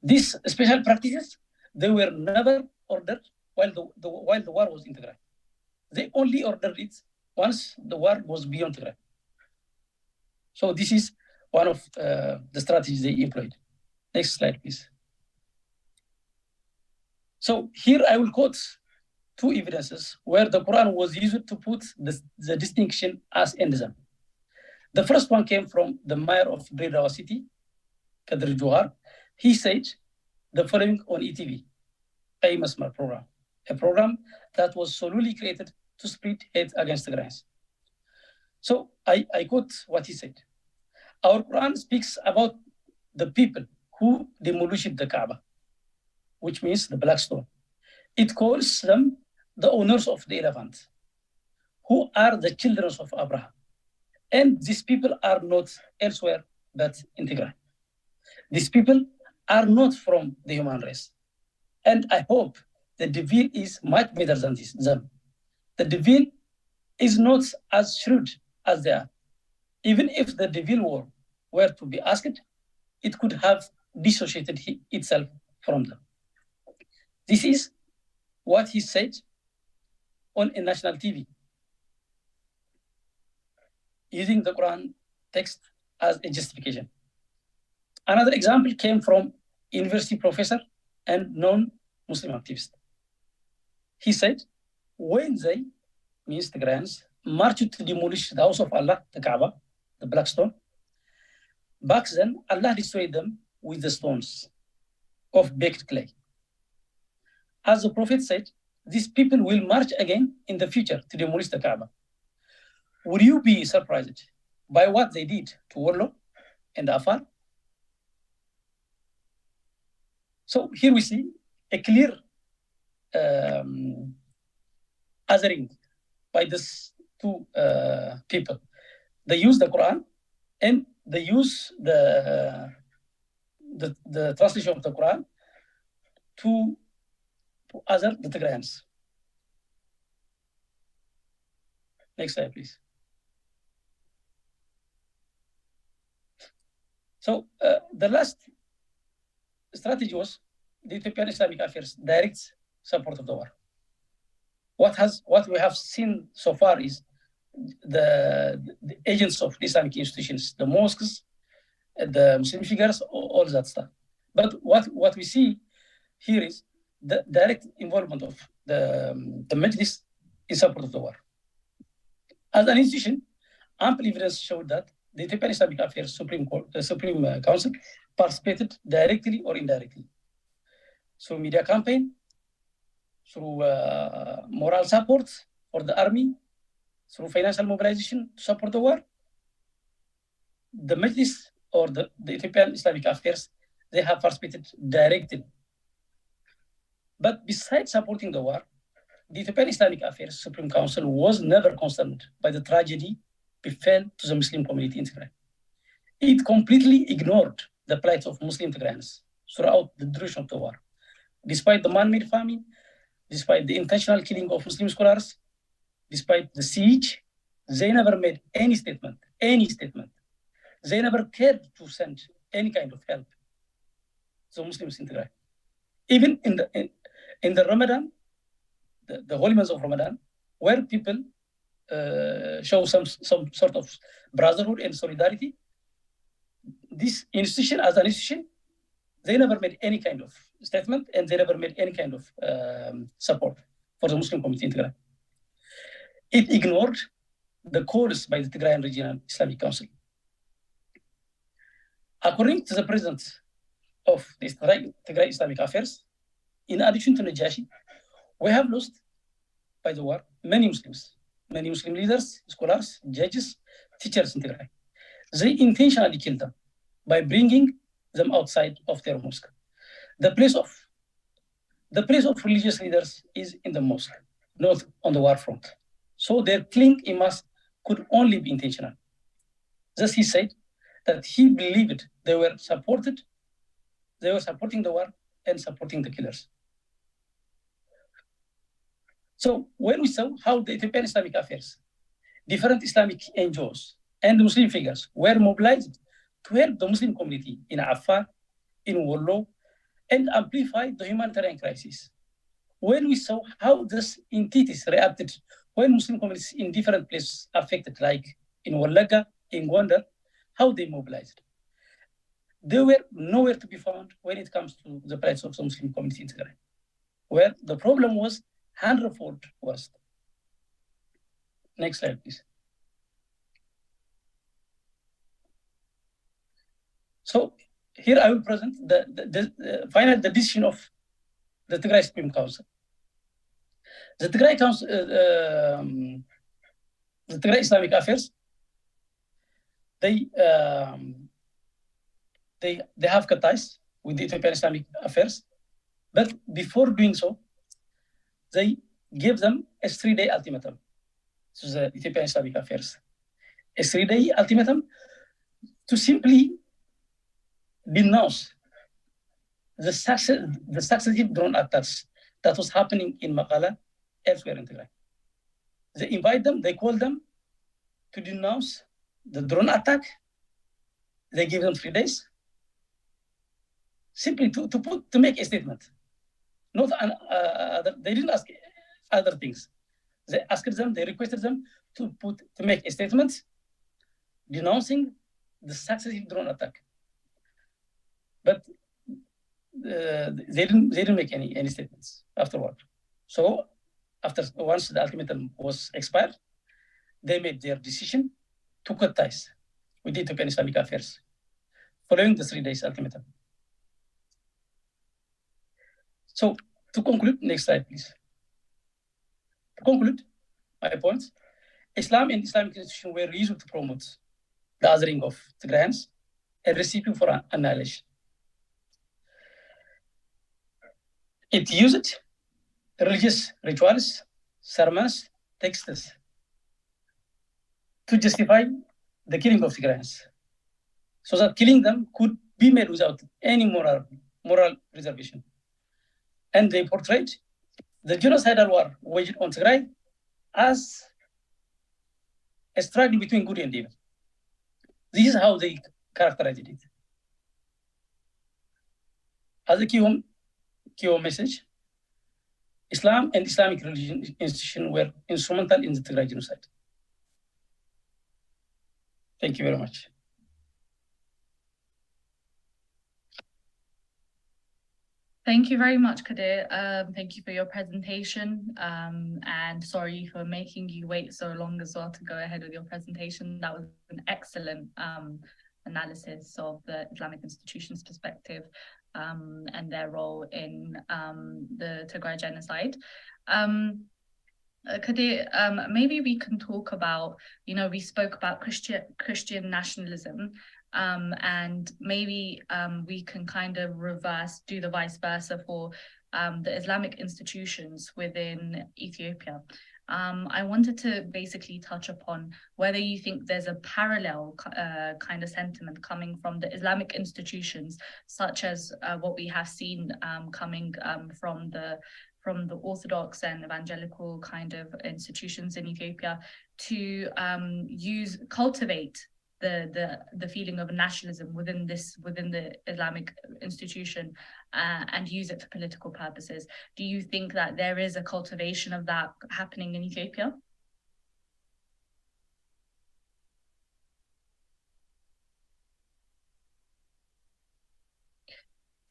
These special practices, they were never ordered while the war was in Tigray. They only ordered it once the war was beyond Tigray. So this is one of the strategies they employed. Next slide, please. So here I will quote two evidences where the Quran was used to put the distinction as endism. The first one came from the mayor of Bredawa city, Kadir Johar. He said the following on ETV, famous program, a program that was solely created to spread hate against the Tigrays. So I quote what he said. Our Quran speaks about the people who demolished the Kaaba, which means the black stone. It calls them the owners of the elephant, who are the children of Abraham. And these people are not elsewhere but in Tigray. These people are not from the human race. And I hope the devil is much better than them. The devil is not as shrewd as they are. Even if the devil were to be asked, it could have dissociated itself from them. This is what he said on a national TV, using the Quran text as a justification. Another example came from university professor and non-Muslim activist. He said, when they, means Tigrayans, marched to demolish the house of Allah, the Kaaba, the black stone, back then Allah destroyed them with the stones of baked clay. As the Prophet said, these people will march again in the future to demolish the Kaaba. Would you be surprised by what they did to Warlo and Afar? So here we see a clear othering by these two people. They use the Quran and they use the translation of the Quran to other the Tigrayans. Next slide, please. So the last strategy was the Ethiopian Islamic Affairs direct support of the war. What we have seen so far is the agents of the Islamic institutions, the mosques, the Muslim figures, all that stuff. But what we see here is the direct involvement of the Majlis in support of the war. As an institution, ample evidence showed that the Ethiopian Islamic Affairs Supreme Council participated directly or indirectly through media campaign, through moral support for the army, through financial mobilization to support the war. The Majlis or the Ethiopian Islamic Affairs, they have participated directly. But besides supporting the war, the Ethiopian Islamic Affairs Supreme Council was never concerned by the tragedy befell to the Muslim community in Tigray. It completely ignored the plight of Muslim Tigrayans throughout the duration of the war. Despite the man-made famine, despite the intentional killing of Muslim scholars, despite the siege, they never made any statement. They never cared to send any kind of help to the Muslims in Tigray. Even in the Ramadan, the holy months of Ramadan, where people show some sort of brotherhood and solidarity, this institution, as an institution, they never made any kind of statement and they never made any kind of support for the Muslim community in Tigray. It ignored the calls by the Tigrayan Regional Islamic Council. According to the president of the Tigray Islamic Affairs, in addition to Najashi, we have lost by the war many Muslim leaders, scholars, judges, teachers in Tigray. They intentionally killed them by bringing them outside of their mosque. The place of religious leaders is in the mosque, not on the war front. So their killing in mass could only be intentional. Thus he said that he believed they were supporting the war and supporting the killers. So when we saw how the Ethiopian Islamic Affairs, different Islamic NGOs and Muslim figures were mobilized to help the Muslim community in Afar, in Wollo, and amplify the humanitarian crisis. When we saw how these entities reacted when Muslim communities in different places affected, like in Wallaga, in Gondar, how they mobilized. They were nowhere to be found when it comes to the plight of the Muslim community in Tigray, where the problem was 100-fold worse. Next slide, please. So here I will present the decision of the Tigray Supreme Council. The Tigray Council, the Tigray Islamic Affairs, they have cut ties with the Ethiopian Islamic Affairs, but before doing so, they gave them a 3-day ultimatum to the Ethiopian Islamic Affairs. A 3-day ultimatum to simply denounce the successive drone attacks that was happening in Maqala, elsewhere in Tigray. They called them to denounce the drone attack. They gave them 3 days. simply to make a statement. Not they didn't ask other things. They asked them, they requested them to make a statement denouncing the successive drone attack. But they didn't make any statements afterward. So once the ultimatum was expired, they made their decision to cut ties with Ethiopian Islamic Affairs following the 3 days ultimatum. So to conclude, next slide, please. To conclude my points, Islam and Islamic institutions were used to promote the othering of Tigrayans, a recipe for annihilation. It used religious rituals, sermons, texts to justify the killing of Tigrayans, so that killing them could be made without any moral reservation. And they portrayed the genocidal war waged on Tigray as a struggle between good and evil. This is how they characterized it. As a key home message, Islam and Islamic religion institutions were instrumental in the Tigray genocide. Thank you very much. Thank you very much, Kadir. Thank you for your presentation, and sorry for making you wait so long as well to go ahead with your presentation. That was an excellent analysis of the Islamic institutions' perspective and their role in the Tigray genocide. Kadir, maybe we can talk about, we spoke about Christian nationalism, and maybe we can kind of do the vice versa for the Islamic institutions within Ethiopia. I wanted to basically touch upon whether you think there's a parallel kind of sentiment coming from the Islamic institutions, such as what we have seen coming from the Orthodox and evangelical kind of institutions in Ethiopia, to cultivate the feeling of nationalism within the Islamic institution and use it for political purposes. Do you think that there is a cultivation of that happening in Ethiopia?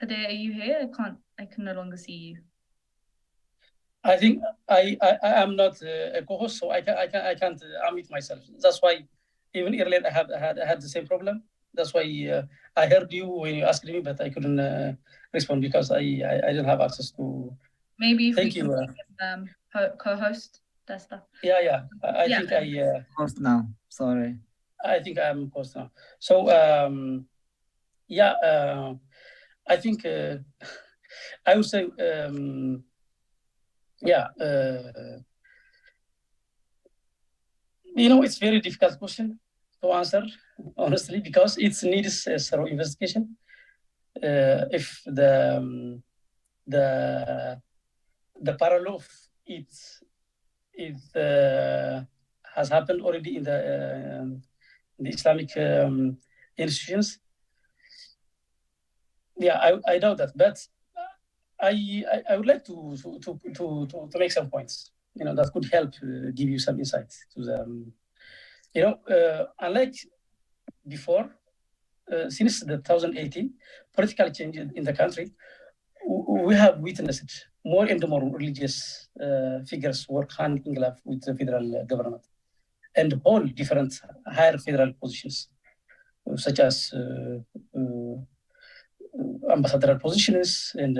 Kadir, are you here? I can no longer see you. I think I am not a co-host, so I can't unmute myself. That's why even earlier I had the same problem. That's why I heard you when you asked me, but I couldn't respond because I didn't have access to. Maybe if thank you. Co-host Desta. Yeah. I think I host now. Sorry. I think I'm host now. So I think I would say it's very difficult question to answer, honestly, because it needs a thorough investigation. If the parallel of it has happened already in the Islamic institutions, I doubt that, but I would like to make some points, that could help give you some insights to the, unlike before, since the 2018 political change in the country, we have witnessed more and more religious figures work hand in glove with the federal government and hold different higher federal positions, such as ambassadorial positions and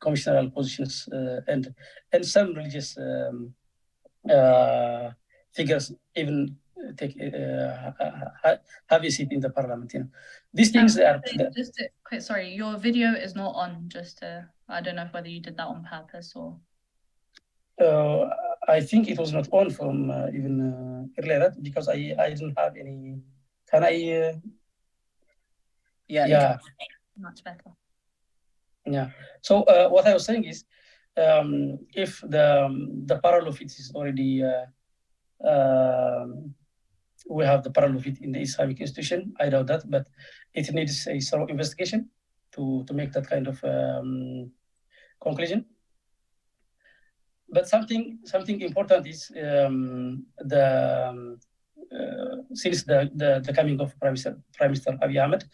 commissionerial positions, and some religious figures even have a seat in the parliament. These things are. Sorry, your video is not on. I don't know whether you did that on purpose or. I think it was not on from even earlier because I didn't have any. Can I? Yeah. Much better. Yeah. So what I was saying is, if the parallel of it is already, we have the parallel of it in the Islamic institution, I doubt that, but it needs a thorough investigation to make that kind of conclusion. But something important is since the coming of Prime Minister Abiy Ahmed,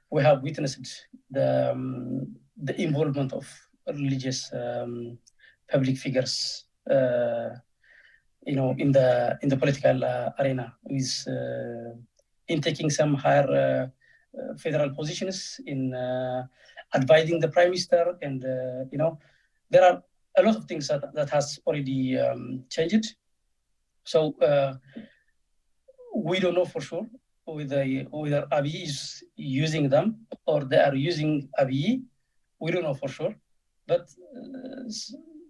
we have witnessed the involvement of religious public figures, in the political arena, with in taking some higher federal positions, in advising the Prime Minister, and there are a lot of things that has already changed. So we don't know for sure whether Abiy is using them or they are using Abiy. We don't know for sure, but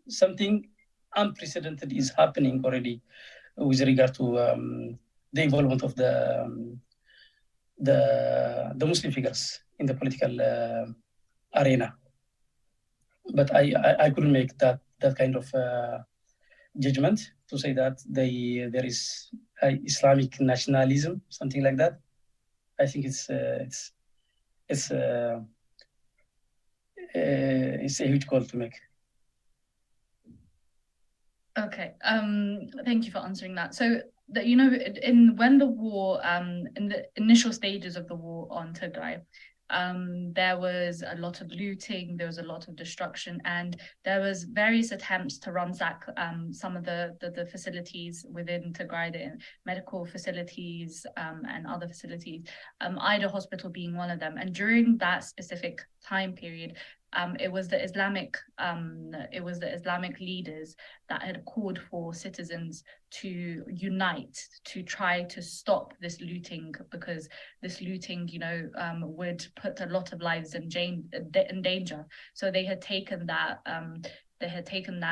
something unprecedented is happening already with regard to the involvement of the Muslim figures in the political arena. But I couldn't make that kind of judgment to say that there is Islamic nationalism, something like that. I think it's a huge call to make. Okay. Thank you for answering that. So when the war, in the initial stages of the war on Tigray, there was a lot of looting, there was a lot of destruction, and there was various attempts to ransack some of the facilities within Tigray, the medical facilities and other facilities, Ida Hospital being one of them. And during that specific time period, it was the Islamic leaders that had called for citizens to unite to try to stop this looting, because this looting, would put a lot of lives in danger. So they had taken that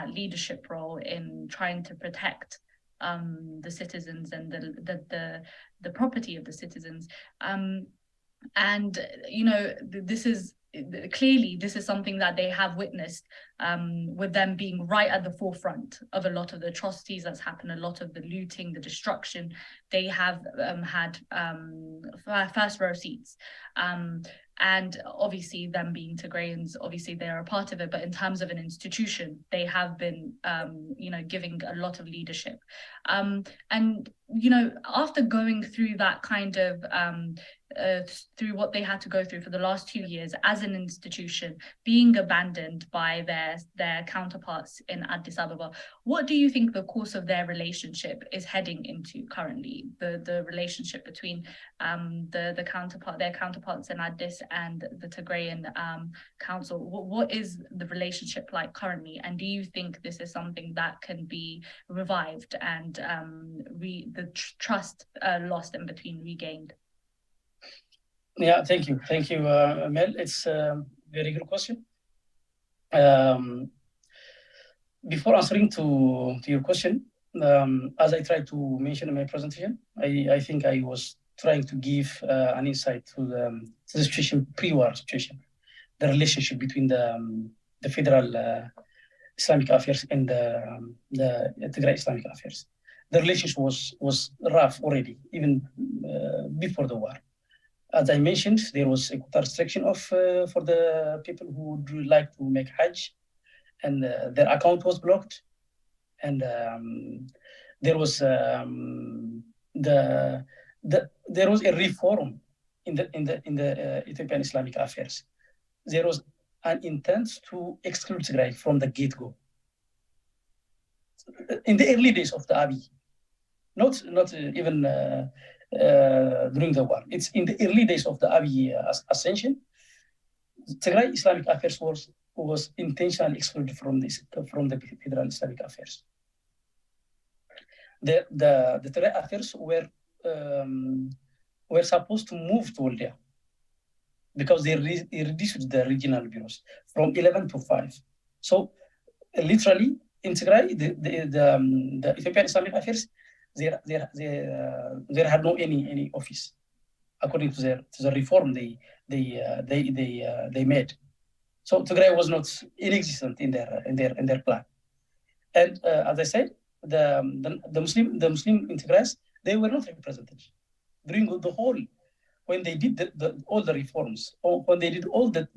leadership role in trying to protect the citizens and the property of the citizens. And this is clearly something that they have witnessed, with them being right at the forefront of a lot of the atrocities that's happened, a lot of the looting, the destruction. They have had first row seats. And obviously them being Tigrayans, obviously they are a part of it, but in terms of an institution, they have been, giving a lot of leadership. And, after going through that kind of, through what they had to go through for the last 2 years as an institution, being abandoned by their counterparts in Addis Ababa, what do you think the course of their relationship is heading into currently? The relationship between their counterparts in Addis and the Tigrayan council. What is the relationship like currently? And do you think this is something that can be revived and the trust lost in between regained? Yeah, thank you, Mel. It's a very good question. Before answering to your question, as I tried to mention in my presentation, I think I was trying to give an insight to the situation, pre-war situation, the relationship between the federal Islamic affairs and the Tigray Islamic affairs. The relationship was rough already, even before the war. As I mentioned, there was a restriction for the people who would like to make Hajj, and their account was blocked. And there was there was a reform in the Ethiopian Islamic affairs. There was an intent to exclude Tigray from the get-go. In the early days of the Abiy, not even during the war. It's in the early days of the Abiy ascension. Tigray Islamic affairs was intentionally excluded from the federal Islamic affairs. The Tigray affairs were supposed to move to Waldea because they reduced the regional bureaus from 11 to 5. So literally in Tigray, the Ethiopian Islamic affairs, there had no any office according to the reform they made. So Tigray was not inexistent in their plan. And as I said, the Muslim in Tigray, they were not represented during the whole when they did all the reforms, or when they did all the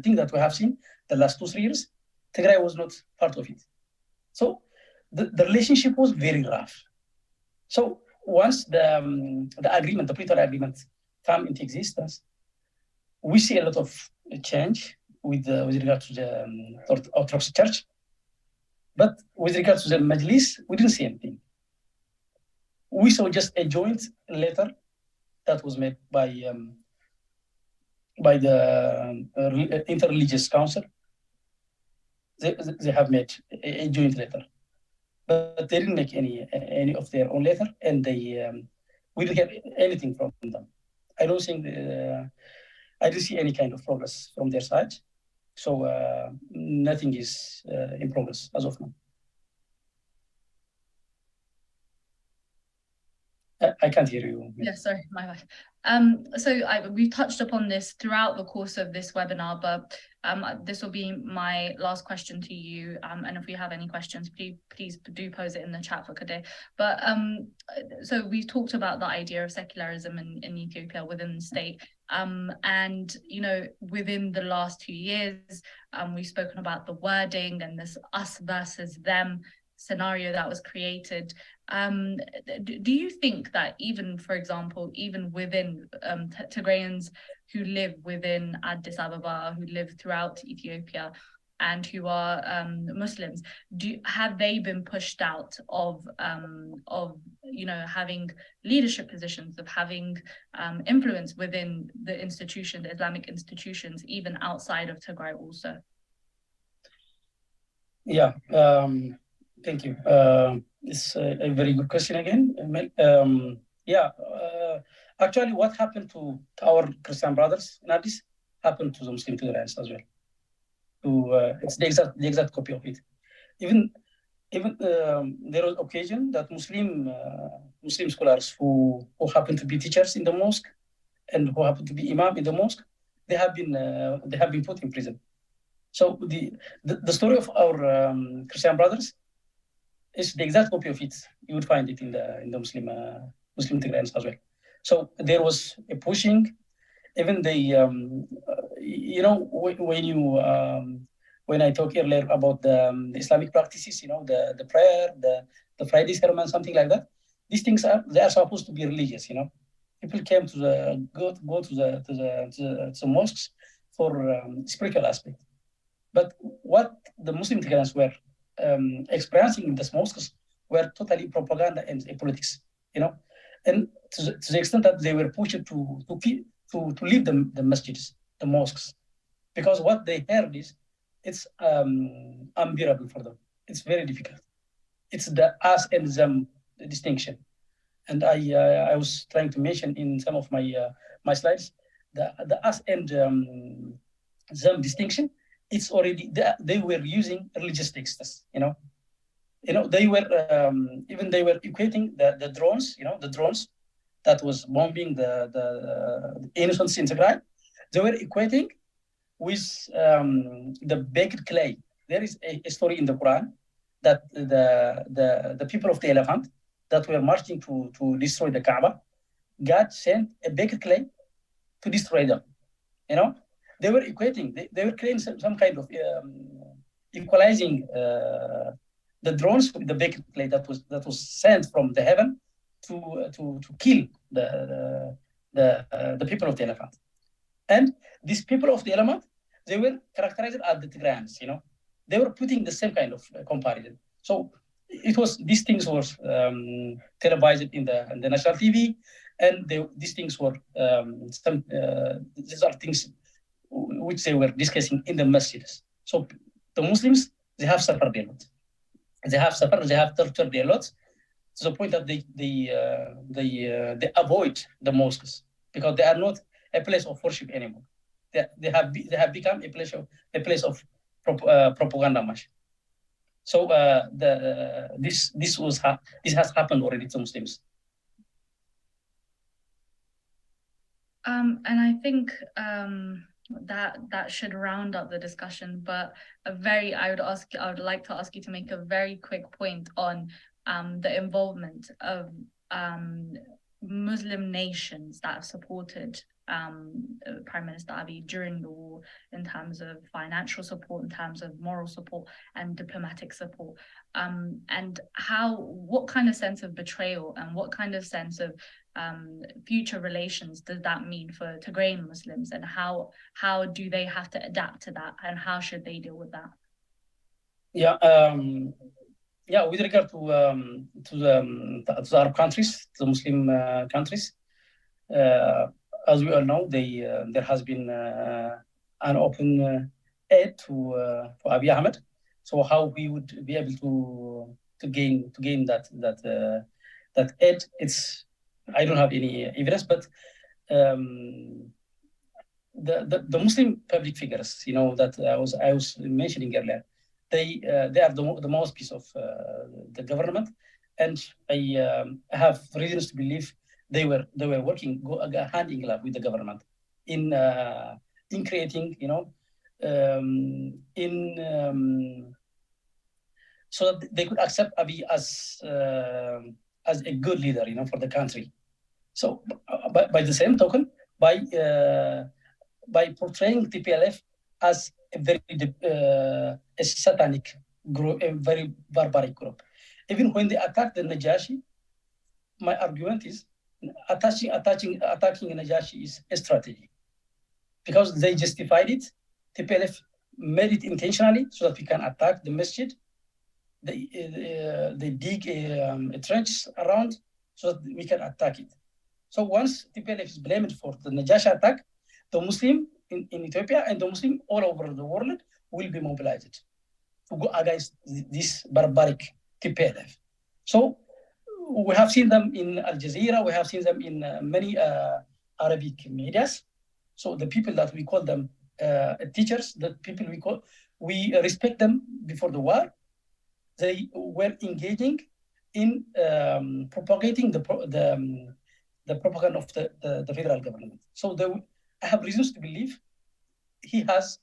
things that we have seen the last 2-3 years, Tigray was not part of it. So the relationship was very rough. So once the agreement, the Pretoria agreement, come into existence, we see a lot of change with regard to the Orthodox Church. But with regard to the Majlis, we didn't see anything. We saw just a joint letter that was made by the Interreligious Council. They have made a joint letter, but they didn't make any of their own letter, and we didn't get anything from them. I don't think I didn't see any kind of progress from their side. So nothing is in progress as of now. I can't hear you. Yeah, sorry, my bad. So we've touched upon this throughout the course of this webinar, but this will be my last question to you. And if we have any questions, please do pose it in the chat for Kadir. But so we've talked about the idea of secularism in Ethiopia within the state. And, you know, within the last 2 years, we've spoken about the wording and this us versus them scenario that was created. Do you think that even, for example, even within Tigrayans who live within Addis Ababa, who live throughout Ethiopia, and who are Muslims, have they been pushed out of you know, having leadership positions, of having influence within the institution, the Islamic institutions, even outside of Tigray also? Yeah. Thank you. It's a very good question again. Actually, what happened to our Christian brothers in Addis happened to the Muslim Tigrayans as well. It's the exact copy of it. Even there was occasion that Muslim scholars who happen to be teachers in the mosque and who happen to be imam in the mosque, they have been put in prison. So the story of our Christian brothers is the exact copy of it. You would find it in the Muslim Tigrayans as well. So there was a pushing. Even they, you know, when I talked earlier about the Islamic practices, you know, the prayer, the Friday sermon, something like that. These things are supposed to be religious. You know, people came to go to the mosques for spiritual aspect. But what the Muslim Tigrayans were experiencing in the mosques were totally propaganda and politics, you know, and to the extent that they were pushed to leave the masjids, the mosques, because what they heard is it's unbearable for them. It's very difficult. It's the us and them distinction, and I was trying to mention in some of my slides the us and them distinction. It's already they were using religious texts, you know, they were they were equating the drones, you know, the drones that was bombing the innocents in Tigray. They were equating with the baked clay. There is a story in the Quran that the people of the elephant that were marching to destroy the Kaaba, God sent a baked clay to destroy them, you know. They were equating, they were creating some kind of equalizing the drones with the baked clay that was sent from the heaven to kill the people of the elephant. And these people of the elephant, they were characterized as the Tigrayans, you know. They were putting the same kind of comparison. So it was, these things were televised in the national TV, and these things were these are things which they were discussing in the masjids. So the Muslims, they have suffered a lot. They have tortured a lot, to the point that they avoid the mosques because they are not a place of worship anymore. They have become a place of propaganda much. So this has happened already to Muslims. And I think that should round up the discussion, but I would like to ask you to make a very quick point on the involvement of Muslim nations that have supported Prime Minister Abiy during the war in terms of financial support, in terms of moral support and diplomatic support, and what kind of sense of betrayal and what kind of sense of future relations does that mean for Tigrayan Muslims, and how do they have to adapt to that, and how should they deal with that? With regard to the Arab countries, the Muslim countries, as we all know, there has been an open aid to Abiy Ahmed. So how we would be able to gain that aid? I don't have any evidence, but the Muslim public figures, that I was mentioning earlier, they are the mouthpiece of the government, and I have reasons to believe they were working hand in glove with the government in creating, so that they could accept Abiy as a good leader, for the country. So by the same token, by portraying TPLF as a very a satanic group, a very barbaric group. Even when they attacked the Najashi, my argument is attacking Najashi is a strategy, because they justified it. TPLF made it intentionally so that we can attack the masjid. They dig a trench around so that we can attack it. So once TPLF is blamed for the Najashi attack, the Muslim in Ethiopia and the Muslim all over the world will be mobilized to go against this barbaric TPLF. So we have seen them in Al Jazeera, we have seen them in many Arabic medias. So the people that we call them teachers, the people we respect them before the war, they were engaging in propagating the propaganda of the federal government. So I have reasons to believe he has,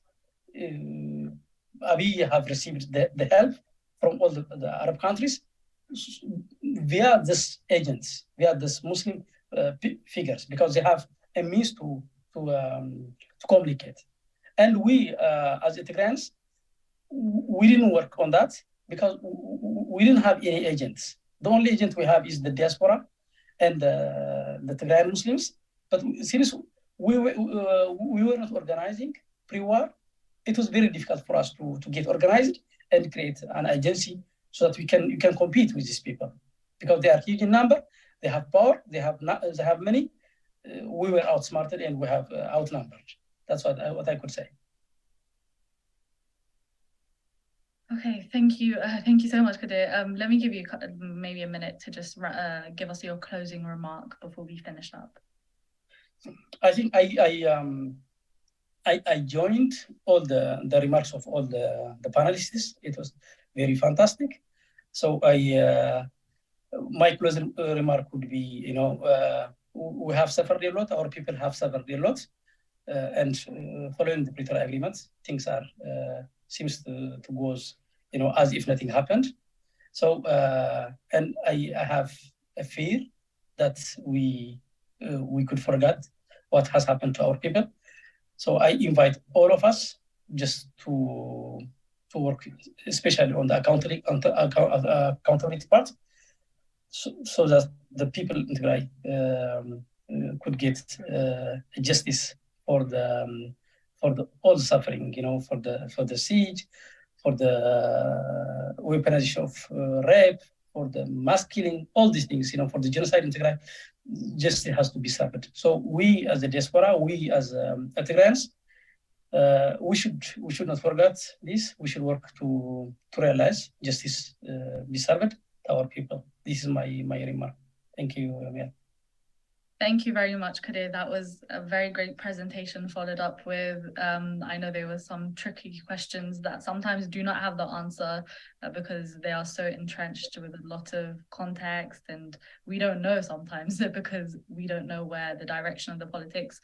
Abiy have received the help from all the Arab countries via these agents, via these Muslim figures, because they have a means to communicate. And we, as Tigrayans, we didn't work on that because we didn't have any agents. The only agent we have is the diaspora and the Tigrayan Muslims. But since we were not organizing pre-war, it was very difficult for us to get organized and create an agency so that you can compete with these people, because they are huge in number, they have power, they have many. We were outsmarted and we have outnumbered. That's what I could say. Okay, thank you. Thank you so much, Kadir. Let me give you maybe a minute to just give us your closing remark before we finish up. I think I joined all the remarks of all the panelists. It was very fantastic. So my closing remark would be, we have suffered a lot. Our people have suffered a lot, and following the Pretoria agreement, things are seems to go, as if nothing happened. So, and I have a fear that we could forget what has happened to our people. So I invite all of us just to work, especially on the accountability part, so that the people in Tigray could get justice for all the suffering, for the siege, for the weaponization of rape, for the mass killing, all these things, for the genocide in Tigray. Justice has to be served. So we, as the diaspora, we as Tigrayans, we should not forget this. We should work to realize justice be served to our people. This is my remark. Thank you, Amir. Thank you very much, Kadir. That was a very great presentation, followed up with, I know there were some tricky questions that sometimes do not have the answer because they are so entrenched with a lot of context, and we don't know sometimes because we don't know where the direction of the politics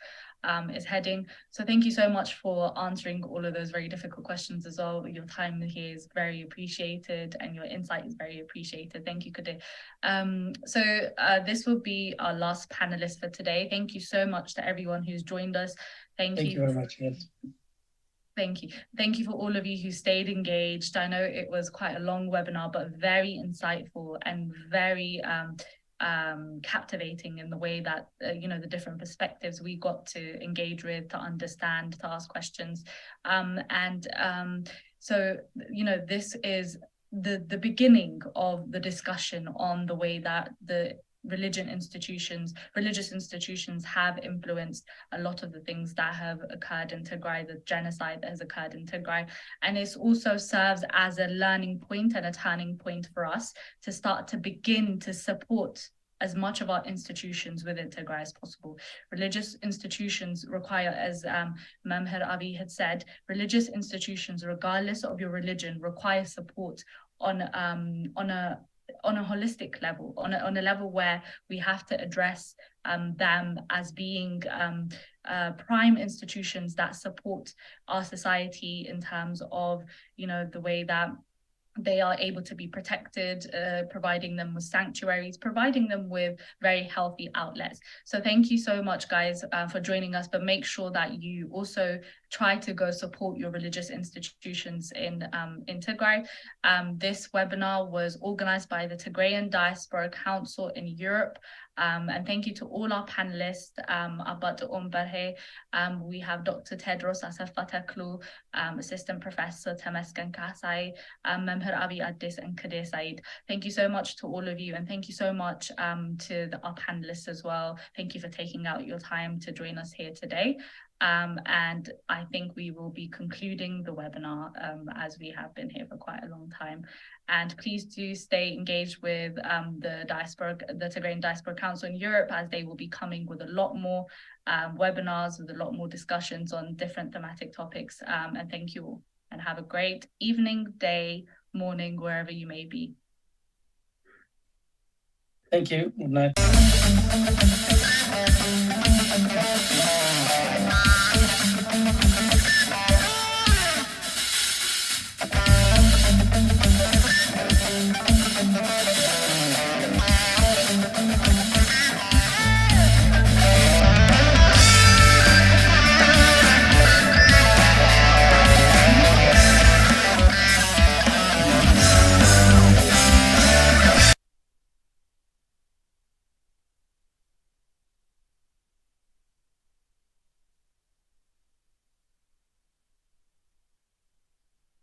is heading. So thank you so much for answering all of those very difficult questions as well. Your time here is very appreciated and your insight is very appreciated. Thank you, Kadir. This will be our last panelist for today. Thank you so much to everyone who's joined us. Thank you very much. Yes. Thank you. Thank you for all of you who stayed engaged. I know it was quite a long webinar, but very insightful and very captivating in the way that, the different perspectives we got to engage with, to understand, to ask questions. This is the beginning of the discussion on the way that the religious institutions have influenced a lot of the things that have occurred in Tigray, the genocide that has occurred in Tigray. And it also serves as a learning point and a turning point for us to start to begin to support as much of our institutions within Tigray as possible. Religious institutions require, as Mamher Abi had said, religious institutions, regardless of your religion, require support on a holistic level, on a level where we have to address them as being prime institutions that support our society in terms of, the way that they are able to be protected, providing them with sanctuaries, providing them with very healthy outlets. So thank you so much, guys, for joining us, but make sure that you also try to go support your religious institutions in Tigray. This webinar was organized by the Tigrayan Diaspora Council in Europe. And thank you to all our panelists, Abat Barhe. We have Dr. Tedros Asafataklu, Assistant Professor Temesgen Kasai, Mamher Abi Addis, and Kadir Said. Thank you so much to all of you, and thank you so much to our panelists as well. Thank you for taking out your time to join us here today. And I think we will be concluding the webinar as we have been here for quite a long time. And please do stay engaged with the Tigrayan Diaspora Council in Europe, as they will be coming with a lot more webinars, with a lot more discussions on different thematic topics. And thank you all, and have a great evening, day, morning, wherever you may be. Thank you. Good night.